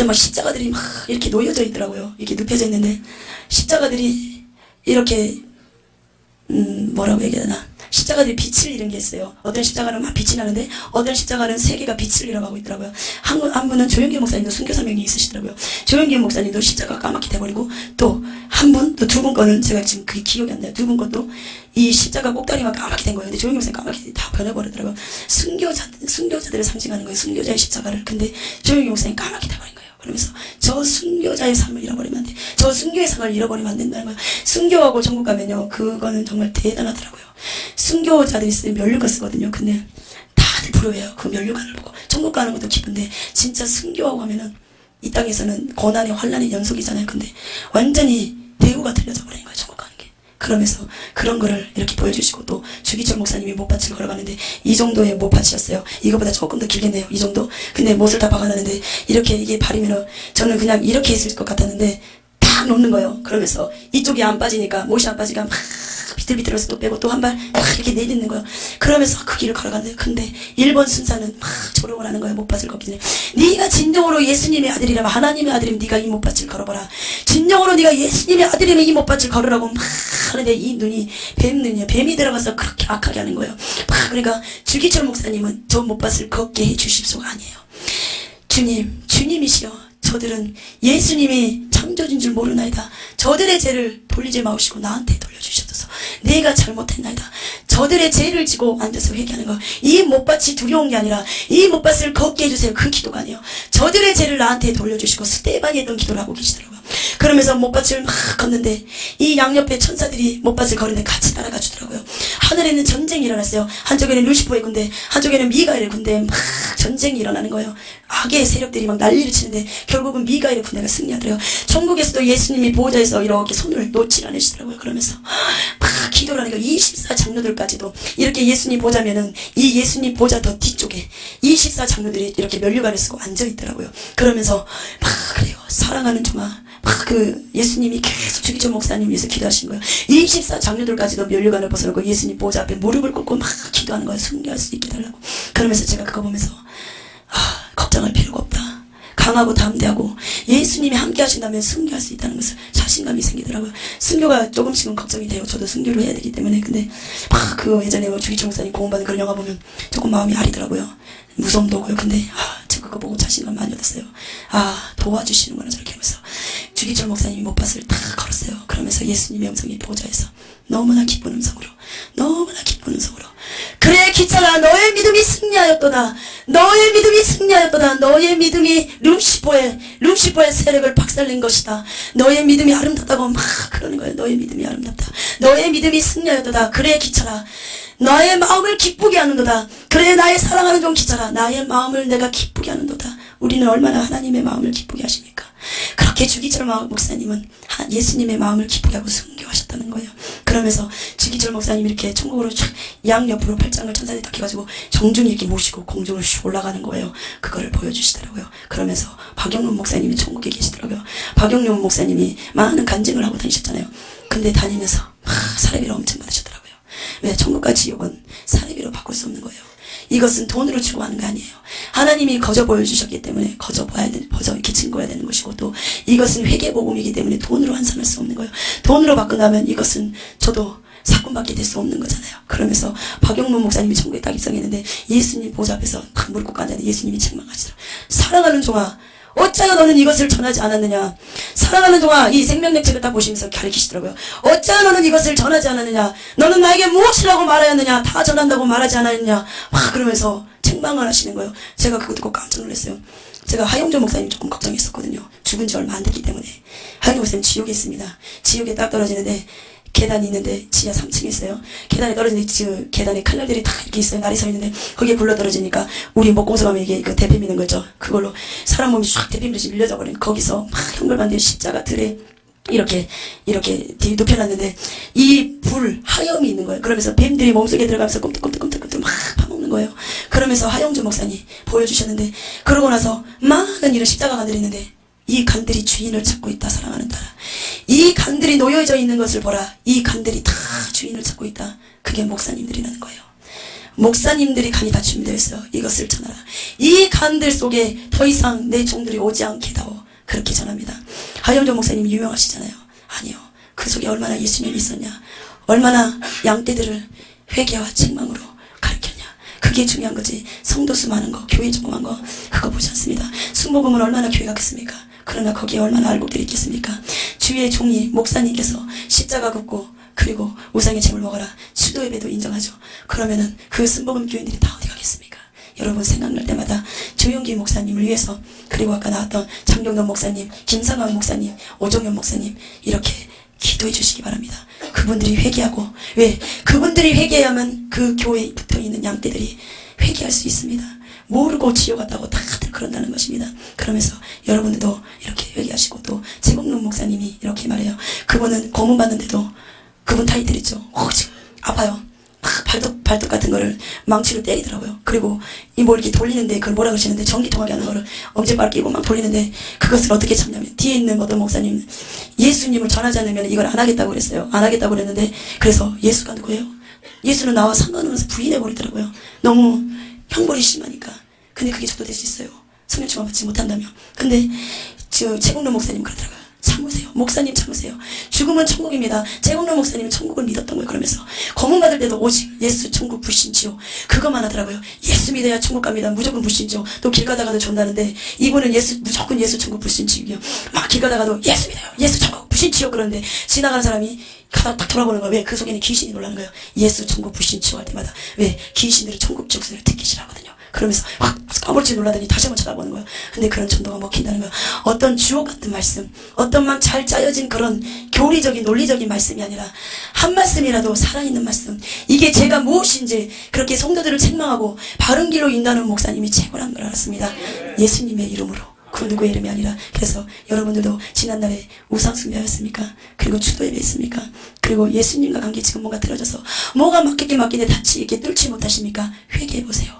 막 십자가들이 막 이렇게 놓여져 있더라고요. 이렇게 눕혀져 있는데 십자가들이 이렇게 뭐라고 얘기해야 되나. 십자가들이 빛을 잃은 게 있어요. 어떤 십자가는 막 빛이 나는데 어떤 십자가는 세 개가 빛을 잃어가고 있더라고요. 한 분은 조용기 목사님도 순교사명이 있으시더라고요. 조용기 목사님도 십자가가 까맣게 돼버리고 또 한 분, 또 두 분 거는 제가 지금 그게 기억이 안 나요. 두 분 것도 이 십자가 꼭다리만 까맣게 된 거예요. 근데 조용기 목사님 까맣게 다 변해버리더라고요. 순교자들을 상징하는 거예요. 순교자의 십자가를. 근데 조용기 목사님 까맣게 돼버린 거예요. 그러면서 저 순교자의 삶을 잃어버리면 안 돼. 저 순교의 삶을 잃어버리면 안 된다는 거예요. 순교하고 천국 가면요. 그거는 정말 대단하더라고요. 순교자들이 쓰는 면류관 쓰거든요. 근데 다들 부러워해요. 그 면류관을 보고. 천국 가는 것도 기쁜데 진짜 순교하고 하면은 이 땅에서는 고난의 환난의 연속이잖아요. 근데 완전히 대우가 틀려져 버리는 거예요. 천국 가는 게. 그러면서 그런 거를 이렇게 보여주시고 또 주기철 목사님이 못밭을 걸어가는데 이 정도의 못밭이었어요. 이거보다 조금 더 길겠네요. 이 정도. 근데 못을 다 박아놨는데 이렇게 이게 발이면은 저는 그냥 이렇게 있을 것 같았는데 딱 놓는 거예요. 그러면서 이쪽이 안 빠지니까 못이 안 빠지니까 막 비틀비틀해서 또 빼고 또 한 발 막 이렇게 내딛는 거예요. 그러면서 그 길을 걸어가는데 근데 1번 순사는 막 조롱을 하는 거예요. 못밭을 걷기 전에. 네가 진정으로 예수님의 아들이라면 하나님의 아들이면 네가 이 못밭을 걸어봐라. 진정으로 네가 예수님의 아들이면 이 못밭을 걸으라고 막 하는데 이 눈이 뱀 눈이에요. 뱀이 들어가서 그렇게 악하게 하는 거예요. 막 그러니까 주기철 목사님은 저 못밭을 걷게 해 주십소가 아니에요. 주님, 주님이시여 저들은 예수님이 창조주인 줄 모르나이다. 저들의 죄를 돌리지 마시고 나한테 돌려주셔서 내가 잘못했나이다. 저들의 죄를 지고 앉아서 회개하는 거. 이 못밭이 두려운 게 아니라 이 못밭을 걷게 해주세요. 그 기도가 아니에요. 저들의 죄를 나한테 돌려주시고 스테반이 했던 기도를 하고 계시더라고요. 그러면서 못밭을 막 걷는데 이 양옆에 천사들이 못밭을 걸는데 같이 따라가 주더라고요. 하늘에는 전쟁이 일어났어요. 한쪽에는 루시퍼의 군대, 한쪽에는 미가엘의 군대 막 전쟁이 일어나는 거예요. 악의 세력들이 막 난리를 치는데 결국은 미가엘의 군대가 승리하더라고요. 천국에서도 예수님이 보호자에서 이렇게 손을 놓질 않으시더라고요. 그러면서 막 기도를 하는 거예요. 24장로들까지도 이렇게 예수님 보자면은 이 예수님 보자 더 뒤쪽에 24장로들이 이렇게 면류관을 쓰고 앉아있더라고요. 그러면서 막 그래요. 사랑하는 종아. 막 그 예수님이 계속 주기철 목사님 위해서 기도하신 거예요. 24장로들까지도 면류관을 벗어놓고 예수님 보좌 앞에 무릎을 꿇고 막 기도하는 거예요. 순교할 수 있게 달라고. 그러면서 제가 그거 보면서 걱정할 필요가 없다. 강하고 담대하고 예수님이 함께 하신다면 순교할 수 있다는 것을 자신감이 생기더라고요. 순교가 조금씩은 걱정이 돼요. 저도 순교를 해야 되기 때문에. 근데 막 그 예전에 주기철 목사님 고음받은 그런 영화 보면 조금 마음이 아리더라고요. 무서움도 오고요. 근데 저 그거 보고 자신감 많이 얻었어요. 도와주시는구나 저렇게 하면서. 주기철 목사님이 못밭을 다 걸었어요. 그러면서 예수님의 음성이 보좌에서 너무나 기쁜 음성으로 그래 기차가 너의 믿음이 승리하였도다. 너의 믿음이 승리하였도다. 너의 믿음이 루시퍼의 루시퍼의 세력을 박살낸 것이다. 너의 믿음이 아름답다고 막 그러는 거예요. 너의 믿음이 아름답다. 너의 믿음이 승리하였도다. 그래 기차라. 나의 마음을 기쁘게 하는도다. 그래 나의 사랑하는 종 기차라. 나의 마음을 내가 기쁘게 하는도다. 우리는 얼마나 하나님의 마음을 기쁘게 하십니까? 그렇게 주기철 목사님은 예수님의 마음을 기쁘게 하고 순교하셨다는 거예요. 그러면서 주기철 목사님이 이렇게 천국으로 쫙 양옆으로 팔짱을 천사들이 딱 해가지고 정중히 이렇게 모시고 공중을 슉 올라가는 거예요. 그거를 보여주시더라고요. 그러면서 박영론 목사님이 천국에 계시더라고요. 박영론 목사님이 많은 간증을 하고 다니셨잖아요. 근데 다니면서 사례비를 엄청 받으셨더라고요. 왜? 천국과 지옥은 사례비로 바꿀 수 없는 거예요. 이것은 돈으로 주고 하는 거 아니에요. 하나님이 거저 보여주셨기 때문에 거저 이렇게 증거해야 되는 것이고, 또 이것은 회개복음이기 때문에 돈으로 환산할 수 없는 거예요. 돈으로 바꾼다면 이것은 저도 사건밖에 될 수 없는 거잖아요. 그러면서 박영문 목사님이 천국에 딱 입성했는데 예수님 보좌 앞에서 딱 무릎 꿇고 앉았는데 예수님이 책망하시더라. 사랑하는 종아, 어찌하여 너는 이것을 전하지 않았느냐. 사랑하는 종아, 이 생명책을 딱 보시면서 가르치시더라고요. 어찌하여 너는 이것을 전하지 않았느냐. 너는 나에게 무엇이라고 말하였느냐. 다 전한다고 말하지 않았느냐. 막 그러면서 책망을 하시는 거예요. 제가 그거 듣고 깜짝 놀랐어요. 제가 하용조 목사님 조금 걱정했었거든요. 죽은 지 얼마 안 됐기 때문에. 하용조 목사님 지옥에 있습니다. 지옥에 딱 떨어지는데 계단이 있는데 지하 3층에 있어요. 계단에 떨어지는데 계단에 칼날들이 다 이렇게 있어요. 날이 서 있는데 거기에 굴러 떨어지니까 우리 목공소 가면 이게 그 대패 미는 거죠. 그걸로 사람 몸이 쫙 대패 미듯이 밀려져 버린 거기서 막 형벌받는 십자가 들에 이렇게 눕혀놨는데 이 불 하염이 있는 거예요. 그러면서 뱀들이 몸속에 들어가면서 꼼떡꼼떡 막 파먹는 거예요. 그러면서 하영주 목사님 보여주셨는데, 그러고 나서 많은 이런 십자가가 들있는데 이 간들이 주인을 찾고 있다. 사랑하는 딸아, 이 간들이 놓여져 있는 것을 보라. 이 간들이 다 주인을 찾고 있다. 그게 목사님들이라는 거예요. 목사님들이 간이 다 준비되어 있어요. 이것을 전하라. 이 간들 속에 더 이상 내 종들이 오지 않게 다오. 그렇게 전합니다. 하영조 목사님이 유명하시잖아요. 아니요. 그 속에 얼마나 예수님이 있었냐. 얼마나 양떼들을 회개와 책망으로 가르쳤냐. 그게 중요한 거지. 성도수 많은 거, 교회 조그만 거, 그거 보지 않습니다. 순복음은 얼마나 교회가 크습니까? 그러나 거기에 얼마나 알곡들이 있겠습니까? 주의 종이 목사님께서 십자가 긋고 그리고 우상의 재물 먹어라. 수도 예배도 인정하죠. 그러면은 그 순복음 교인들이 다 어디 가겠습니까? 여러분 생각날 때마다 조영기 목사님을 위해서, 그리고 아까 나왔던 장경동 목사님, 김상환 목사님, 오종현 목사님 이렇게 기도해 주시기 바랍니다. 그분들이 회개하고, 왜? 그분들이 회개하면 그 교회에 붙어있는 양떼들이 회개할 수 있습니다. 모르고 지옥 갔다고 다들 그런다는 것입니다. 그러면서 여러분들도 이렇게 회개하시고, 또 최국룡 목사님이 이렇게 말해요. 그분은 고문 받는데도 그분 타이틀 있죠. 지금 아파요. 발톱 같은 거를 망치로 때리더라고요. 그리고 이 뭐 이렇게 돌리는데 그걸 뭐라 그러시는데, 전기 통하게 하는 거를 엄지발 끼고 막 돌리는데 그것을 어떻게 참냐면, 뒤에 있는 어떤 목사님 예수님을 전하지 않으면 이걸 안 하겠다고 그랬어요. 안 하겠다고 그랬는데, 그래서 예수가 누구예요? 예수는 나와 상관없어서 부인해 버리더라고요. 너무 형벌이 심하니까. 근데 그게 저도 될 수 있어요. 성령충만 받지 못한다면. 근데 최국룡 목사님 그러더라고요. 참으세요. 목사님 참으세요. 죽음은 천국입니다. 최국룡 목사님은 천국을 믿었던 거예요. 그러면서 고문 받을 때도 오직 예수 천국 불신지요. 그것만 하더라고요. 예수 믿어야 천국 갑니다. 무조건 불신지요. 또 길 가다가도 존다는데, 이분은 무조건 예수 천국 불신지요. 막 길 가다가도 예수 믿어요. 예수 천국 불신지요. 그러는데 지나가는 사람이 가다 딱 돌아보는 거예요. 왜? 그 속에는 귀신이 놀라는 거예요. 예수 천국 불신지요 할 때마다. 왜? 귀신들이 천국 족쇄를 듣기 싫어하거든요. 그러면서 확 까불지 놀라더니 다시 한번 쳐다보는 거예요. 근데 그런 전도가 먹힌다는 거예요. 어떤 주옥 같은 말씀, 어떤 막 잘 짜여진 그런 교리적인 논리적인 말씀이 아니라 한 말씀이라도 살아있는 말씀, 이게 제가 무엇인지 그렇게 성도들을 책망하고 바른 길로 인도하는 목사님이 최고라는 걸 알았습니다. 예수님의 이름으로, 그 누구의 이름이 아니라. 그래서 여러분들도 지난날에 우상 숭배하였습니까? 그리고 추도 예배했습니까? 그리고 예수님과 관계 지금 뭔가 틀어져서 뭐가 막히게 다치게 뚫지 못하십니까? 회개해보세요.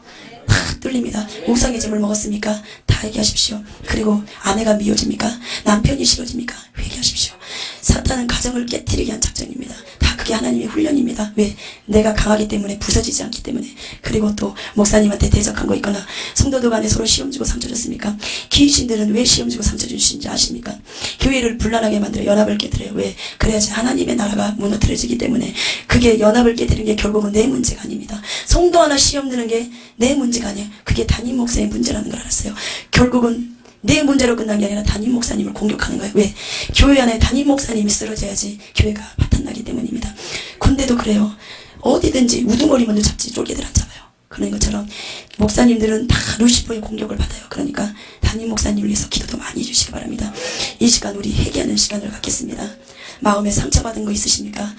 뚫립니다. 우상의 재물 먹었습니까? 다 회개하십시오. 그리고 아내가 미워집니까? 남편이 싫어집니까? 회개하십시오. 사탄은 가정을 깨트리게 위한 작전입니다. 다 그게 하나님의 훈련입니다. 왜? 내가 강하기 때문에, 부서지지 않기 때문에. 그리고 또 목사님한테 대적한 거 있거나 성도들 간에 서로 시험 주고 상처 줬습니까? 귀신들은 왜 시험 주고 상처 주시는지 아십니까? 교회를 불란하게 만들어 연합을 깨뜨려요. 왜? 그래야지 하나님의 나라가 무너뜨려지기 때문에. 그게 연합을 깨뜨리는 게 결국은 내 문제가 아닙니다. 성도 하나 시험 드는 게 내 문제가 아니에요. 그게 담임 목사의 문제라는 걸 알았어요. 결국은 내 문제로 끝난 게 아니라 담임 목사님을 공격하는 거예요. 왜? 교회 안에 담임 목사님이 쓰러져야지 교회가 파탄나기 때문입니다. 군대도 그래요. 어디든지 우두머리 먼저 잡지 쫄개들 안 잡아요. 그런 것처럼 목사님들은 다 루시퍼의 공격을 받아요. 그러니까 담임 목사님을 위해서 기도도 많이 해주시기 바랍니다. 이 시간 우리 회개하는 시간을 갖겠습니다. 마음에 상처받은 거 있으십니까?